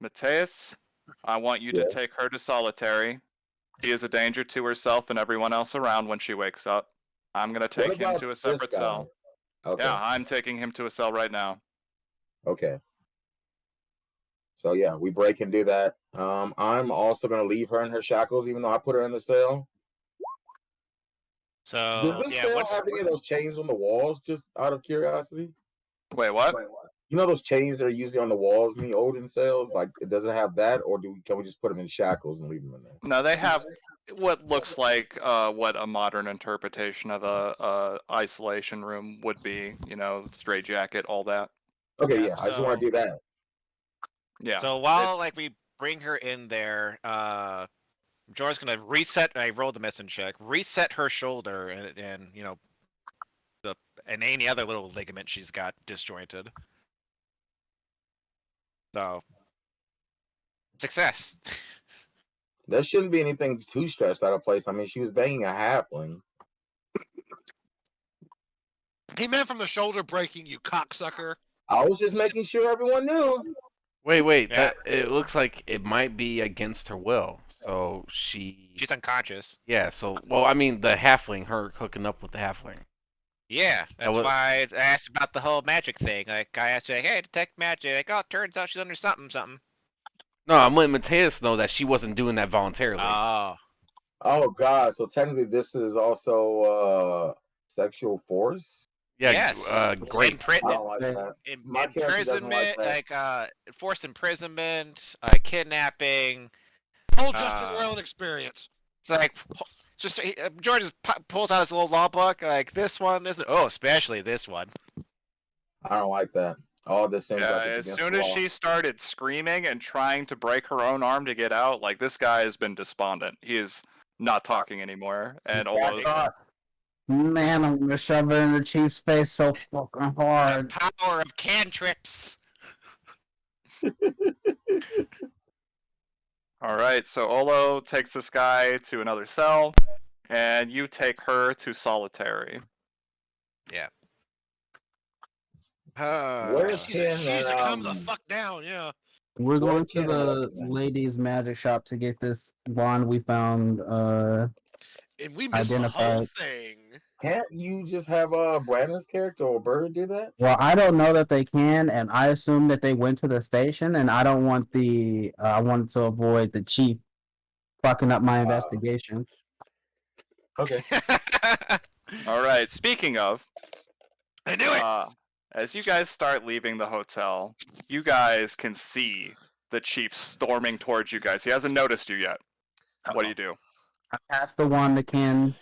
S2: Mateus, I want you to
S4: Yes.
S2: take her to solitary. She is a danger to herself and everyone else around when she wakes up. I'm going to take
S4: What
S2: him
S4: about
S2: to a
S4: this
S2: separate
S4: guy?
S2: cell.
S4: Okay.
S2: Yeah, I'm taking him to a cell right now.
S4: Okay. So yeah, we break and do that. I'm also gonna leave her in her shackles, even though I put her in the cell. Does
S3: So
S4: this
S3: yeah,
S4: cell
S3: what's
S4: have any of those chains on the walls? Just out of curiosity.
S2: Wait, what?
S4: You know those chains that are usually on the walls in the olden cells? Like, does it have that, or can we just put them in shackles and leave them in there?
S2: No, they have what looks like what a modern interpretation of a isolation room would be. You know, straitjacket, all that.
S4: Okay,
S3: Yeah,
S4: yeah, I just want to do that.
S2: Yeah.
S3: So while
S2: it's-
S3: like we bring her in there, Jorah's gonna reset. I rolled the missing check. Reset her shoulder and you know, and any other little ligament she's got disjointed. So success.
S4: There shouldn't be anything too stressed out of place. I mean, she was banging a halfling.
S1: He meant from the shoulder breaking, you cocksucker.
S4: I was just making sure everyone knew.
S6: Wait.
S3: Yeah.
S6: That it looks like it might be against her will. So
S3: She's unconscious.
S6: Yeah. So well, I mean, the halfling, her hooking up with the halfling.
S3: Yeah, that's
S6: was-
S3: why I asked about the whole magic thing. Like I asked her, hey, detect magic. Like, oh, it turns out she's under something.
S6: No, I'm letting Mateus know that she wasn't doing that voluntarily.
S3: Oh.
S4: Oh God! So technically, this is also sexual force.
S6: Yeah,
S3: Yes.
S6: great.
S4: I don't like that. My character doesn't like
S3: Imprisonment,
S4: that.
S3: like forced imprisonment, kidnapping.
S1: Whole Justin
S3: Uh,
S1: Roiland experience.
S3: It's like just George just pulls out his little law book, like this one, this. Oh, especially this one.
S4: I don't like that. All this seems
S2: Yeah,
S4: like it's
S2: as
S4: against
S2: soon
S4: the
S2: as
S4: law.
S2: she started screaming and trying to break her own arm to get out, like this guy has been despondent. He is not talking anymore, and almost.
S5: Man, I'm gonna shove it in the Chief's face so fucking
S3: The
S5: hard.
S3: power of cantrips.
S2: All right, so Olo takes this guy to another cell, and you take her to solitary.
S4: Where's
S1: She's
S4: Ken
S1: to
S4: and
S1: come the fuck down. Yeah.
S5: We're going
S4: Where's
S5: to
S4: Ken and
S5: the
S4: what's his name?
S5: ladies' magic shop to get this wand we found.
S1: And we missed the whole
S5: Identified.
S1: thing.
S4: Can't you just have Brandon's character or Bird do that?
S5: Well, I don't know that they can, and I assume that they went to the station, and I don't want I wanted to avoid the chief fucking up my investigation.
S4: Okay.
S2: All right, speaking of,
S1: I knew it.
S2: as you guys start leaving the hotel, you guys can see the chief storming towards you guys. He hasn't noticed you yet. What do you do?
S5: I passed the wand to Ken.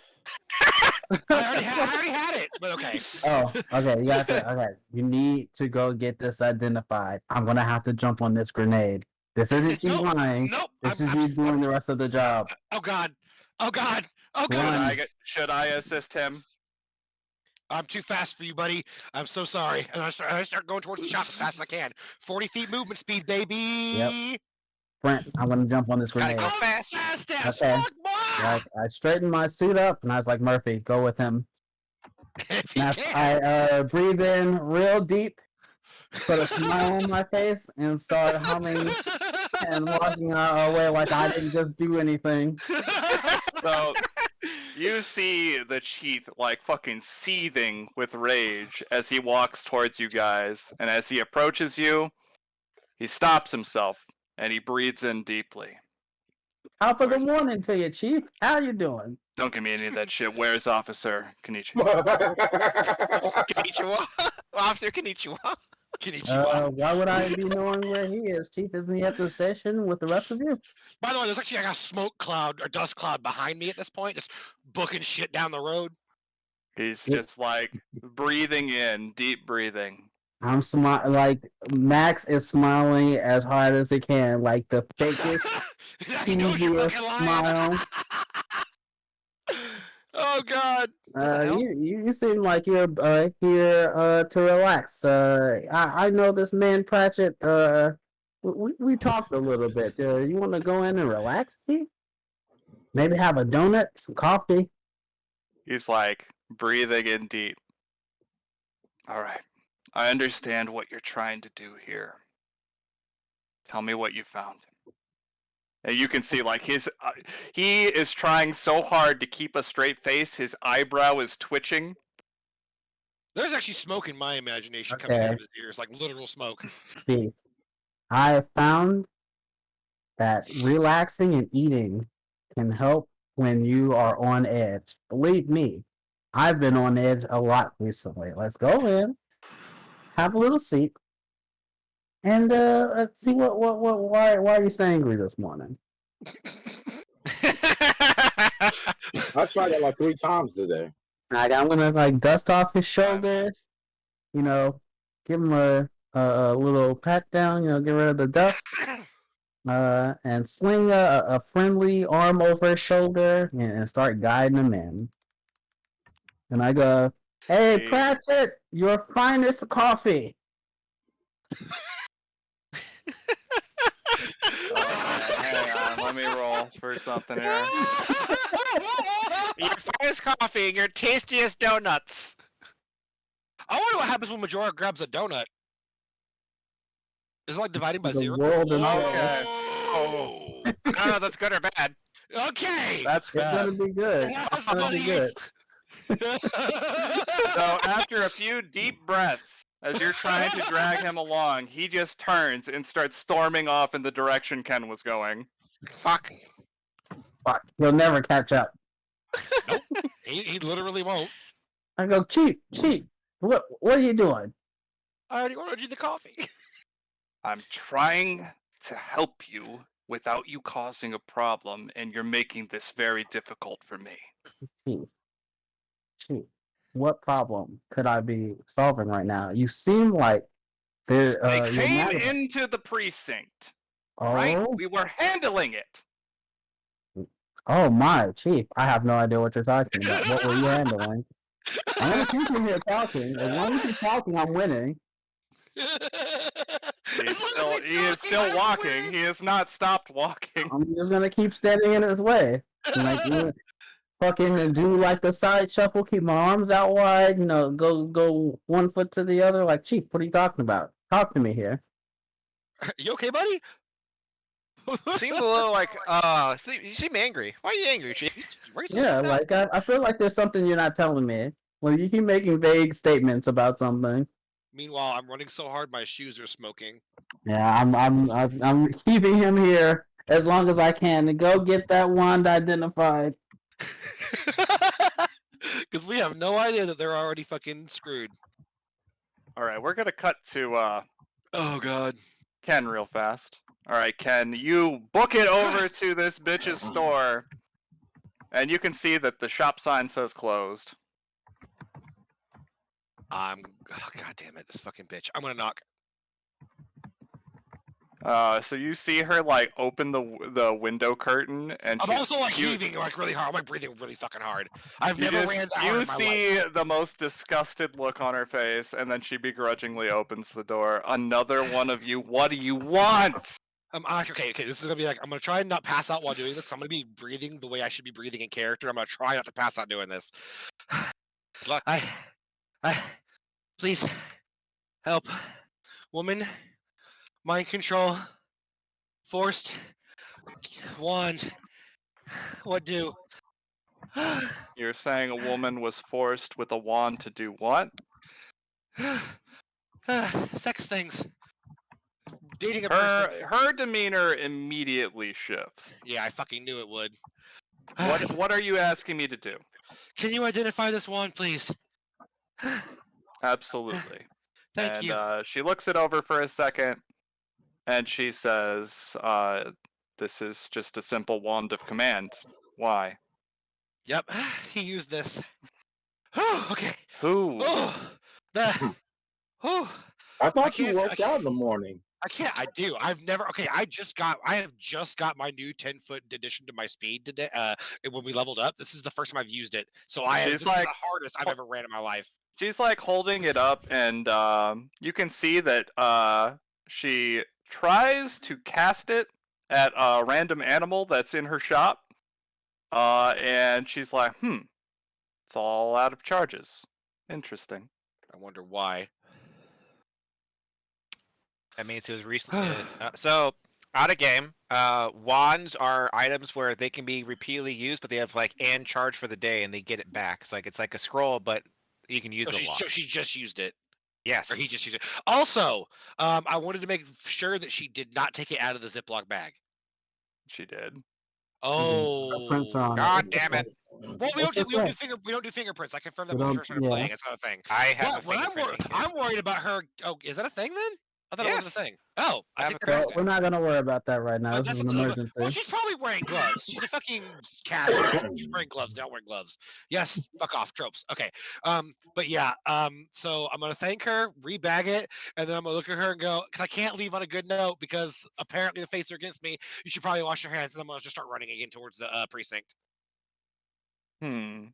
S1: I already had it, but okay.
S5: Oh, okay. You got to. Okay, you need to go get this identified. I'm gonna have to jump on this grenade. This isn't you
S1: Nope,
S5: lying.
S1: Nope.
S5: This is you doing the rest of the job.
S1: Oh God. Oh God. Oh
S2: Should
S1: God.
S5: One.
S2: should I assist him?
S1: I'm too fast for you, buddy. I'm so sorry. And I start going towards the shop as fast as I can. 40 feet movement speed, baby.
S5: Yep. Brent, I'm gonna jump on this
S3: Gotta
S5: grenade.
S3: go fast.
S1: Fast as
S5: Okay.
S1: fuck, boy.
S5: Like I straightened my suit up, and I was like, Murphy, go with him.
S1: If you
S5: And
S1: can.
S5: I breathe in real deep, put a smile on my face, and start humming and walking away like I didn't just do anything.
S2: So you see the chief like fucking seething with rage as he walks towards you guys, and as he approaches you, he stops himself and he breathes in deeply.
S5: Top of the morning to you, Chief. How you doing?
S2: Don't give me any of that shit. Where's Officer Kenichi?
S3: Konnichiwa. Officer Konnichiwa.
S1: Konnichiwa.
S5: Why would I be knowing where he is, Chief? Isn't he at the station with the rest of you?
S1: By the way, there's actually like a smoke cloud or dust cloud behind me at this point, just booking shit down the road.
S2: He's just like breathing in, deep breathing.
S5: I'm like Max is smiling as hard as he can, like the fakest,
S1: He knows you're
S5: cheesiest
S1: fucking lying.
S5: smile.
S1: Oh God. What the hell?
S5: You seem like you're here to relax. I know this man Pratchett. We talked a little bit. You want to go in and relax, Chief? Maybe have a donut, some coffee.
S2: He's like breathing in deep. All right. I understand what you're trying to do here. Tell me what you found. And you can see like he is trying so hard to keep a straight face. His eyebrow is twitching.
S1: There's actually smoke in my imagination coming out of his ears, like literal smoke.
S5: Chief, I have found that relaxing and eating can help when you are on edge. Believe me, I've been on edge a lot recently. Let's go in, have a little seat, and let's see why are you so angry this morning?
S4: I tried that like 3 times today.
S5: Like, I'm gonna like dust off his shoulders, you know, give him a little pat down, get rid of the dust, and sling a friendly arm over his shoulder and start guiding him in. And I go, "Hey,
S2: Hey.
S5: Pratchett, your finest coffee."
S2: Hang on, let me roll for something here.
S3: Your finest coffee and your tastiest donuts.
S1: I wonder what happens when Majora grabs a donut. Is it like dividing by
S5: The
S1: 0?
S5: world and all.
S2: Okay.
S1: Oh.
S3: I don't know if that's good or bad.
S1: Okay.
S2: That's
S5: It's gonna be good.
S1: That's
S5: It's gonna be good.
S2: so after a few deep breaths, As you're trying to drag him along, he just turns and starts storming off in the direction Ken was going.
S3: Fuck.
S5: Fuck, he'll never catch up.
S1: Nope. He literally won't.
S5: I go, Chief, what are you doing?
S1: I already ordered you the coffee.
S2: I'm trying to help you without you causing a problem, and you're making this very difficult for me.
S5: Chief, what problem could I be solving right now? You seem like
S2: They
S5: you're
S2: came
S5: mad about-
S2: into the precinct,
S5: Oh,
S2: right? We were handling it.
S5: oh my, Chief, I have no idea what you're talking about. What were you handling? I'm gonna keep you here talking. As long as you're talking, I'm winning.
S2: He is still walking. He has not stopped walking.
S5: I'm just gonna keep standing in his way. Like fucking do like the side shuffle, keep my arms out wide, go 1 foot to the other. Like, Chief, what are you talking about? Talk to me here.
S1: You okay, buddy?
S3: Seems a little like, you seem angry. Why are you angry, Chief?
S1: Why are you so
S5: Yeah,
S1: stressed out?
S5: like I feel like there's something you're not telling me. Well, you keep making vague statements about something.
S1: Meanwhile, I'm running so hard my shoes are smoking.
S5: Yeah, I'm keeping him here as long as I can to go get that wand identified.
S1: Because we have no idea that they're already fucking screwed.
S2: All right, we're gonna cut to
S1: Oh god.
S2: Ken real fast. All right, Ken, you book it over to this bitch's store, and you can see that the shop sign says closed.
S1: Oh god damn it, this fucking bitch. I'm gonna knock.
S2: So you see her like open the window curtain, and
S1: I'm
S2: she's
S1: also like
S2: you,
S1: heaving like really hard. I'm like breathing really fucking hard. I've
S2: you
S1: never
S2: just-
S1: ran that hard
S2: you
S1: in my life.
S2: see the most disgusted look on her face, and then she begrudgingly opens the door. Another one of you. What do you want?
S1: Okay. This is gonna be like I'm gonna try and not pass out while doing this. 'Cause I'm gonna be breathing the way I should be breathing in character. I'm gonna try not to pass out doing this.
S3: Luck.
S1: I, please help, woman. Mind control, forced wand. What do?
S2: You're saying a woman was forced with a wand to do what?
S1: Sex things. Dating a person.
S2: Her demeanor immediately shifts.
S1: Yeah, I fucking knew it would.
S2: What are you asking me to do?
S1: Can you identify this wand, please?
S2: Absolutely.
S1: Thank you.
S2: She looks it over for a second, and she says, "This is just a simple wand of command. Why?
S1: Yep, he used this. Oh, okay.
S2: Who?
S1: Oh, oh,
S4: I thought you
S1: can't-
S4: worked out in the morning.
S1: I can't. I do. I've never. Okay, I have just got my new 10-foot addition to my speed today. When we leveled up, this is the first time I've used it. So this is the hardest I've ever ran in my life.
S2: She's like holding it up, and you can see that she tries to cast it at a random animal that's in her shop, and she's like, it's all out of charges. Interesting.
S1: I wonder why.
S3: That means it was recently. So, out of game, wands are items where they can be repeatedly used, but they have like and charge for the day, and they get it back. It's like a scroll, but you can use it a lot.
S1: So she just used it,
S3: Yes.
S1: or he just used it. Also, I wanted to make sure that she did not take it out of the Ziploc bag.
S2: She did.
S1: Oh,
S5: Prints are on it.
S3: God damn it!
S1: well, we don't do fingerprints. I confirmed that
S5: We
S1: when we
S5: don't-
S1: first started
S5: yeah.
S1: playing. It's not a thing.
S3: I have
S1: But
S3: a
S1: when
S3: fingerprint here.
S1: I'm worried about her. Oh, is that a thing then? I thought it wasn't a
S3: Yes.
S1: thing. Oh, I
S3: have
S1: take
S3: a
S1: that
S5: So
S1: back.
S5: we're not gonna worry about that right now.
S1: Oh,
S5: This is
S1: that's
S5: an
S1: a-
S5: emergency.
S1: Well, she's probably wearing gloves. She's a fucking caster. She's wearing gloves. They all wear gloves. Yes, fuck off, tropes. Okay. But yeah. So I'm gonna thank her, rebag it, and then I'm gonna look at her and go, because I can't leave on a good note because apparently the fates are against me. You should probably wash your hands, and I'm gonna just start running again towards the precinct,
S2: Hmm.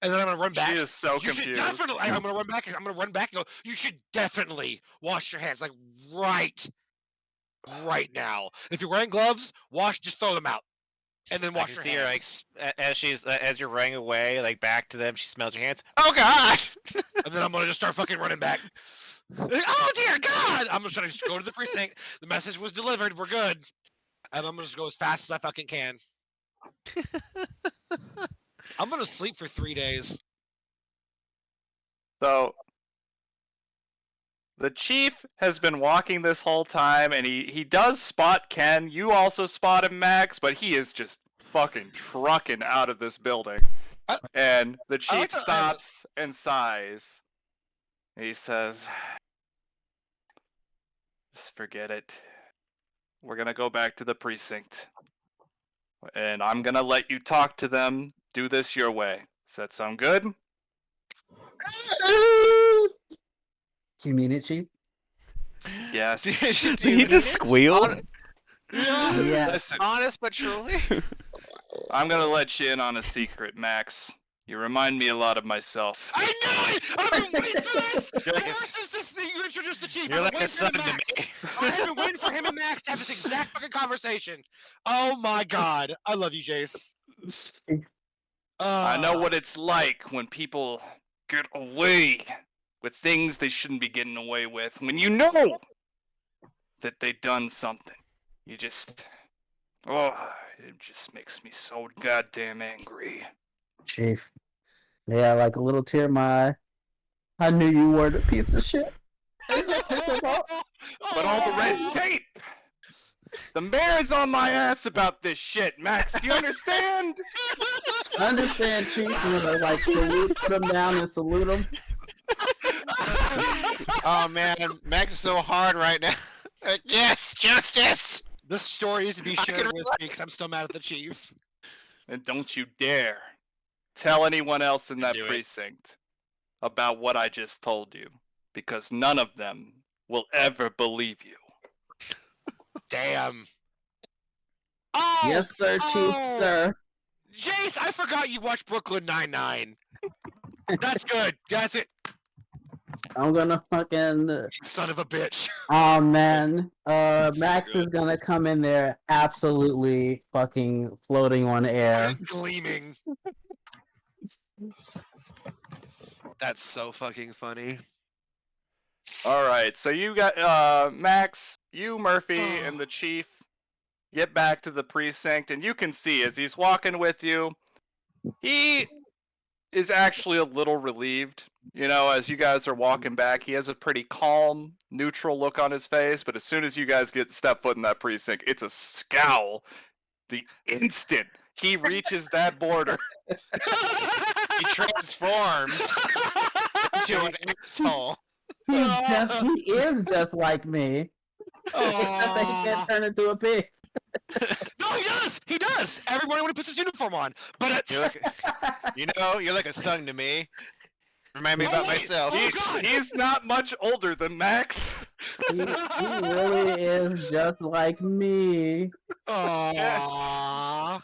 S1: and then I'm gonna run back.
S2: She is so
S1: You should
S2: confused.
S1: definitely. I'm gonna run back. I'm gonna run back and go. You should definitely wash your hands, like right now. If you're wearing gloves, just throw them out, and then
S3: I
S1: wash
S3: can
S1: your
S3: see her like
S1: hands.
S3: as you're running away, like back to them. She smells your hands. Oh God!
S1: And then I'm gonna just start fucking running back. Oh dear God! I'm just gonna go to the precinct. The message was delivered. We're good. And I'm gonna just go as fast as I fucking can. I'm gonna sleep for 3 days.
S2: So The chief has been walking this whole time, and he does spot Ken. You also spot him, Max, but he is just fucking trucking out of this building. And the chief stops and sighs. He says, just forget it. We're gonna go back to the precinct. And I'm gonna let you talk to them. Do this your way. Does that sound good?
S5: You mean it, Chief?
S2: Yes.
S6: Did he just squeal?
S5: Yeah.
S2: Listen,
S3: Honest but truly.
S2: I'm gonna let you in on a secret, Max. You remind me a lot of myself.
S1: I knew it! I've been waiting for this! Ever since this thing you introduced the chief,
S3: You're
S1: I've
S3: like
S1: been
S3: a
S1: waiting for him
S3: son
S1: and
S3: to
S1: Max.
S3: me.
S1: I have been waiting for him and Max to have this exact fucking conversation. Oh my god. I love you, Jace.
S2: I know what it's like when people get away with things they shouldn't be getting away with. When you know that they done something, you just... Oh, it just makes me so goddamn angry.
S5: Chief. Yeah, like a little tear in my eye. I knew you weren't a piece of shit.
S2: But all the red tape! The mayor's on my ass about this shit, Max. Do you understand?
S5: I understand, Chief. You know, like salute, put him down and salute him.
S3: Oh man, Max is so hard right now. Yes, justice.
S1: This story needs to be
S3: I
S1: shared
S3: can
S1: with me because I'm still mad at the chief.
S2: And don't you dare tell anyone else in that
S1: Do it.
S2: precinct about what I just told you, because none of them will ever believe you.
S1: Damn. Oh!
S5: Yes, sir, Chief,
S1: oh,
S5: sir.
S1: Jace, I forgot you watched Brooklyn Nine-Nine. That's good. That's it.
S5: I'm gonna fucking.
S1: Son of a bitch.
S5: Oh man,
S1: That's so
S5: Max
S1: good.
S5: is gonna come in there absolutely fucking floating on air.
S1: Gleaming. That's so fucking funny.
S2: All right, so you got Max, you, Murphy, and the chief get back to the precinct, and you can see as he's walking with you, he is actually a little relieved. You know, as you guys are walking back, he has a pretty calm, neutral look on his face, but as soon as you guys step foot in that precinct, it's a scowl. The instant he reaches that border.
S3: He transforms into an asshole.
S5: He is just like me. Except that he can't turn into a pig.
S1: No, he does. He does. Every morning when he puts his uniform on. But
S3: You're like, you're like a son to me. Remind me about myself.
S2: He's not much older than Max.
S5: He really is just like me.
S1: Aww.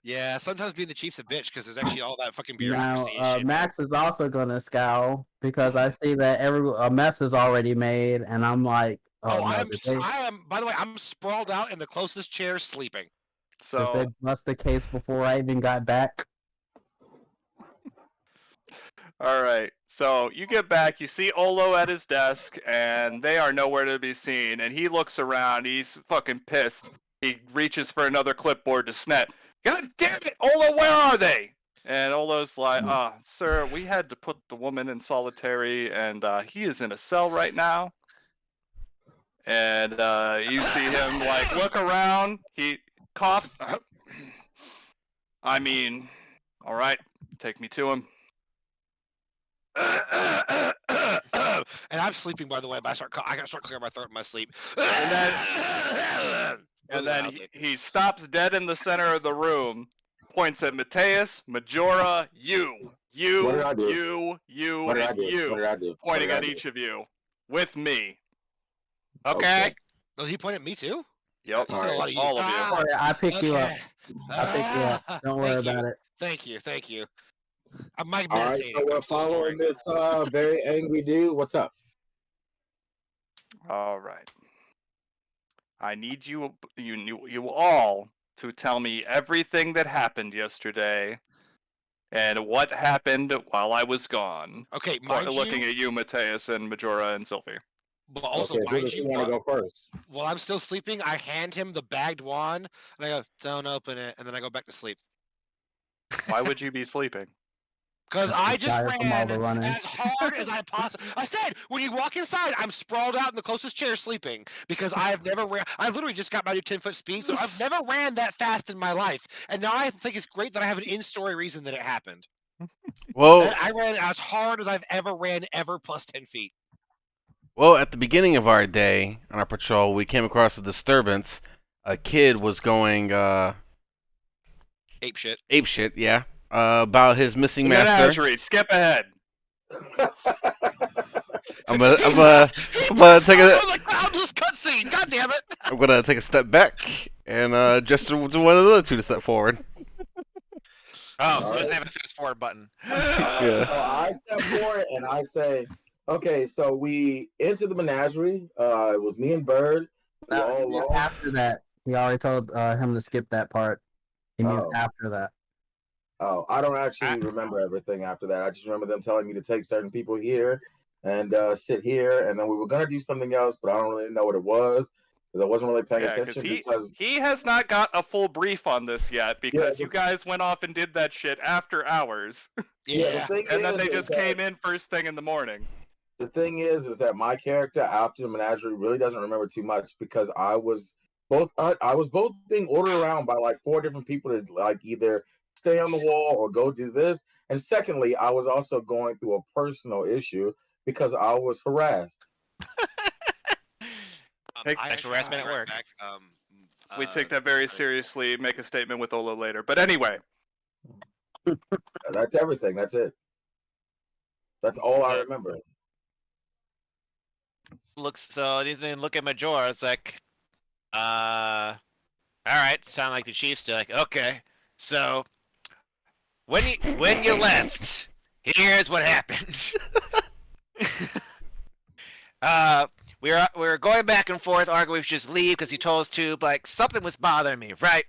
S1: Yeah, sometimes being the chief's a bitch because there's actually all that fucking bureaucracy and
S5: Now,
S1: shit.
S5: Max is also gonna scowl because I see that a mess is already made, and I'm like,
S1: Oh,
S5: no,
S1: I
S5: did they,
S1: am. By the way, I'm sprawled out in the closest chair, sleeping.
S5: did
S2: So
S5: they bust the case before I even got back?
S2: all right. So you get back, you see Olo at his desk, and they are nowhere to be seen. And he looks around, he's fucking pissed. He reaches for another clipboard to snap. God damn it, Olo, where are they? And Olo's like, sir, we had to put the woman in solitary, and he is in a cell right now. And you see him like look around, he coughs. I mean, all right, take me to him.
S1: And I'm sleeping, by the way. But I gotta start clearing my throat in my sleep.
S2: And then he stops dead in the center of the room, points at Mateus, Majora, you,
S4: What did I do?
S2: you,
S4: What did I
S2: and
S4: do? What
S2: you,
S4: did I do?
S2: pointing
S4: What
S2: at
S4: did I
S2: each of you, with me.
S3: Okay.
S1: Oh, he pointed at me too.
S2: Yep,
S1: You said a lot of you.
S2: all of you.
S5: Don't worry, I picked you up.
S1: Okay.
S5: I picked you up. Don't worry
S1: Thank you.
S5: about it.
S1: Thank you. Thank you. I'm like
S4: All right,
S1: meditating.
S4: so we're
S1: I'm still
S4: following
S1: snoring.
S4: this very angry dude. What's up?
S2: All right. I need you all to tell me everything that happened yesterday, and what happened while I was gone.
S1: Okay, mind
S2: Looking
S1: you.
S2: at you, Mateus, and Majora, and Sylvie.
S1: But also,
S4: Okay, who
S1: mind
S4: does
S1: you,
S4: want to go first?
S1: while I'm still sleeping, I hand him the bagged wand, and I go, "Don't open it," and then I go back to sleep.
S2: Why would you be sleeping?
S1: Because I just
S5: Tired from all
S1: ran
S5: the running.
S1: as hard as I possibly. I said, when you walk inside, I'm sprawled out in the closest chair sleeping because I have never ran. I literally just got my new 10-foot speed, so I've never ran that fast in my life. And now I think it's great that I have an in-story reason that it happened.
S6: Well,
S1: That I ran as hard as I've ever ran ever plus 10 feet.
S6: well, at the beginning of our day on our patrol, we came across a disturbance. A kid was going
S1: Ape shit.
S6: ape shit, yeah, about his missing
S2: The
S6: master.
S2: menagerie. Skip ahead.
S6: I'm gonna take a
S1: On the groundless cutscene. God damn it!
S6: I'm gonna take a step back and just to one of the other two to step forward.
S3: Oh,
S4: All
S3: he doesn't
S4: right.
S3: have a fast forward button.
S6: Yeah.
S4: So I step forward and I say, okay, so we enter the menagerie. It was me and Bird. We all
S5: No,
S4: alone.
S5: after that, he already told him to skip that part. He means
S4: Oh.
S5: after that.
S4: Oh, I don't actually remember everything after that. I just remember them telling me to take certain people here and sit here, and then we were gonna do something else, but I don't really know what it was because I wasn't really paying
S2: Yeah,
S4: attention.
S2: because he has not got a full brief on this yet because you guys went off and did that shit after hours,
S1: Yeah.
S4: the thing
S2: and then
S4: is
S2: they just
S4: that-
S2: came in first thing in the morning.
S4: The thing is that my character after the menagerie really doesn't remember too much because I was both being ordered around by like 4 different people to like either stay on the wall or go do this, and secondly, I was also going through a personal issue because I was harassed.
S2: Take
S1: I
S3: sexual
S1: actually
S3: harassment at
S1: right
S3: work.
S1: back,
S2: We take that very seriously. Make a statement with Olo later. But anyway,
S4: That's everything. That's it. That's all I remember.
S3: So he doesn't look at Majora. It's like, all right. Sound like the chief's still like, okay. So when you left, here's what happened. We were going back and forth, arguing we should just leave because he told us to. But like, something was bothering me, right?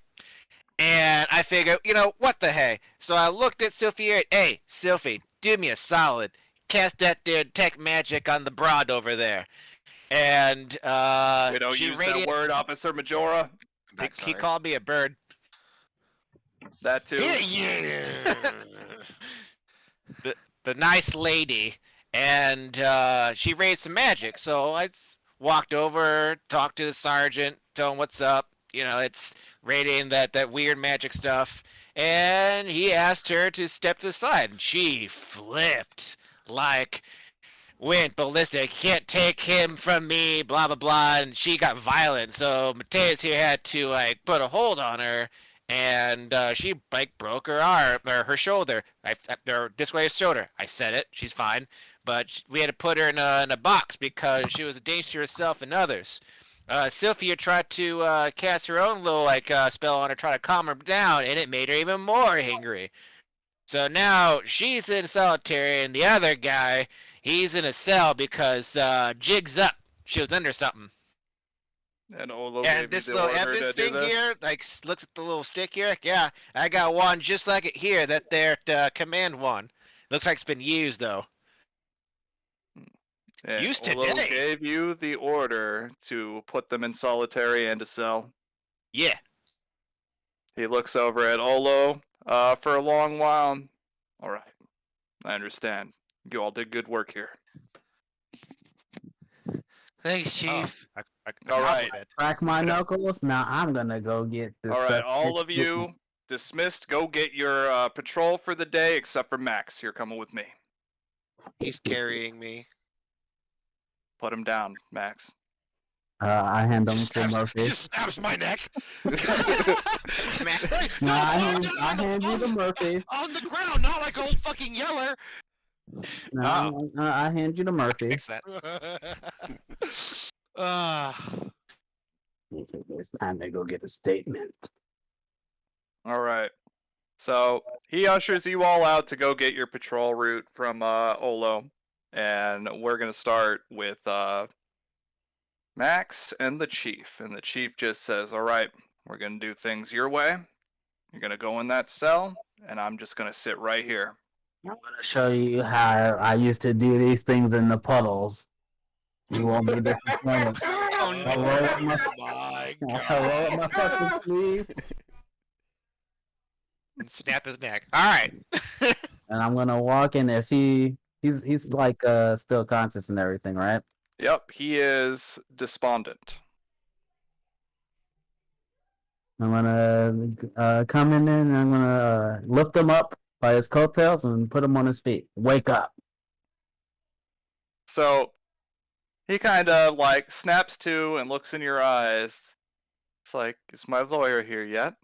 S3: And I figured, what the heck? So I looked at Sylphie. Hey, Sylphie, do me a solid. Cast that detect magic on the broad over there. And
S2: we don't
S3: she
S2: use that word, Officer Majora.
S3: He called me a bird.
S2: That too.
S1: Yeah.
S3: The nice lady, and she raised some magic. So I walked over, talked to the sergeant, told him what's up. It's radiating that weird magic stuff. And he asked her to step to the side, and she flipped, like went ballistic. Can't take him from me, blah blah blah. And she got violent. So Mateus here had to like put a hold on her, and she like broke her arm or her shoulder, or dislocated shoulder. I said it. She's fine, but we had to put her in a box because she was a danger to herself and others. Sylphia tried to cast her own little spell on her, try to calm her down, and it made her even more angry. So now she's in solitary, and the other guy, he's in a cell because Jig's up. She was under something.
S2: And Olo
S3: And
S2: gave
S3: this
S2: you the
S3: little
S2: order
S3: evidence
S2: to do
S3: thing
S2: this.
S3: here, looks at the little stick here. Yeah, I got one just like it here. That there command one. Looks like it's been used though.
S2: And
S3: Used
S2: Olo
S3: today.
S2: gave you the order to put them in solitary and a cell.
S3: Yeah.
S2: He looks over at Olo for a long while. All right, I understand. You all did good work here.
S1: Thanks, Chief.
S2: All right.
S5: Crack my knuckles. Now I'm gonna go get this.
S2: All right, all of you dismissed. Go get your patrol for the day, except for Max. You're coming with me.
S1: He's carrying me.
S2: Put him down, Max.
S5: I hand them
S1: Just
S5: to
S1: snaps,
S5: Murphy.
S1: just snaps my neck.
S5: No, I hand you to Murphy.
S1: On the ground, not like old fucking Yeller.
S5: No, I hand you to Murphy.
S3: Fix that.
S5: It's time to go get a statement.
S2: All right. So he ushers you all out to go get your patrol route from Olo, and we're gonna start with Max and the Chief. And the Chief just says, "All right, we're gonna do things your way. You're gonna go in that cell, and I'm just gonna sit right here."
S5: I'm gonna show you how I used to do these things in the puddles. You won't be disappointed.
S1: Oh no!
S5: Hello,
S1: My
S5: Hello, my
S1: God!
S5: fucking sleeves.
S3: And snap his neck. All right.
S5: and I'm gonna walk in there. He's like still conscious and everything, right?
S2: Yep, he is despondent.
S5: I'm gonna come in there and I'm gonna lift him up by his coattails and put him on his feet. Wake up.
S2: So he kind of like snaps to and looks in your eyes. It's like, is my lawyer here yet?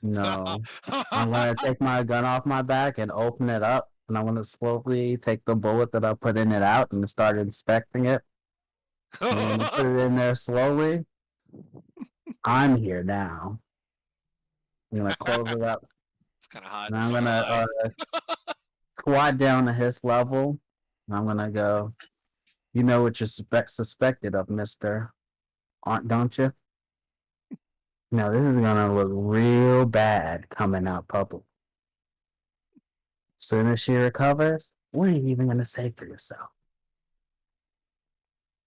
S5: No. I'm gonna take my gun off my back and open it up, and I'm gonna slowly take the bullet that I put in it out and start inspecting it. I'm gonna put it in there slowly. I'm here now. I'm gonna close it up,
S1: It's kind of hot.
S5: and I'm gonna squat down to his level. And I'm gonna go. You know what you're suspected of, Mister, don't you? No, this is gonna look real bad coming out public. Soon as she recovers, what are you even gonna say for yourself?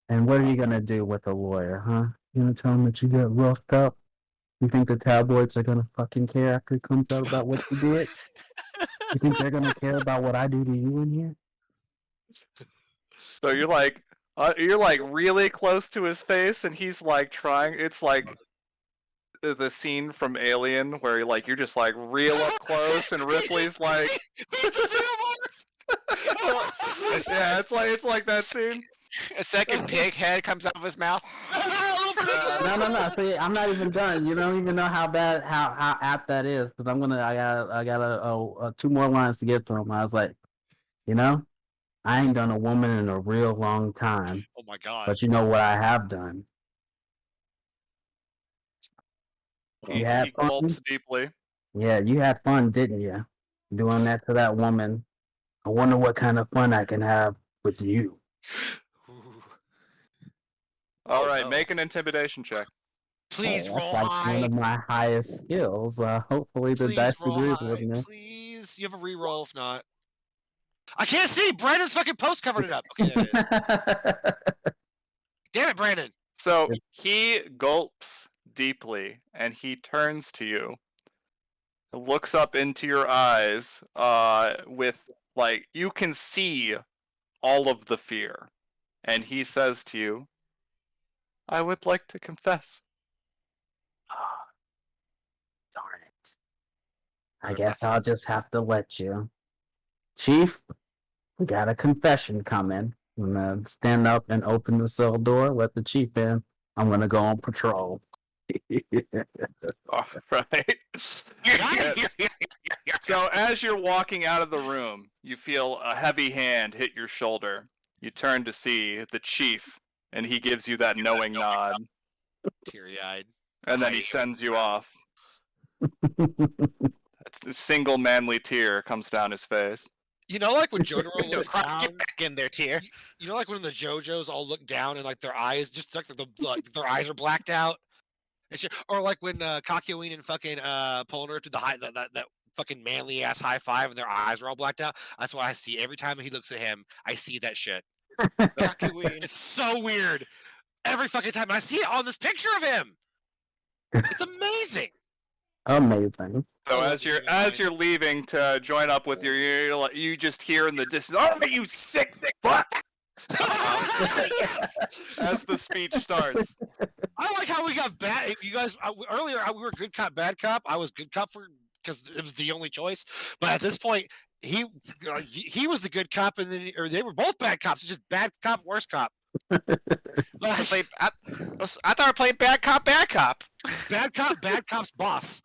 S5: And what are you gonna do with a lawyer, huh? You gonna tell him that you got roughed up? You think the tabloids are gonna fucking care after it comes out about what you did? You think they're gonna care about what I do to you in here?
S2: So you're like really close to his face, and he's like trying. It's like the scene from Alien where you're just like real up close, and Ripley's like,
S1: He's the xenomorph.
S2: yeah, it's like that scene.
S3: A second pig head comes out of his mouth.
S5: No. See, I'm not even done. You don't even know how apt that is, because I got 2 more lines to get to him. I was like, I ain't done a woman in a real long time,
S1: Oh my god.
S5: but you know what I have done?
S2: He
S5: had fun?
S2: gulps deeply.
S5: Yeah, you had fun, didn't you? Doing that to that woman. I wonder what kind of fun I can have with you.
S1: Ooh.
S2: All
S1: Oh,
S2: right,
S1: no.
S2: make an intimidation check.
S1: Please
S5: Hey,
S1: roll
S5: that's like
S1: high.
S5: one of my highest skills. Hopefully the
S1: Please
S5: dice
S1: roll
S5: agrees
S1: high.
S5: with me.
S1: Please. You have a reroll if not. I can't see. Brandon's fucking post covered it up. Okay, there it is. Damn it, Brandon.
S2: So he gulps deeply, and he turns to you, looks up into your eyes, with you can see all of the fear, and he says to you, "I would like to confess."
S5: Darn it. I guess I'll just have to let you. Chief, we got a confession coming. I'm gonna stand up and open the cell door, let the chief in. I'm gonna go on patrol.
S2: All right.
S1: Nice.
S2: So as you're walking out of the room, you feel a heavy hand hit your shoulder. You turn to see the chief, and he gives you that knowing nod,
S1: Teary-eyed.
S2: and then he sends you off. A single manly tear comes down his face.
S1: You know, like when Jotaro looks down.
S3: Get back in there, Tier.
S1: You know, like when the JoJos all look down and like their eyes just like their eyes are blacked out. Or like when Kakyoin and fucking Polnareff did that fucking manly ass high five and their eyes are all blacked out. That's what I see every time he looks at him. I see that shit. It's so weird. Every fucking time, and I see it on this picture of him. It's amazing.
S5: Amazing.
S2: So
S1: Oh,
S2: as you're leaving to join up with you just hear in the distance, "Oh, you sick fuck!"
S1: Yes.
S2: As the speech starts.
S1: I like how we got bad. You guys earlier we were good cop, bad cop. I was good cop because it was the only choice. But at this point, he was the good cop, and then or they were both bad cops. It's just bad cop, worse cop.
S3: I thought we were playing bad cop, bad cop.
S1: Bad cop, bad cop's boss.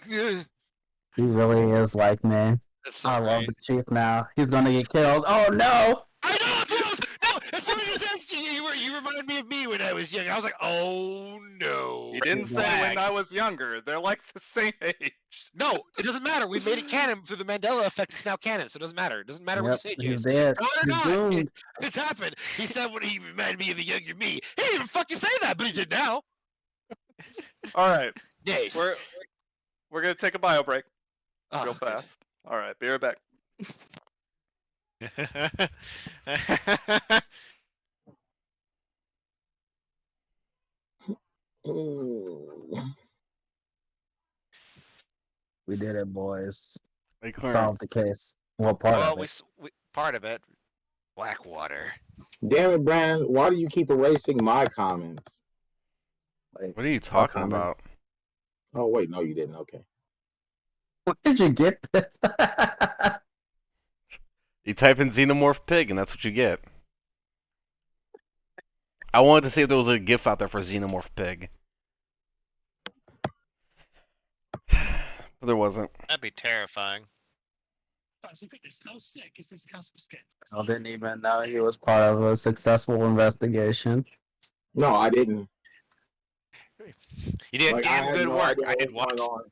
S5: He really is like me.
S1: That's so
S5: I love
S1: great.
S5: the chief now. He's gonna get killed. Oh no!
S1: I know that's what I was. No, as soon as asked you reminded me of me when I was young. I was like, oh no.
S2: He didn't say when I was younger. They're like the same age.
S1: No, it doesn't matter. We made it canon through the Mandela effect. It's now canon, so it doesn't matter. It doesn't matter what you say,
S5: He's
S1: Jason.
S5: dead.
S1: No,
S5: He's
S1: not.
S5: doomed.
S1: It's happened. He said when he reminded me of the younger me. He didn't even fucking say that, but he did now.
S2: All right,
S1: Yes.
S2: we're gonna take a bio break
S1: Oh,
S2: real
S1: good.
S2: fast. All right, be right back.
S5: We did it, boys.
S6: Hey, Clarence.
S5: solve the case. Well, part
S3: Well,
S5: of it.
S3: we part of it. Blackwater.
S4: Damn it, Brandon! Why do you keep erasing my comments?
S5: Like,
S6: What are you talking
S5: comment.
S6: about?
S4: Oh wait, no, you didn't. Okay.
S5: where did you get this?
S6: You type in xenomorph pig, and that's what you get. I wanted to see if there was a GIF out there for xenomorph pig, but there wasn't.
S3: That'd be terrifying.
S5: I didn't even know he was part of a successful investigation.
S4: No, I didn't.
S3: You did
S4: Like, I
S3: damn
S4: had
S3: good
S4: no
S3: work.
S4: idea
S3: I
S4: what
S3: did
S4: was going
S3: what?
S4: on.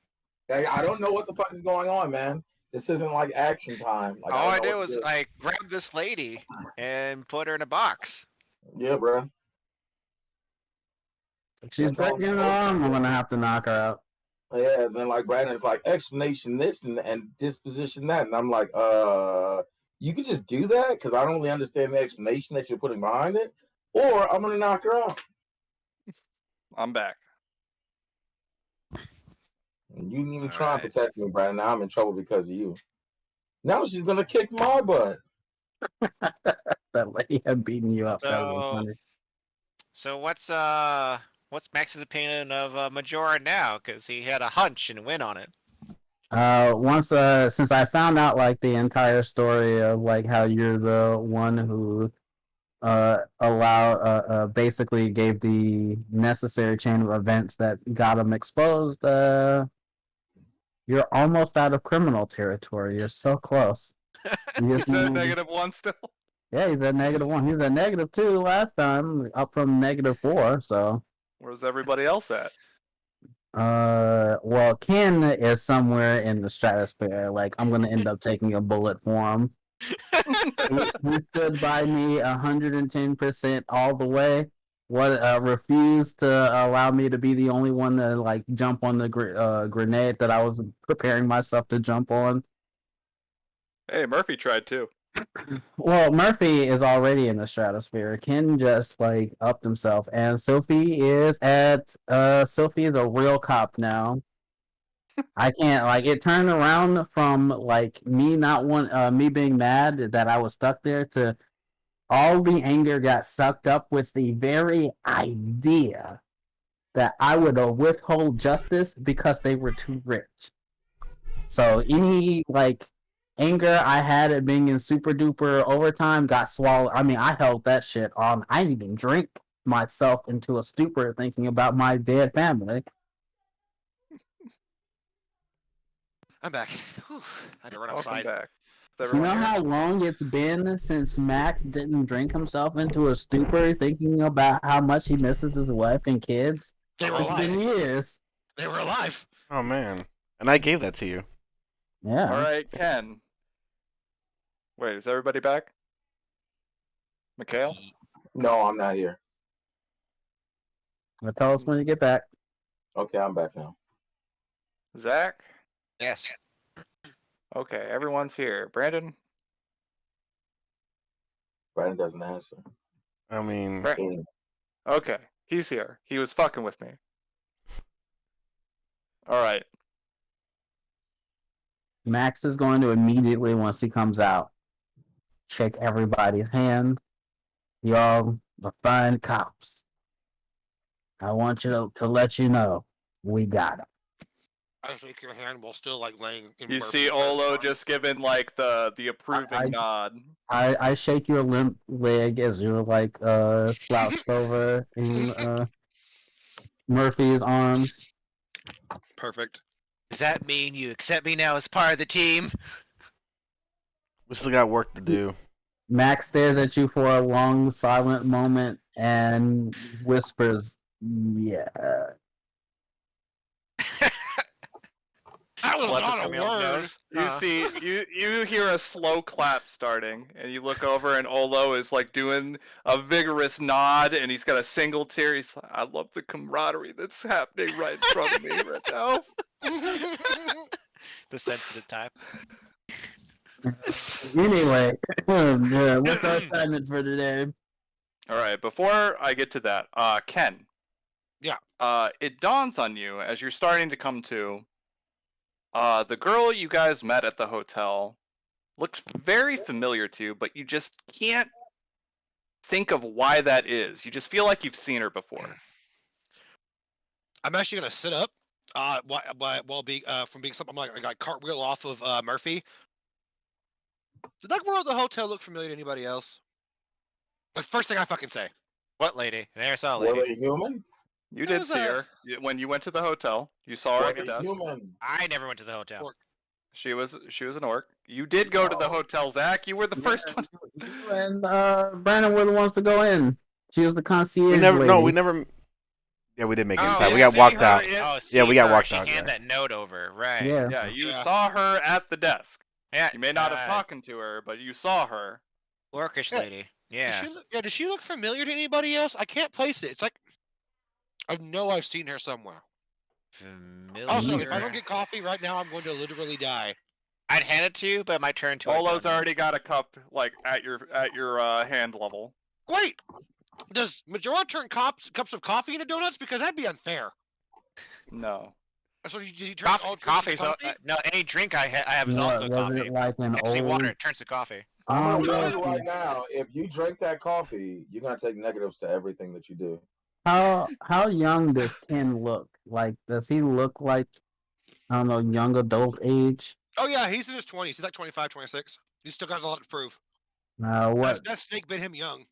S4: Like, I don't know what the fuck is going on, man. This isn't like action time. Like,
S3: All I
S4: don't know
S3: did
S4: what to
S3: was
S4: do.
S3: I grabbed this lady and put her in a box.
S4: Yeah, bro.
S5: She's
S4: That's all I'm
S5: breaking her
S4: supposed to
S5: arm.
S4: do.
S5: I'm gonna have to knock her out.
S4: Yeah, then like Brandon's like explanation this and disposition that, and I'm like, you could just do that because I don't really understand the explanation that you're putting behind it, or I'm gonna knock her out.
S2: I'm back.
S4: And you didn't even
S3: All
S4: try and
S3: right.
S4: protect me, Brandon. Now I'm in trouble because of you. Now she's gonna kick my butt.
S5: That lady had beaten you up. That was
S3: So,
S5: funny.
S3: so what's Max's opinion of Majora now? Because he had a hunch and went on it.
S5: Since I found out like the entire story of like how you're the one who basically gave the necessary chain of events that got him exposed, you're almost out of criminal territory. You're so close. You
S2: Is
S5: just
S2: that
S5: need-
S2: -1 still?
S5: Yeah, he's at -1. He was at -2 last time, up from -4. So,
S2: Where's everybody else at?
S5: well, Ken is somewhere in the stratosphere. Like, I'm gonna end up taking a bullet for him. He stood by me 110% all the way. Refused to allow me to be the only one to like jump on the grenade that I was preparing myself to jump on.
S2: Hey, Murphy tried too.
S5: Well, Murphy is already in the stratosphere. Ken just like upped himself, and Sophie is a real cop now. I can't like it turned around from like me being mad that I was stuck there to all the anger got sucked up with the very idea that I would withhold justice because they were too rich. So any like anger I had at being in super duper overtime got swallowed. I mean, I held that shit on. I didn't even drink myself into a stupor thinking about my dead family.
S1: I'm back. Whew. I had to run
S2: Welcome
S1: outside.
S2: back. Is
S5: You
S2: everyone
S5: know
S2: here?
S5: how long it's been since Max didn't drink himself into a stupor thinking about how much he misses his wife and kids?
S1: They were
S5: It's been
S1: alive.
S5: years.
S1: They were alive.
S6: Oh man, and I gave that to you.
S5: Yeah.
S2: All right, Ken. Wait, is everybody back? Mikhail?
S4: No, I'm not here.
S5: Well, tell us when you get back.
S4: Okay, I'm back now.
S2: Zach?
S3: Yes.
S2: Okay, everyone's here. Brandon?
S4: Brandon doesn't answer.
S6: I mean,
S2: Brandon. Okay, he's here. He was fucking with me. All right.
S5: Max is going to immediately, once he comes out, shake everybody's hand. Y'all are fine cops. I want you to let you know we got him.
S1: I shake your hand while still like laying in
S2: You
S1: Murphy's
S2: see Olo
S1: arms.
S2: just giving like the approving nod.
S5: I shake your limp leg as you're like slouched over in Murphy's arms.
S1: Perfect.
S3: Does that mean you accept me now as part of the team?
S6: we still got work to do.
S5: Max stares at you for a long silent moment and whispers, "Yeah."
S1: That was
S3: What
S1: not a
S3: coming out of
S1: word.
S3: nose?
S2: You see, you hear a slow clap starting, and you look over, and Olo is like doing a vigorous nod, and he's got a single tear. He's like, "I love the camaraderie that's happening right in front of me right now."
S3: The sensitive type.
S5: Anyway, what's our assignment for today?
S2: All right, before I get to that, Ken.
S1: Yeah.
S2: It dawns on you as you're starting to come to The girl you guys met at the hotel looked very familiar to you, but you just can't think of why that is. You just feel like you've seen her before.
S1: I'm actually gonna sit up. While being from being something like cartwheel off of Murphy. Did that girl at the hotel look familiar to anybody else? That's the first thing I fucking say.
S3: What lady? There saw a
S4: Were
S3: lady.
S4: they human?
S2: You
S1: It
S2: did
S1: was
S2: see
S1: a-
S2: her when you went to the hotel. You saw her
S4: Were
S2: at the
S4: they
S2: desk.
S4: human?
S3: I never went to the hotel.
S1: Or-
S2: She was an orc. You did go to the
S4: Oh.
S2: hotel, Zach. You were the first one.
S5: You and Brandon were the ones to go in. She was the concierge
S6: We never.
S5: lady.
S6: No, we never. Yeah, we did make it inside.
S2: you
S6: We got
S2: see
S6: walked
S2: her
S6: out.
S2: in-
S3: Oh,
S6: Yeah, we got
S3: her,
S6: walked
S3: she
S6: out,
S3: handed
S6: yeah.
S3: that note over, right?
S5: Yeah.
S2: Yeah, you
S1: Yeah.
S2: saw her at the desk.
S3: Yeah.
S2: You may not have talked to her, but you saw her.
S3: Orcish
S1: Yeah.
S3: lady. Yeah.
S1: Does she look familiar to anybody else? I can't place it. It's like I know I've seen her somewhere.
S3: Familiar.
S1: Also, if I don't get coffee right now, I'm going to literally die.
S3: I'd hand it to you, but it might turn to a
S2: Olo's
S3: gun.
S2: already got a cup like at your hand level.
S1: Wait, does Majora turn cups of coffee into donuts? Because that'd be unfair.
S2: No.
S1: So did he turn all drinks
S3: Coffee.
S1: into coffee?
S3: No, any drink I have is
S5: What,
S3: also
S5: was
S3: coffee.
S5: it like an
S3: Actually,
S5: old?
S3: water. It turns to coffee.
S4: I'm gonna
S1: Oh,
S4: tell you
S1: no.
S4: right now, if you drink that coffee, you're gonna take negatives to everything that you do.
S5: How young does Ken look? Like, does he look like, I don't know, young adult age?
S1: Oh yeah, he's in his 20s. He's like 25, 26. He's still got a lot to prove.
S5: What?
S1: That snake bit him young.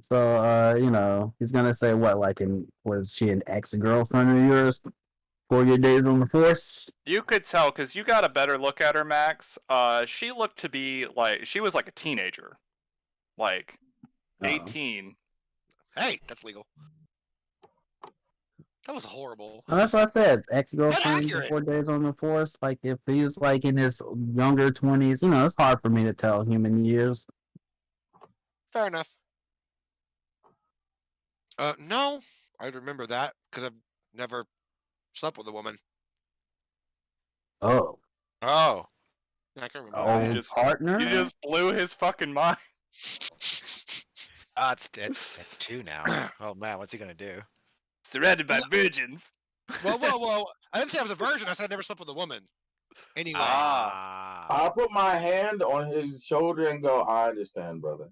S5: So, he's gonna say what? Like, was she an ex-girlfriend of yours for your days on the force?
S2: You could tell because you got a better look at her, Max. She looked to be like she was like a teenager, like
S5: Uh-oh.
S2: 18.
S1: Hey, that's legal. That was horrible.
S5: Well, that's what I said. Ex-girlfriend
S1: accurate.
S5: before days on the force. Like, if he was like in his younger 20s, it's hard for me to tell human years.
S1: Fair enough. No, I remember that because I've never slept with a woman.
S5: Oh,
S3: Oh.
S1: I can remember that.
S5: old
S2: just-
S5: partner.
S2: You just blew his fucking mind.
S3: It's two now. Oh man, what's he gonna do?
S2: Surrounded by virgins.
S1: Whoa. I didn't say I was a virgin. I said I never slept with a woman. Anyway.
S4: I'll put my hand on his shoulder and go, I understand, brother.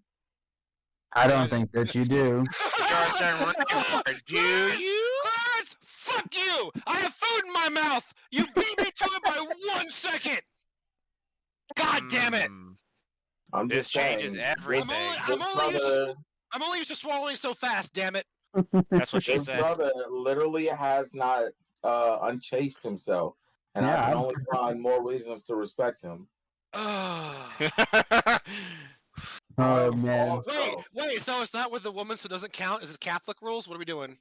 S5: I don't think that you do.
S1: Chris, fuck you! I have food in my mouth! You beat me to it by 1 second! God damn it!
S4: I'm
S3: This
S4: just
S3: changes
S4: saying,
S3: everything.
S1: I'm only used to swallowing so fast, damn it.
S3: That's what she
S4: His
S3: said.
S4: brother literally has not unchased himself, and
S5: Yeah,
S4: I can
S5: I-
S4: only find more reasons to respect him.
S5: Oh man.
S4: Also-
S1: Wait, so it's not with the woman, so it doesn't count? Is it Catholic rules? What are we doing?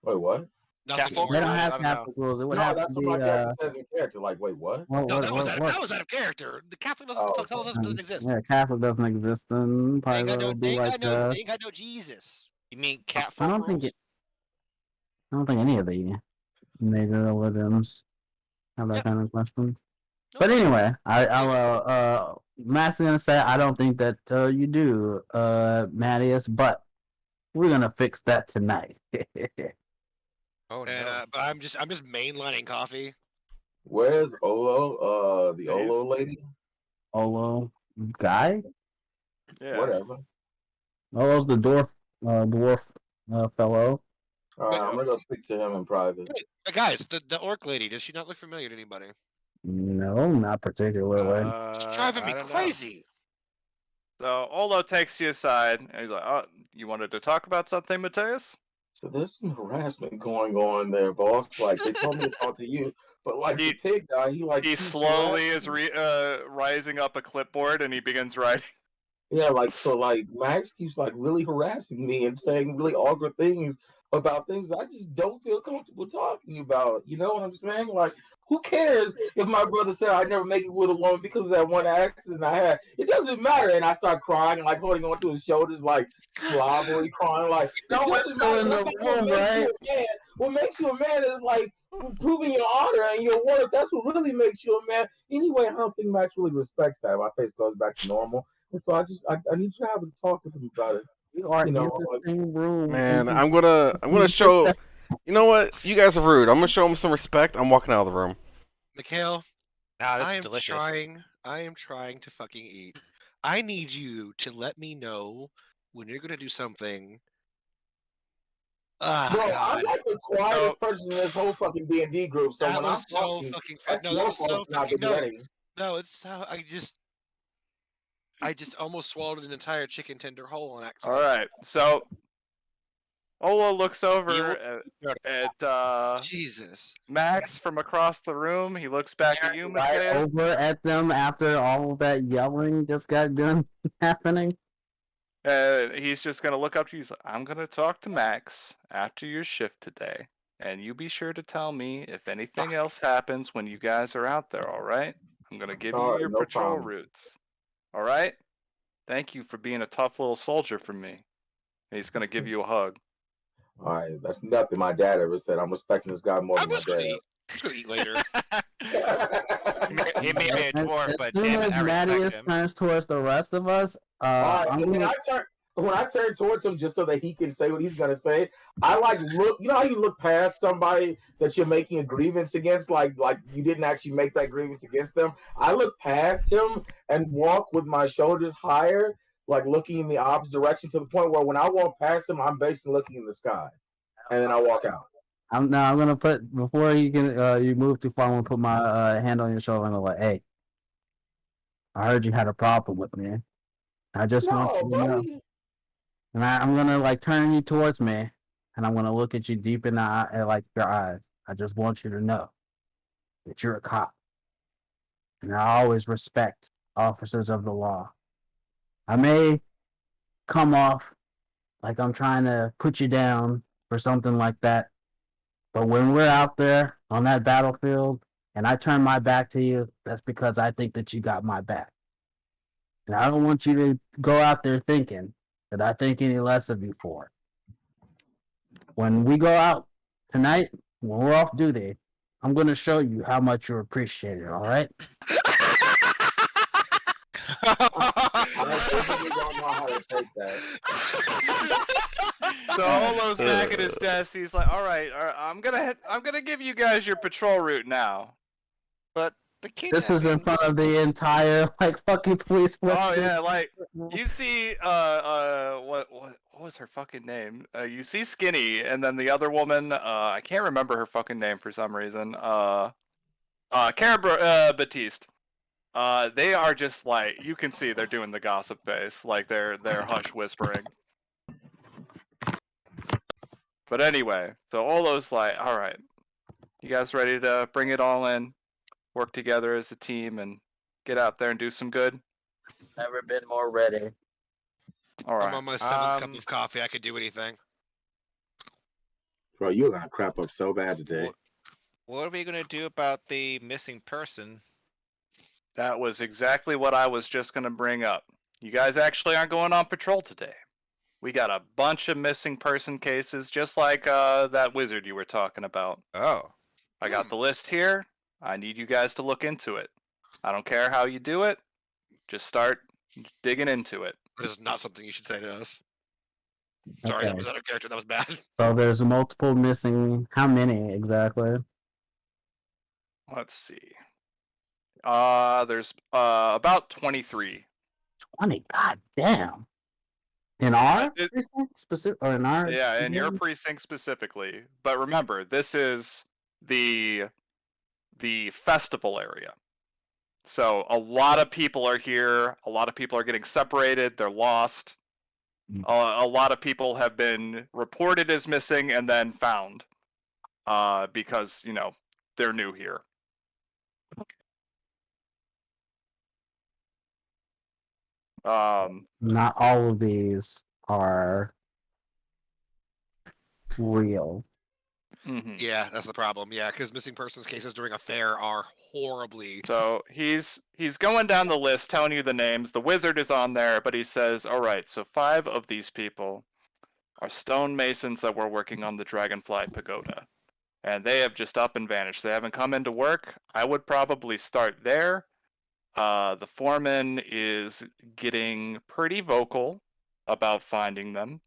S4: Wait, what?
S1: Nothing.
S3: Catholic
S5: They don't
S3: rules? I
S5: have
S3: don't know.
S5: Catholic rules. It would
S4: No,
S5: have
S4: that's
S5: to
S4: what
S5: be.
S4: my character says in character. Like, wait, what?
S5: What,
S1: No,
S5: what,
S1: that was
S5: what?
S1: out of character. The Catholic doesn't
S4: Oh,
S1: doesn't exist.
S5: Yeah, Catholic doesn't exist, and
S1: They
S5: probably
S1: ain't got no,
S5: would
S1: they
S5: be
S1: ain't
S5: like.
S1: got no, they ain't got no Jesus.
S3: You mean cat
S5: I don't think I don't think any of the major religions have that
S1: Yep.
S5: kind of question.
S1: Nope.
S5: But anyway, Matt's gonna say I don't think that you do, Mattias, but we're gonna fix that tonight.
S3: Oh
S1: And
S3: no.
S1: but I'm just mainlining coffee.
S4: Where's Olo? The
S2: He's-
S4: Olo lady?
S5: Olo guy?
S2: Yeah.
S4: Whatever.
S5: Olo's the dwarf fellow.
S4: All right, I'm gonna go speak to him in private.
S1: Hey, guys, the orc lady, does she not look familiar to anybody?
S5: No, not particularly.
S1: She's driving me
S3: I don't know.
S1: crazy.
S2: So Olo takes you aside, and he's like, "Oh, you wanted to talk about something, Mateus?"
S4: So there's some harassment going on there, boss. Like they told me to talk to you, but like the pig guy, he
S2: He
S4: keeps
S2: slowly
S4: harassing
S2: is
S4: me.
S2: rising up a clipboard, and he begins writing.
S4: Yeah, like Max keeps really harassing me and saying really awkward things about things that I just don't feel comfortable talking about. You know what I'm saying? Like, who cares if my brother said I never make it with a woman because of that one accident I had? It doesn't matter. And I start crying and holding on to his shoulders, slobbily crying. Like,
S5: No one's still in the room, right?
S4: What makes you a man is proving your honor and your worth. That's what really makes you a man. Anyway, I don't think Max really respects that. My face goes back to normal. And so I need you to have a talk with him about it.
S5: You are
S4: You
S5: in
S4: know,
S5: the same room.
S6: Man, I'm gonna show. You know what? You guys are rude. I'm gonna show him some respect. I'm walking out of the room.
S1: Mikhail,
S3: Nah, this
S1: I
S3: is
S1: am
S3: delicious.
S1: trying to fucking eat. I need you to let me know when you're gonna do something. Ah,
S4: Bro, I'm
S1: God,
S4: like the quietest person in this whole fucking D&D group. So
S1: that
S4: when I'm
S1: was so
S4: talking,
S1: fucking fun.
S4: that's
S1: No, that
S4: your
S1: was so
S4: fault for not
S1: fucking
S4: getting ready.
S1: no. It's so I just almost swallowed an entire chicken tender whole on accident.
S2: All right. So Ola looks
S3: You
S2: over at
S1: Jesus.
S2: Max from across the room. He looks back at you,
S5: Right
S2: Mikhail.
S5: over at them after all that yelling just got done happening.
S2: He's just gonna look up to you. He's like, I'm gonna talk to Max after your shift today, and you be sure to tell me if anything else happens when you guys are out there. All right? I'm gonna give you
S4: All right,
S2: your
S4: no
S2: patrol
S4: problem.
S2: routes. All right? Thank you for being a tough little soldier for me. And he's gonna give you a hug.
S4: All right, that's nothing my dad ever said. I'm respecting this guy more
S1: I'm
S4: than my
S1: just gonna
S4: dad.
S1: eat. I'm just gonna eat later.
S3: He may be a dwarf,
S5: As
S3: but
S5: soon
S3: damn it,
S5: as
S3: I respect
S5: Mattias
S3: him.
S5: turns towards the rest of us,
S4: All right,
S5: I'm
S4: and
S5: gonna,
S4: when I turn towards him just so that he can say what he's gonna say, I like look. You know how you look past somebody that you're making a grievance against, like you didn't actually make that grievance against them. I look past him and walk with my shoulders higher, like looking in the opposite direction to the point where when I walk past him, I'm basically looking in the sky, and then I walk out.
S5: I'm gonna put before you can you move too far. I'm gonna put my hand on your shoulder and I'm like, hey, I heard you had a problem with me. I just want
S4: No,
S5: you to know.
S4: buddy.
S5: And I'm gonna like turn you towards me, and I'm gonna look at you deep in the eye, like your eyes. I just want you to know that you're a cop, and I always respect officers of the law. I may come off like I'm trying to put you down for something like that, but when we're out there on that battlefield and I turn my back to you, that's because I think that you got my back. And I don't want you to go out there thinking that I think any less of you for it. When we go out tonight, when we're off duty, I'm going to show you how much you appreciate it, all right?
S4: I basically don't know how to take that.
S2: So Olo's back at his desk. He's like, "All right, I'm gonna give you guys your patrol route now."
S3: But the
S5: This is in
S3: kidnappings.
S5: front of the entire like fucking police.
S2: Oh yeah, like you see, what was her fucking name? You see Skinny, and then the other woman, I can't remember her fucking name for some reason. Karen Batiste. They are just like you can see they're doing the gossip face, like they're hush whispering. But anyway, so Olo's like, all right, you guys ready to bring it all in, work together as a team, and get out there and do some good?
S5: Never been more ready.
S2: All
S1: I'm
S2: right.
S1: on my seventh cup of coffee. I could do anything.
S4: Bro, you're gonna crap up so bad today.
S3: What are we gonna do about the missing person?
S2: That was exactly what I was just going to bring up. You guys actually aren't going on patrol today. We got a bunch of missing person cases, just like that wizard you were talking about.
S3: Oh.
S2: I got the list here. I need you guys to look into it. I don't care how you do it. Just start digging into it.
S1: This is not something you should say to us. Sorry, that was out of character. That was bad.
S5: So there's multiple missing. How many exactly?
S2: Let's see. There's about 23.
S5: 20. God damn. In our
S2: It-
S5: precinct specific, or in our?
S2: Yeah, in your precinct specifically. But remember, this is the festival area. So a lot of people are here. A lot of people are getting separated. They're lost. A lot of people have been reported as missing and then found because, they're new here.
S5: Not all of these are real.
S2: Mhm.
S1: Yeah, that's the problem. Yeah, because missing persons cases during a fair are horribly.
S2: So he's going down the list, telling you the names. The wizard is on there, but he says, all right, so 5 of these people are stonemasons that were working on the Dragonfly Pagoda. And they have just up and vanished. They haven't come into work. I would probably start there. The foreman is getting pretty vocal about finding them.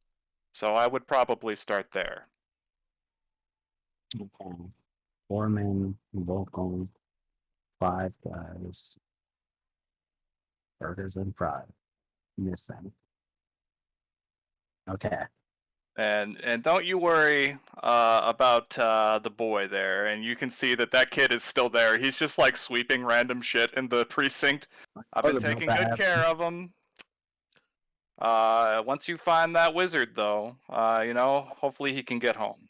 S2: So I would probably start there.
S5: Okay. Foreman, vocal. Five Guys. Burgers and fries. Missing. Okay.
S2: And don't you worry about the boy there. And you can see that kid is still there. He's just like sweeping random shit in the precinct. I've been
S5: Wasn't
S2: taking
S5: bad.
S2: good care of him. Once you find that wizard, though, hopefully he can get home.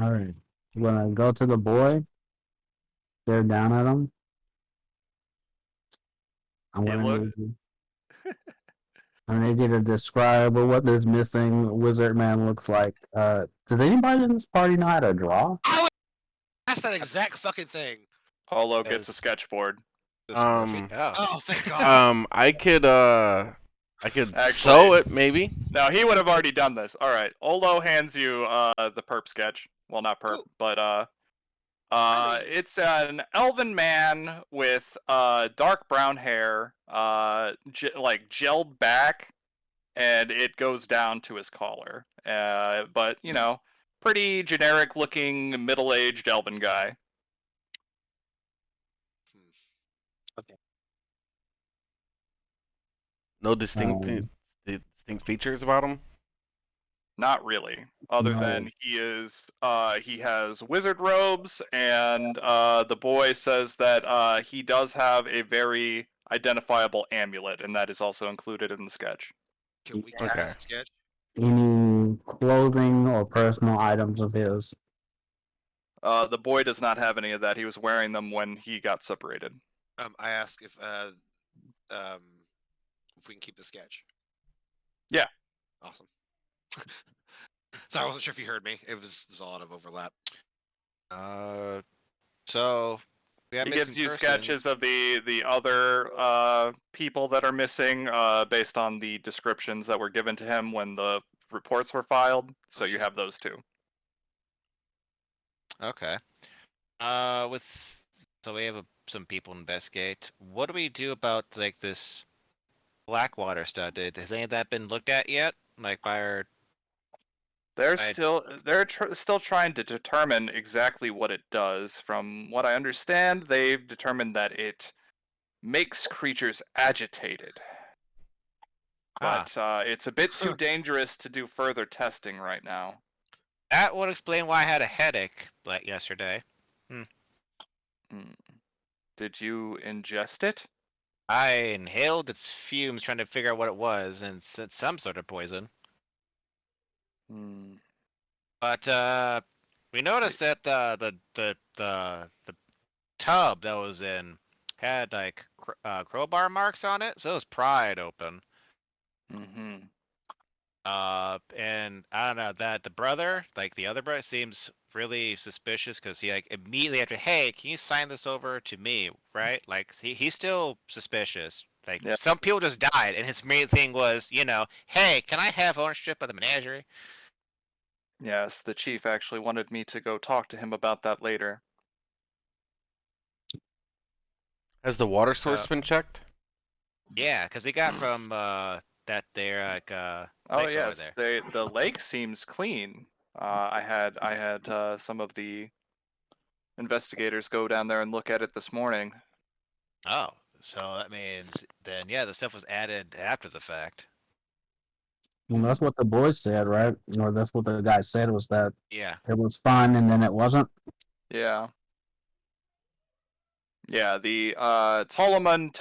S5: All right. When I go to the boy, stare down at him. I'm
S2: He
S5: gonna
S2: look-
S5: need you. I need you to describe what this missing wizard man looks like. Does anybody in this party know how to draw?
S1: That's that exact fucking thing.
S2: Olo gets a
S3: As-
S2: sketchboard.
S3: Mr. Murphy. Oh.
S1: Oh, thank God.
S6: I could
S2: Actually-
S6: sew it maybe.
S2: No, he would have already done this. All right, Olo hands you the perp sketch. Well, not perp,
S1: Ooh.
S2: but
S1: Really?
S2: it's an elven man with dark brown hair, like gelled back, and it goes down to his collar. But pretty generic looking middle-aged elven guy.
S6: No distinct features about him.
S2: Not really, other
S5: No.
S2: than he has wizard robes, and the boy says that he does have a very identifiable amulet, and that is also included in the sketch.
S1: Can we keep
S6: Okay.
S1: this sketch?
S5: Any clothing or personal items of his?
S2: The boy does not have any of that. He was wearing them when he got separated.
S1: I ask if we can keep the sketch.
S2: Yeah.
S1: Awesome. So I wasn't sure if you heard me. There's a lot of overlap.
S3: So we got
S2: He
S3: missing
S2: gives you
S3: person.
S2: sketches of the other people that are missing based on the descriptions that were given to him when the reports were filed. So you have those two.
S3: Okay. So we have some people investigate. What do we do about like this Blackwater stuff? Has any of that been looked at yet? Like by our
S2: They're
S3: Right.
S2: still trying to determine exactly what it does. From what I understand, they've determined that it makes creatures agitated. But it's a bit too dangerous to do further testing right now.
S3: that would explain why I had a headache like yesterday.
S2: Did you ingest it?
S3: I inhaled its fumes trying to figure out what it was, and it's some sort of poison. But we noticed that the tub that was in had like crowbar marks on it, so it was pried open.
S2: Mm-hmm.
S3: And I don't know that the brother, like the other brother, seems really suspicious because he like immediately after, hey, can you sign this over to me, right? Like he's still suspicious. Like
S2: Yeah.
S3: some people just died, and his main thing was, hey, can I have ownership of the menagerie?
S2: Yes, the chief actually wanted me to go talk to him about that later.
S6: Has the water source been checked?
S3: Yeah, because he got from that there like
S2: Oh
S3: lake over
S2: yes,
S3: there.
S2: the lake seems clean. I had some of the investigators go down there and look at it this morning.
S3: Oh, so that means then yeah, the stuff was added after the fact.
S5: Well, that's what the boys said, right? Or that's what the guy said was that
S3: Yeah.
S5: it was fun and then it wasn't.
S2: Yeah. Yeah, the Toloman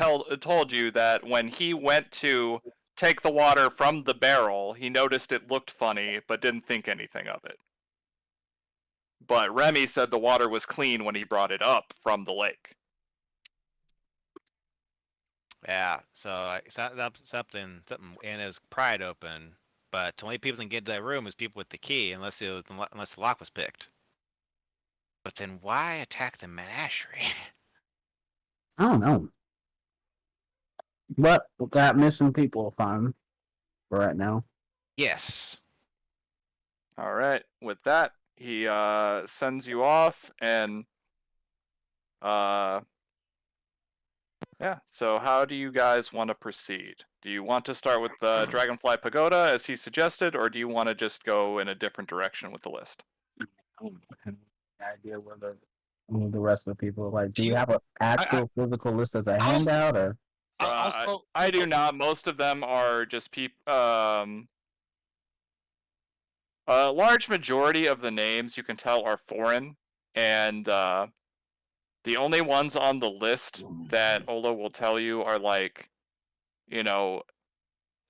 S2: told you that when he went to take the water from the barrel, he noticed it looked funny, but didn't think anything of it. But Remy said the water was clean when he brought it up from the lake.
S3: Yeah, so something, and it was pried open, but the only people that can get into that room was people with the key, unless the lock was picked. But then why attack the menagerie?
S5: I don't know. But we got missing people fine for right now.
S3: Yes.
S2: All right. With that, he sends you off, and yeah. So how do you guys want to proceed? Do you want to start with the Dragonfly Pagoda as he suggested, or do you want to just go in a different direction with the list?
S5: I don't have any idea where the the rest of the people? Like, do we have an actual physical list as a
S1: I was-
S5: handout, or?
S1: Also,
S2: I do not. Most of them are just people. A large majority of the names you can tell are foreign, and the only ones on the list that Ola will tell you are like, you know,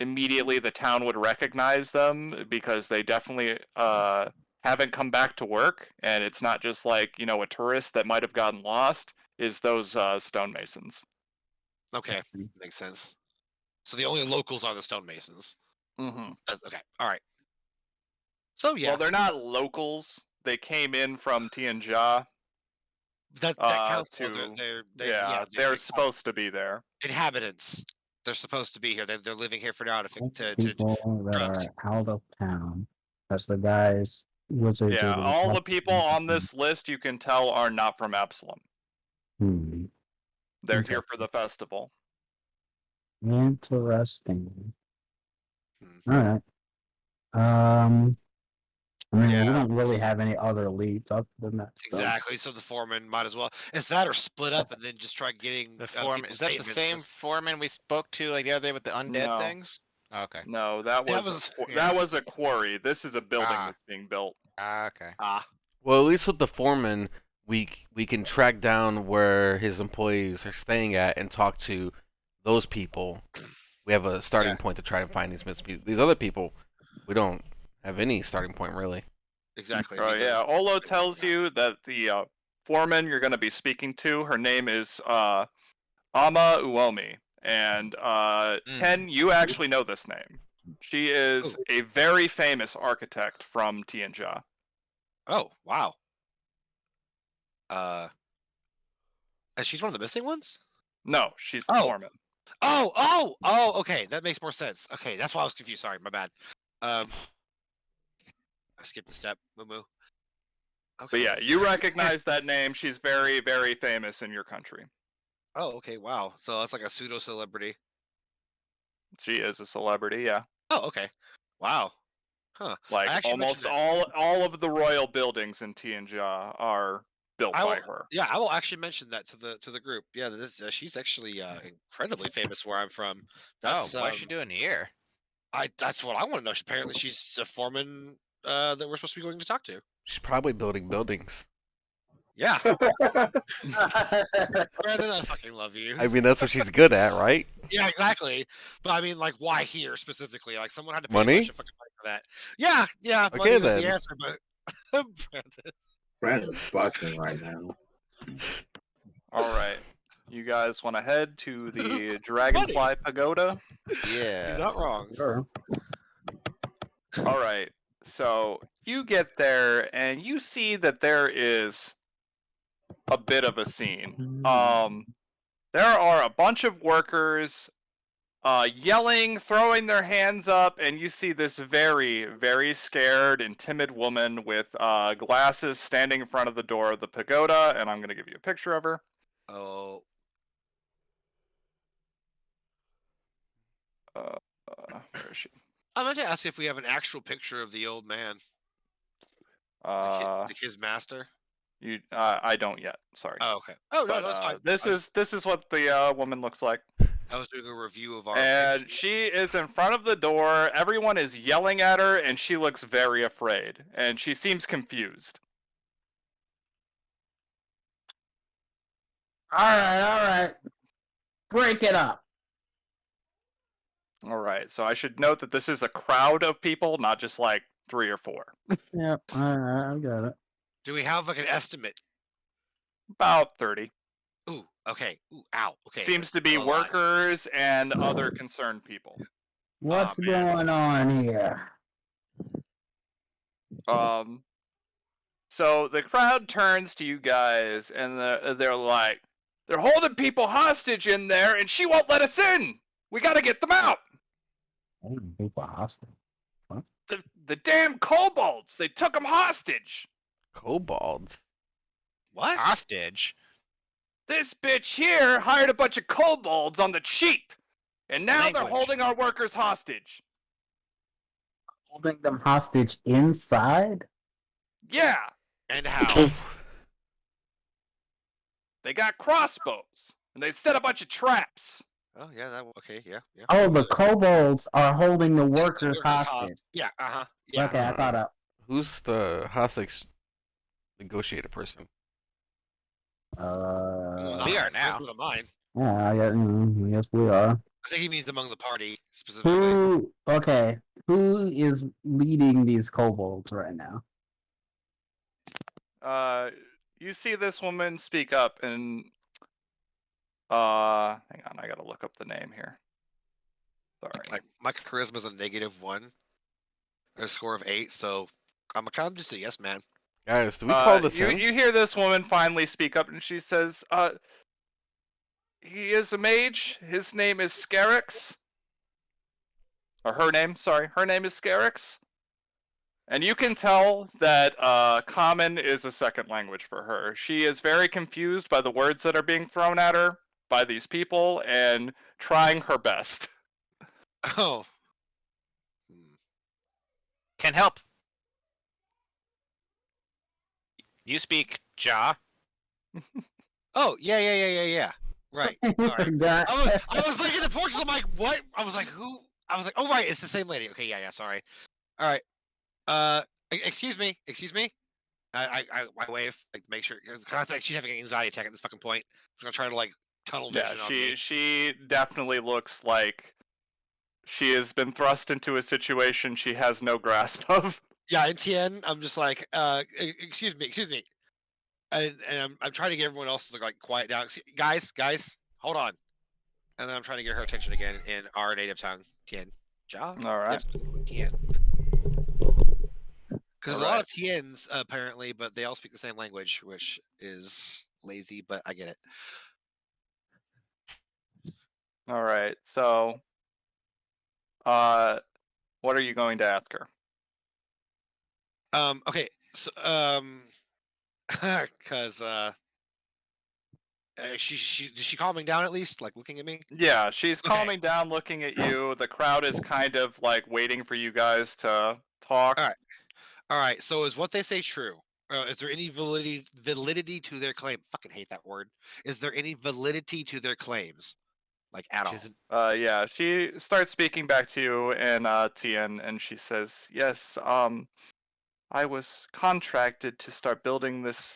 S2: immediately the town would recognize them because they definitely haven't come back to work, and it's not just like, you know, a tourist that might have gotten lost, is those stonemasons.
S1: okay, makes sense. So the only locals are the stonemasons.
S2: Mm-hmm.
S1: That's okay. All right. So yeah,
S2: Well, they're not locals. They came in from Tianjia.
S1: that counts.
S2: To
S1: Yeah,
S2: they're supposed to be there.
S1: inhabitants. They're supposed to be here. They're living here for now to
S5: People that
S1: drugs.
S5: are out of town. That's the guys. Wizards.
S2: Yeah, all the people on this list you can tell are not from Absalom. They're here for the festival.
S5: Interesting.
S1: Hmm.
S5: All right. I mean, we
S1: Yeah.
S5: don't really have any other leads other than that. so-
S1: Exactly. So the foreman might as well. It's that or split up and then just try getting
S3: The foreman is that the same foreman we spoke to like the other day with the undead
S2: No.
S3: things? Okay.
S2: No, that
S1: yeah.
S2: was a quarry. This is a building
S3: Ah.
S2: that's being built.
S3: Okay.
S6: Well, at least with the foreman, we can track down where his employees are staying at and talk to those people. We have a starting point to try and find these missing people. These other people, we don't have any starting point really.
S1: Exactly.
S2: Oh yeah, Olo tells you that the foreman you're going to be speaking to, her name is Ama Uomi, and Ken, you actually know this name. She is a very famous architect from Tianjia.
S1: Oh wow. And she's one of the missing ones.
S2: No, she's the foreman.
S1: Oh. Okay, that makes more sense. Okay, that's why I was confused. Sorry, my bad. I skipped a step. Moo. Okay.
S2: But yeah, you recognize that name. She's very, very famous in your country.
S1: Oh, okay. Wow. So that's like a pseudo celebrity.
S2: She is a celebrity, yeah.
S1: Oh, okay. Wow. Huh.
S2: Like almost all of the royal buildings in Tianjia are built by her.
S1: Yeah, I will actually mention that to the group. Yeah, she's actually incredibly famous where I'm from. That's
S3: what's she doing here?
S1: That's what I want to know. Apparently, she's a foreman that we're supposed to be going to talk to.
S6: She's probably building buildings.
S1: Yeah. Brandon, I fucking love you.
S6: I mean, that's what she's good at, right?
S1: Yeah, exactly. But I mean, like, why here specifically? Like, someone had to pay
S6: Money?
S1: a bunch of fucking money for that. Yeah.
S6: Okay,
S1: Money was
S6: then.
S1: the answer, but
S4: Brandon's busting right now.
S2: All right. You guys want to head to the Dragonfly Pagoda?
S3: Yeah.
S1: he's not wrong.
S5: Sure.
S2: All right. So you get there and you see that there is a bit of a scene. There are a bunch of workers yelling, throwing their hands up, and you see this very, very scared and timid woman with glasses standing in front of the door of the pagoda, and I'm going to give you a picture of her.
S1: Oh.
S2: Where is she?
S1: I meant to ask if we have an actual picture of the old man, the kid's master.
S2: I don't yet. Sorry.
S1: Oh, okay. Oh no,
S2: But,
S1: no, it's fine.
S2: this is what the woman looks like.
S1: I was doing a review of our.
S2: And she is in front of the door. Everyone is yelling at her, and she looks very afraid. And she seems confused.
S5: All right. Break it up.
S2: All right. So I should note that this is a crowd of people, not just like 3 or 4.
S5: Yep. All right, I got it.
S1: Do we have like an estimate?
S2: About 30.
S1: Ooh, okay. Ooh, ow. Okay.
S2: Seems to be
S1: Still alive.
S2: workers and other concerned people.
S5: What's
S1: man.
S5: going on here?
S2: So the crowd turns to you guys, and they're like, they're holding people hostage in there, and she won't let us in. We got to get them out.
S5: People hostile.
S2: The damn kobolds. They took them hostage.
S6: Kobolds.
S1: What?
S3: Hostage.
S2: This bitch here hired a bunch of kobolds on the cheap, and now they're
S1: Language.
S2: holding our workers hostage.
S5: Holding them hostage inside?
S2: Yeah.
S1: And how?
S2: They got crossbows, and they set a bunch of traps.
S1: Oh yeah, okay, yeah.
S5: Oh, the kobolds are holding the workers hostage.
S1: Yeah, yeah.
S5: Okay, I thought up.
S6: Who's the hostage negotiator person?
S3: We are now.
S1: Mine.
S5: Yes, we are.
S1: I think he means among the party specifically.
S5: Who is leading these kobolds right now?
S2: You see this woman speak up, and hang on, I gotta look up the name here. Sorry.
S1: Like my charisma is a -1, a score of 8, so I'm kind of just a yes man.
S6: Guys, do we call this
S2: you,
S6: in?
S2: you hear this woman finally speak up, and she says, he is a mage. His name is Scarix. Or her name, sorry. Her name is Scarix. And you can tell that Common is a second language for her. She is very confused by the words that are being thrown at her by these people, and trying her best.
S1: Oh.
S3: Can help. You speak Ja.
S1: Oh, yeah. Right. All right.
S5: Forgot.
S1: I was looking at the portraits. I'm like, what? I was like, who? I was like, oh right, it's the same lady. Okay, yeah. Sorry. All right. Excuse me. I wave, like, make sure, because I think she's having an anxiety attack at this fucking point. She's gonna try to like tunnel vision
S2: Yeah,
S1: on me.
S2: she definitely looks like she has been thrust into a situation she has no grasp of.
S1: Yeah, in TN, I'm just like, excuse me, and I'm trying to get everyone else to like quiet down. Guys, hold on. And then I'm trying to get her attention again in our native tongue, TN. Ja?
S2: All right.
S1: TN. Because there's a lot of TNs apparently, but they all speak the same language, which is lazy, but I get it.
S2: All right. So, what are you going to ask her?
S1: Okay, so because is she calming down at least, like looking at me?
S2: Yeah, she's
S1: Okay.
S2: calming down, looking at you. The crowd is kind of like waiting for you guys to talk.
S1: All right. So is what they say true? Is there any validity to their claim? Fucking hate that word. Is there any validity to their claims, like at all?
S2: Yeah, she starts speaking back to you in TN, and she says, "Yes, I was contracted to start building this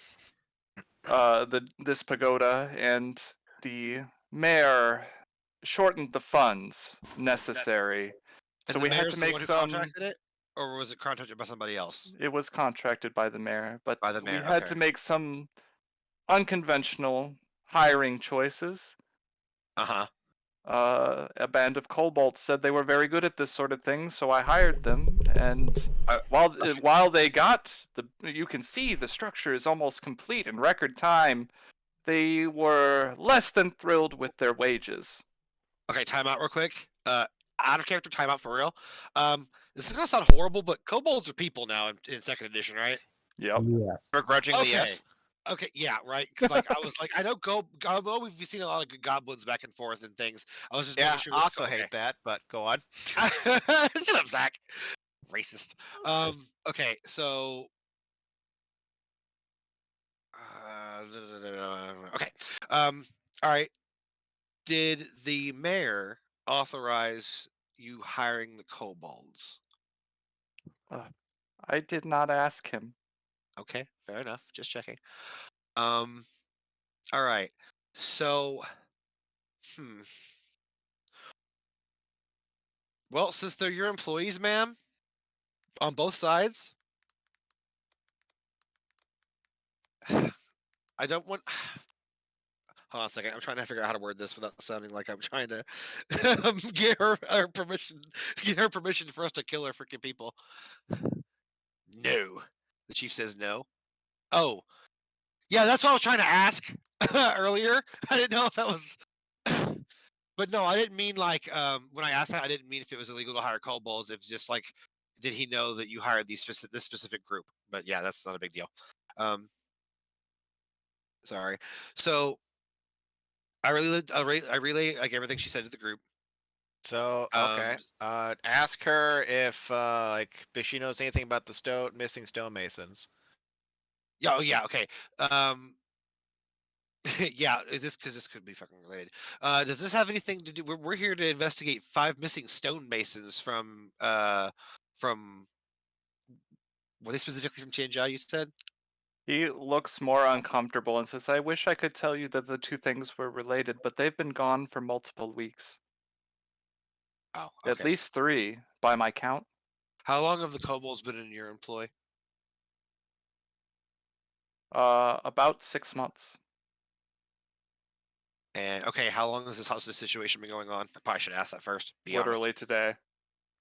S2: this pagoda, and the mayor shortened the funds necessary, so
S1: And
S2: we
S1: the
S2: had
S1: mayor's
S2: to
S1: the
S2: make
S1: one who
S2: some.
S1: contracted it, or was it contracted by somebody else?
S2: It was contracted by the mayor, but
S1: By the mayor,
S2: we had
S1: okay.
S2: to make some unconventional hiring choices.
S1: Uh-huh.
S2: A band of kobolds said they were very good at this sort of thing, so I hired them. And while they got you can see the structure is almost complete in record time. They were less than thrilled with their wages.
S1: Okay, time out real quick. Out of character timeout for real. This is gonna sound horrible, but kobolds are people now in second edition, right?
S2: Yep.
S5: Yes.
S3: Begrudgingly,
S1: Okay.
S3: yes.
S1: Okay, yeah, right. Because like I was like, I know we've seen a lot of good goblins back and forth and things. I was just
S3: Yeah,
S1: making sure.
S3: I also hate that, but go on.
S1: Shut up, Zach. Racist. Okay, so. Okay. All right. Did the mayor authorize you hiring the kobolds?
S2: I did not ask him.
S1: Okay, fair enough. Just checking. All right. So, well, since they're your employees, ma'am, on both sides, I don't want. Hold on a second. I'm trying to figure out how to word this without sounding like I'm trying to get her permission. Get her permission for us to kill her freaking people. No. The chief says no. Oh, yeah, that's what I was trying to ask earlier. I didn't know if that was. But no, I didn't mean like when I asked that, I didn't mean if it was illegal to hire kobolds. If just like, did he know that you hired this specific group? But yeah, that's not a big deal. Sorry. So I relay like everything she said to the group.
S3: So okay, ask her if if she knows anything about the missing stonemasons.
S1: Yeah. Oh yeah. Okay. Yeah, because this could be fucking related. Does this have anything to do? We're here to investigate 5 missing stonemasons from were they specifically from Tianjia? You said.
S2: He looks more uncomfortable and says, "I wish I could tell you that the two things were related, but they've been gone for multiple weeks.
S1: Oh,
S2: At
S1: okay.
S2: least 3, by my count.
S1: How long have the kobolds been in your employ?
S2: About 6 months.
S1: And okay, how long has this hostage situation been going on? I probably should ask that first. Be
S2: Literally today.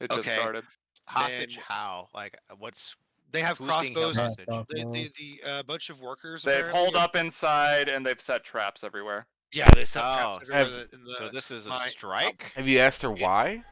S2: It just
S1: Okay.
S2: started.
S3: Hostage?
S1: Then-
S3: How? Like, what's
S1: They have
S3: who's being held
S1: crossbows.
S3: hostage?
S1: The bunch of workers.
S2: They've
S1: apparently
S2: holed
S1: are-
S2: up inside and they've set traps everywhere.
S1: Yeah, they set traps
S3: Oh,
S1: everywhere in the.
S3: So this is a
S1: my-
S3: strike?
S6: Have you asked her why?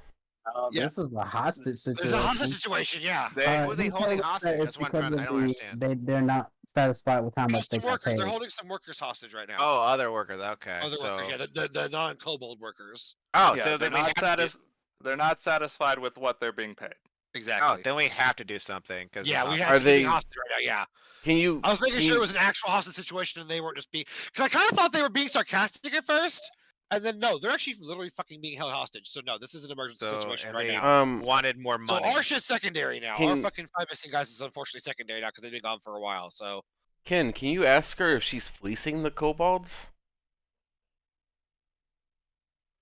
S1: Yeah.
S5: This is a hostage situation.
S1: It's a hostage situation. Yeah.
S2: They,
S3: Who are they
S5: he
S3: holding
S5: told us
S3: hostage?
S5: that
S3: That's one
S5: because
S3: I don't
S5: of
S3: understand.
S5: they're not satisfied with how much they
S1: Some
S5: got
S1: workers.
S5: paid.
S1: They're holding some workers hostage right now.
S3: Oh, other workers. Okay.
S1: Other
S3: so...
S1: workers. Yeah, the non-kobold workers.
S3: Oh,
S2: yeah,
S3: so
S2: they're,
S3: then we
S2: not
S3: have to do...
S2: they're not satisfied with what they're being paid.
S1: Exactly.
S3: Oh, then we have to do something. Cause
S1: Yeah, we
S3: have.
S1: have
S6: Are
S1: to keep
S6: they-
S1: being hostage right now. Yeah.
S6: Can you?
S1: I was making
S6: can
S1: sure
S6: you-
S1: it was an actual hostage situation and they weren't just being. Because I kind of thought they were being sarcastic at first, and then no, they're actually literally fucking being held hostage. So no, this is an emergency
S3: So,
S1: situation
S3: and
S1: right
S3: they-
S1: now.
S3: wanted more
S1: So
S3: money.
S1: our shit's secondary now. Our
S6: Can-
S1: fucking 5 missing guys is unfortunately secondary now because they've been gone for a while. So
S6: Ken, can you ask her if she's fleecing the kobolds?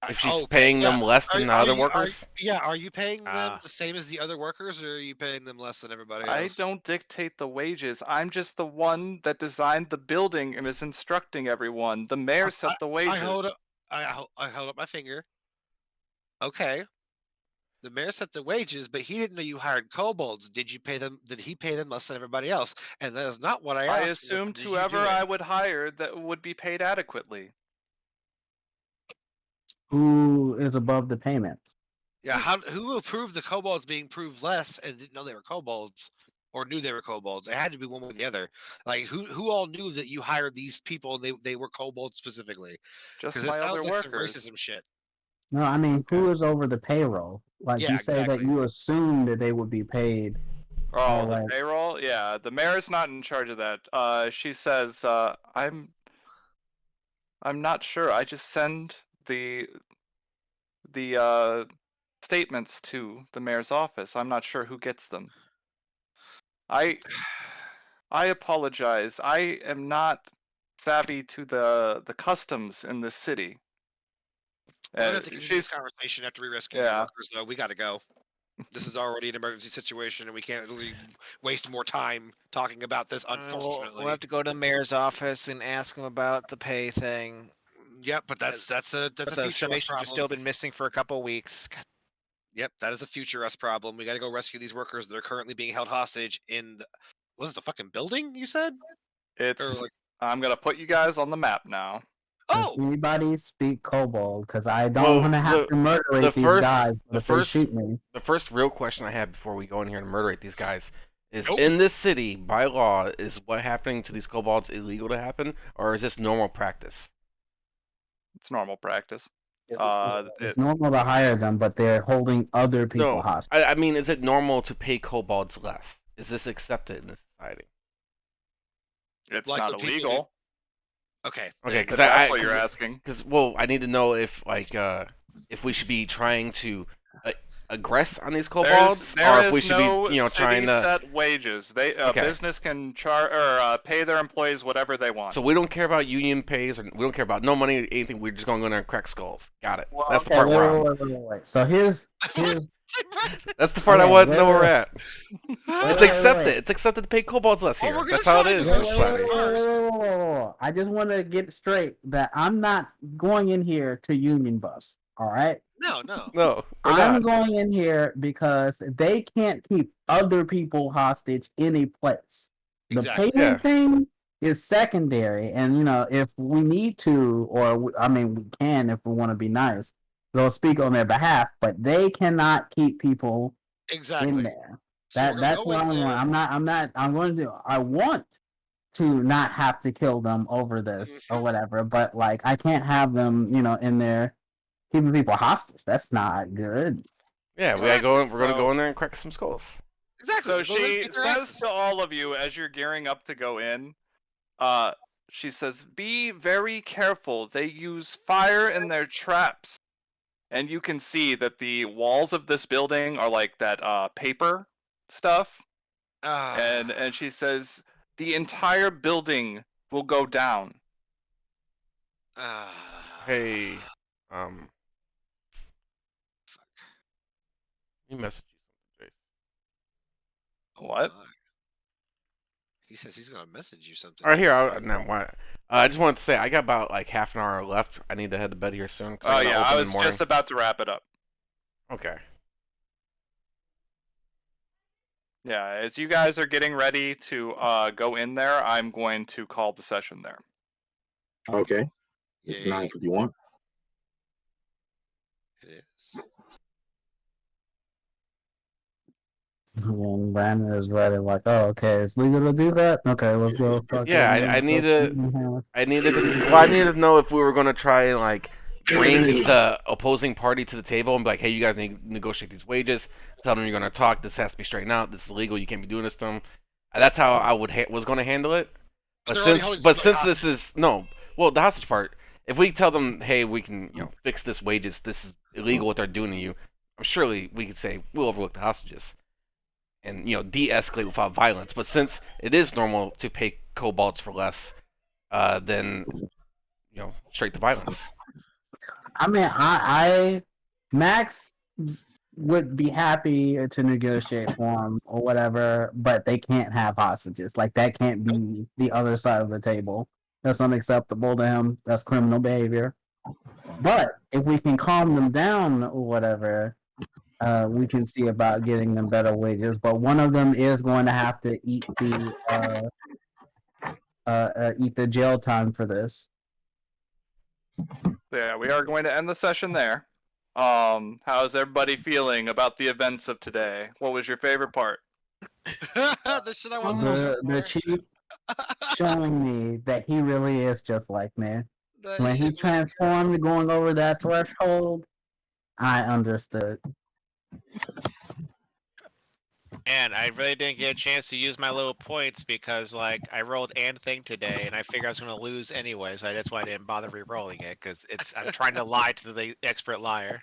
S6: If she's
S1: okay,
S6: paying
S1: yeah.
S6: them less than the other workers?
S1: Are you paying them
S3: Ah.
S1: the same as the other workers, or are you paying them less than everybody
S2: I
S1: else?
S2: don't dictate the wages. I'm just the one that designed the building and is instructing everyone. The mayor set the wages.
S1: I hold up. I held up my finger. Okay. The mayor set the wages, but he didn't know you hired kobolds. Did you pay them? Did he pay them less than everybody else? And that is not what I asked.
S2: I
S1: you. Just,
S2: assumed
S1: did you
S2: whoever
S1: do it?
S2: I would hire that would be paid adequately.
S5: Who is above the payments?
S1: Yeah. Who approved the kobolds being proved less and didn't know they were kobolds, or knew they were kobolds? It had to be one way or the other. Like who all knew that you hired these people and they were kobolds specifically?
S2: Just
S1: Because
S2: my
S1: this
S2: other
S1: sounds like
S2: workers.
S1: some racism shit.
S5: No, I mean, who is over the payroll? Like
S1: Yeah,
S5: you say that
S1: exactly.
S5: you assume that they would be paid.
S2: Oh, the
S5: Alright.
S2: payroll? Yeah, the mayor's not in charge of that. She says, I'm not sure. I just send the statements to the mayor's office. I'm not sure who gets them. I apologize. I am not savvy to the customs in this city.
S1: We're gonna have to continue this
S2: she's
S1: conversation after we rescue the
S2: Yeah.
S1: workers, though. We got to go. This is already an emergency situation, and we can't really waste more time talking about this. Unfortunately,
S3: We'll have to go to the mayor's office and ask him about the pay thing.
S1: Yep, but that's a
S3: But the
S1: future us
S3: summation
S1: problem.
S3: has still been missing for a couple weeks. God,
S1: Yep, that is a future us problem. We got to go rescue these workers that are currently being held hostage in. Was it a fucking building? You said?
S2: it's.
S1: Or like,
S2: I'm gonna put you guys on the map now.
S1: oh,
S5: Does anybody speak kobold? Because I don't
S6: Well,
S5: want to have to murderate these guys.
S6: the
S5: If they
S6: first-
S5: shoot me.
S6: The first real question I have before we go in here and murderate these guys is:
S1: Nope.
S6: in this city, by law, is what happening to these kobolds illegal to happen, or is this normal practice?
S2: It's normal practice.
S5: It's normal to hire them, but they're holding other people
S6: No,
S5: hostage.
S6: I mean, is it normal to pay kobolds less? Is this accepted in this society?
S2: It's
S1: Like
S2: not
S1: what people do.
S2: illegal.
S1: okay.
S6: Okay,
S2: If
S6: because
S2: that's what you're asking.
S6: Because I need to know if if we should be trying to aggress on these kobolds,
S2: There
S6: or
S2: is
S6: if we should
S2: no
S6: be trying to.
S2: set wages. They
S6: Okay.
S2: business can pay their employees whatever they want.
S6: So we don't care about union pays, or we don't care about no money, anything. We're just going to go in there and crack skulls. Got it. That's the
S5: Okay,
S6: part we're on.
S5: wait. So here's
S6: That's the part I
S5: Okay,
S6: want to know where we're
S5: wait.
S6: at. It's
S5: wait,
S6: accepted.
S5: wait.
S6: It's accepted to pay kobolds less
S1: Oh,
S6: here.
S1: we're gonna
S6: That's how it
S1: try
S6: is
S1: to
S6: in
S1: go
S6: this
S1: slow.
S6: society.
S1: First.
S5: I just want to get straight that I'm not going in here to union bus. All right.
S1: No.
S6: No, we're
S5: I'm
S6: not.
S5: going in here because they can't keep other people hostage in a place. The
S1: Exactly.
S5: payment thing is secondary, and if we need to, or we can if we want to be nice. They'll speak on their behalf, but they cannot keep people
S1: Exactly.
S5: in there.
S1: So we're gonna
S5: That's
S1: go
S5: what
S1: in
S5: I
S1: there.
S5: want. I'm going to. I want to not have to kill them over this or whatever, but like I can't have them, in there keeping people hostage. That's not good.
S6: Yeah, we gotta go.
S2: Exactly,
S6: We're gonna
S2: so-
S6: go in there and crack some skulls.
S1: Exactly.
S2: So
S1: Go there and
S2: she
S1: get their
S2: says
S1: asses.
S2: to all of you as you're gearing up to go in, she says, "Be very careful. They use fire in their traps." And you can see that the walls of this building are like that paper stuff. And she says, "The entire building will go down."
S6: Hey, you message you something,
S2: What?
S1: He says he's gonna message you something.
S6: All right, here.
S1: Jason.
S6: No, why? I just wanted to say I got about like half an hour left. I need to head to bed here soon.
S2: Oh yeah, I was just about to wrap it up.
S6: Okay.
S2: Yeah, as you guys are getting ready to go in there, I'm going to call the session there.
S4: Okay. It's
S1: Yay.
S4: 9:51.
S1: It is.
S5: And Brandon is ready, like, oh, okay, it's legal to do that. Okay, let's go.
S6: Yeah, I needed to know if we were gonna try and like bring the opposing party to the table and be like, hey, you guys need to negotiate these wages. Tell them you're gonna talk. This has to be straightened out. This is illegal. You can't be doing this to them. That's how I was gonna handle it. But since this is the hostage part. If we tell them, hey, we can fix this wages. This is illegal what they're doing to you. Surely we could say we'll overlook the hostages and de-escalate without violence. But since it is normal to pay kobolds for less, then straight to violence.
S5: I mean, I Max would be happy to negotiate for him or whatever, but they can't have hostages. Like, that can't be the other side of the table. That's unacceptable to him. That's criminal behavior. But if we can calm them down or whatever, we can see about getting them better wages. But one of them is going to have to eat the jail time for this.
S2: Yeah, we are going to end the session there. How's everybody feeling about the events of today? What was your favorite part?
S1: The shit I wasn't
S5: The chief showing me that he really is just like me. When he transformed going over that threshold, I understood.
S3: And I really didn't get a chance to use my little points because, like, I rolled and thing today, and I figured I was going to lose anyway, so that's why I didn't bother re-rolling it, because I'm trying to lie to the expert liar.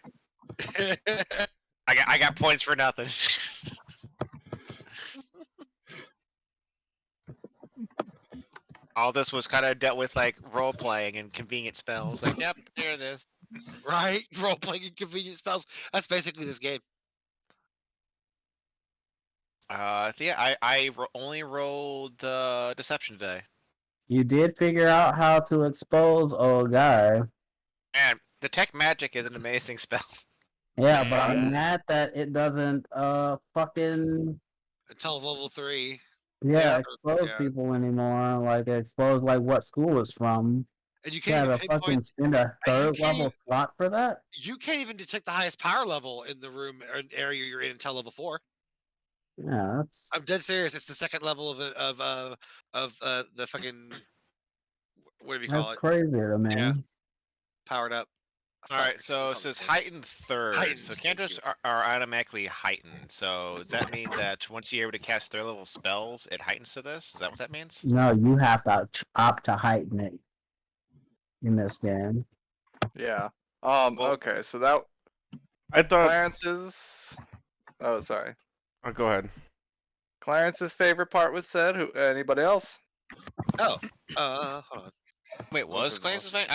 S3: I got points for nothing. All this was kind of dealt with like role playing and convenient spells. Like, yep, there it is.
S1: Right, role playing and convenient spells. That's basically this game.
S3: Yeah, I only rolled deception today.
S5: You did figure out how to expose old guy.
S3: And detect magic is an amazing spell.
S5: Yeah, but I'm mad that it doesn't fucking
S1: Until level 3.
S5: expose people anymore. Like, expose like what school it's from.
S1: And you
S5: You
S1: can't
S5: gotta
S1: even
S5: fucking
S1: pinpoint.
S5: spend a third level
S1: even-
S5: slot for that.
S1: You can't even detect the highest power level in the room or area you're in until level 4.
S5: Yeah, that's
S1: I'm dead serious. It's the second level of the fucking what do we call
S5: that's
S1: it?
S5: crazy to me.
S1: Yeah. Powered up.
S3: All right, so it says heightened third.
S1: Heightened,
S3: So
S1: thank
S3: cantrips are automatically heightened. So does that mean that once you're able to cast third level spells, it heightens to this? Is that what that means?
S5: No, you have to opt to heighten it in this game.
S2: Yeah. Okay, so that
S6: I thought.
S2: Clarence's. Oh, sorry.
S6: Oh, go ahead.
S2: Clarence's favorite part was said. Who? Anybody else?
S1: Oh. Hold on.
S3: Wait, was Clarence's thing?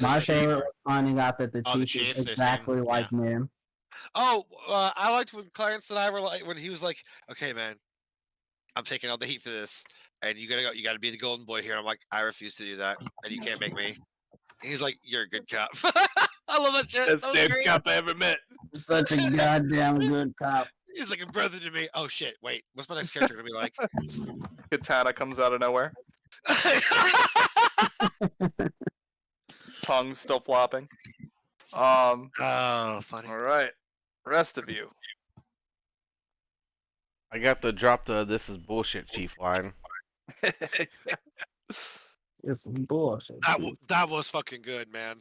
S5: My favorite was finding out that the
S3: Oh, the
S5: chief
S3: chief,
S5: is
S3: they're
S5: exactly
S3: saying-
S5: like me.
S1: Oh, I liked when Clarence and I were like when he was like, "Okay, man, I'm taking all the heat for this, and you gotta go. You gotta be the golden boy here." And I'm like, "I refuse to do that, and you can't make me." He's like, "You're a good cop." I love that shit.
S2: That's
S1: That
S2: the
S1: was
S2: same
S1: great.
S2: cop I ever met.
S5: Such a goddamn good cop.
S1: He's like a brother to me. Oh shit! Wait, what's my next character gonna be like?
S2: Katana comes out of nowhere. Tongue still flopping.
S1: Oh, funny.
S2: All right. Rest of you.
S6: I got the drop the "this is bullshit" chief line.
S5: It's bullshit.
S1: That was fucking good, man.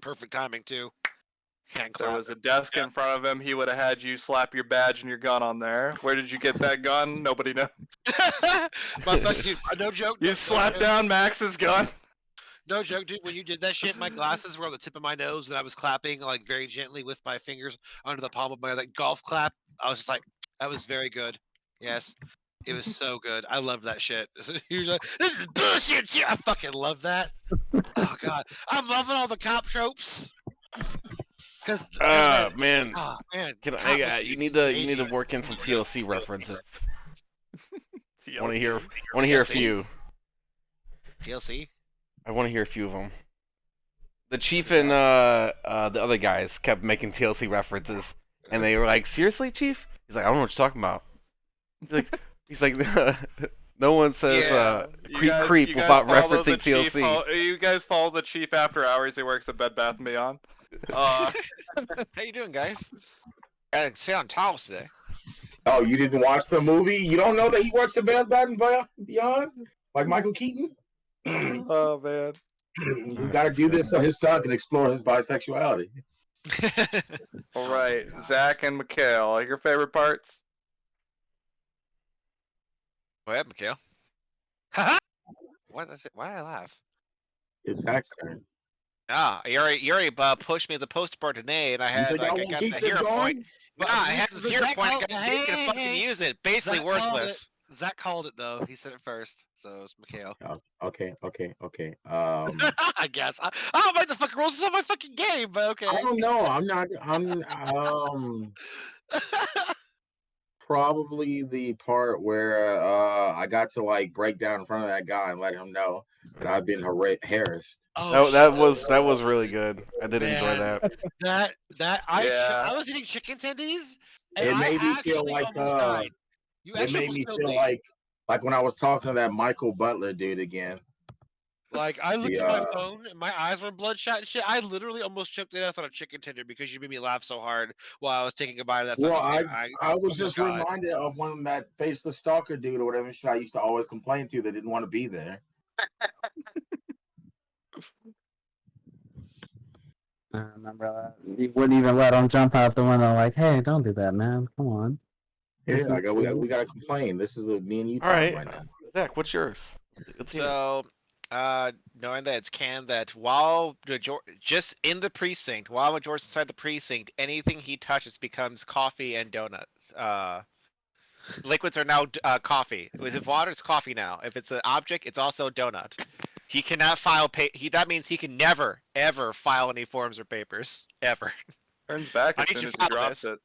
S1: Perfect timing too. Can't
S2: If there
S1: clap.
S2: was a desk in front of him, he would have had you slap your badge and your gun on there. Where did you get that gun? Nobody knows.
S1: My fucking dude, no joke.
S2: You
S1: no
S2: slapped
S1: joke.
S2: down Max's gun.
S1: No joke, dude. When you did that shit, my glasses were on the tip of my nose, and I was clapping like very gently with my fingers under the palm of my like golf clap. I was just like, that was very good. Yes, it was so good. I love that shit. He was like, this is bullshit. Shit. I fucking love that. Oh god, I'm loving all the cop tropes. Because
S6: man,
S1: oh man,
S6: can
S1: cop
S6: I? You
S1: movies
S6: need
S1: in
S6: to
S1: the 80s,
S6: work in some TLC references. Want to
S2: TLC.
S6: hear a
S1: TLC?
S6: few.
S1: TLC.
S6: I want to hear a few of them. The chief and the other guys kept making TLC references, and they were like, "Seriously, chief?" He's like, "I don't know what you're talking about." He's like, no one says creep
S2: you guys
S6: without
S2: follow the
S6: referencing
S2: chief,
S6: TLC.
S2: you guys follow the chief after hours. He works at Bed Bath & Beyond. Uh,
S3: How you doing, guys? Gotta stay on tops today.
S4: Oh, you didn't watch the movie? You don't know that he works at Bed Bath & Beyond? Like Michael Keaton?
S2: oh man.
S4: He's got to do this so his son can explore his bisexuality.
S2: All right, Zach and Mikhail, your favorite parts?
S3: Go ahead, Mikhail.
S1: Why did I laugh?
S4: It's Zach's turn.
S3: Ah, you already pushed me to the post bar today, and I had
S4: think I
S3: like I
S4: won't
S3: got
S4: keep
S3: the
S4: this
S3: hero
S4: going?
S3: point. Nah, I had the hero
S1: Zach
S3: point.
S1: called-
S3: I didn't
S1: hey,
S3: fucking
S1: hey.
S3: use it. Basically
S1: Zach called
S3: worthless.
S1: Zach called it though. He said it first, so it's Mikhail.
S4: Oh, okay.
S1: I guess I don't like the fucking rules. It's not my fucking game, but okay.
S4: I don't know. I'm probably the part where I got to like break down in front of that guy and let him know that I've been harassed.
S1: Oh,
S6: That
S1: shit,
S6: was really good. I did enjoy
S1: Man.
S6: that.
S1: I was eating chicken tendies, and
S4: It
S1: I
S4: made me feel
S1: actually
S4: like
S1: almost died. You
S4: it
S1: actually
S4: made
S1: almost
S4: me
S1: killed
S4: feel
S1: me.
S4: like when I was talking to that Michael Butler dude again.
S1: Like I looked at my phone and my eyes were bloodshot and shit. I literally almost choked to death on a chicken tender because you made me laugh so hard while I was taking a bite of that.
S4: Well,
S1: fucking
S4: I was
S1: oh
S4: just
S1: God.
S4: reminded of one of that faceless stalker dude or whatever shit I used to always complain to that didn't want to be there.
S5: I remember that. You wouldn't even let him jump out the window. Like, hey, don't do that, man. Come on.
S4: Yeah,
S5: This is
S4: we got to complain. This is a me and you
S6: All
S4: time
S6: right,
S4: right now.
S6: Zach, what's yours? Let's hear it.
S3: So, knowing that it's canon that while just in the precinct, while George's inside the precinct, anything he touches becomes coffee and donuts. Liquids are now coffee. If water, it's coffee now. If it's an object, it's also donut. He cannot file that means he can never, ever file any forms or papers. Ever.
S2: Turns back
S3: I
S2: as
S3: need
S2: soon
S3: you
S2: as
S3: to
S2: he
S3: follow
S2: drops
S3: this.
S2: it.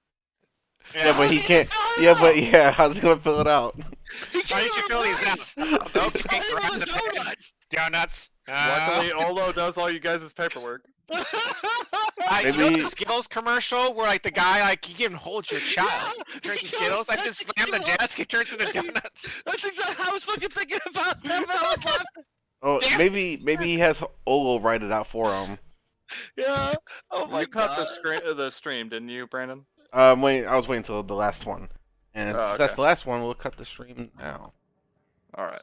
S6: Yeah, but he can't. Yeah, but yeah, how's he gonna fill it out?
S1: He
S3: Why did you fill these out? Okay,
S1: Fill
S3: grab
S1: the
S3: the pen.
S1: donuts.
S3: Donuts.
S2: Luckily, Olo does all you guys' paperwork.
S3: You know
S6: Maybe-
S3: the Skittles commercial where like the guy like he can hold your child. He turns to Skittles. I just slam the desk. It turns into donuts.
S1: That's exactly. I was fucking thinking about that. But I was laughing.
S6: Oh,
S3: Damn
S6: maybe he has Olo write it out for him.
S1: Yeah. Oh my
S2: You cut
S1: God.
S2: the stream, didn't you, Brandon?
S6: I was waiting until the last one, and
S2: Oh,
S6: since that's
S2: okay.
S6: the last one, we'll cut the stream now.
S2: All right.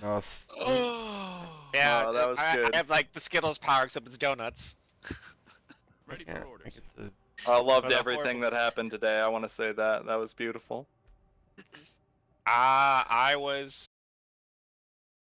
S6: No, it's-
S1: Oh.
S3: Yeah,
S2: Oh, that was
S3: I
S2: good.
S3: have like the Skittles power except it's donuts.
S7: Ready
S6: yeah,
S7: for
S6: I
S7: orders.
S6: get to-
S2: I loved
S3: Well,
S2: everything that happened today. I want to say that was beautiful.
S3: I was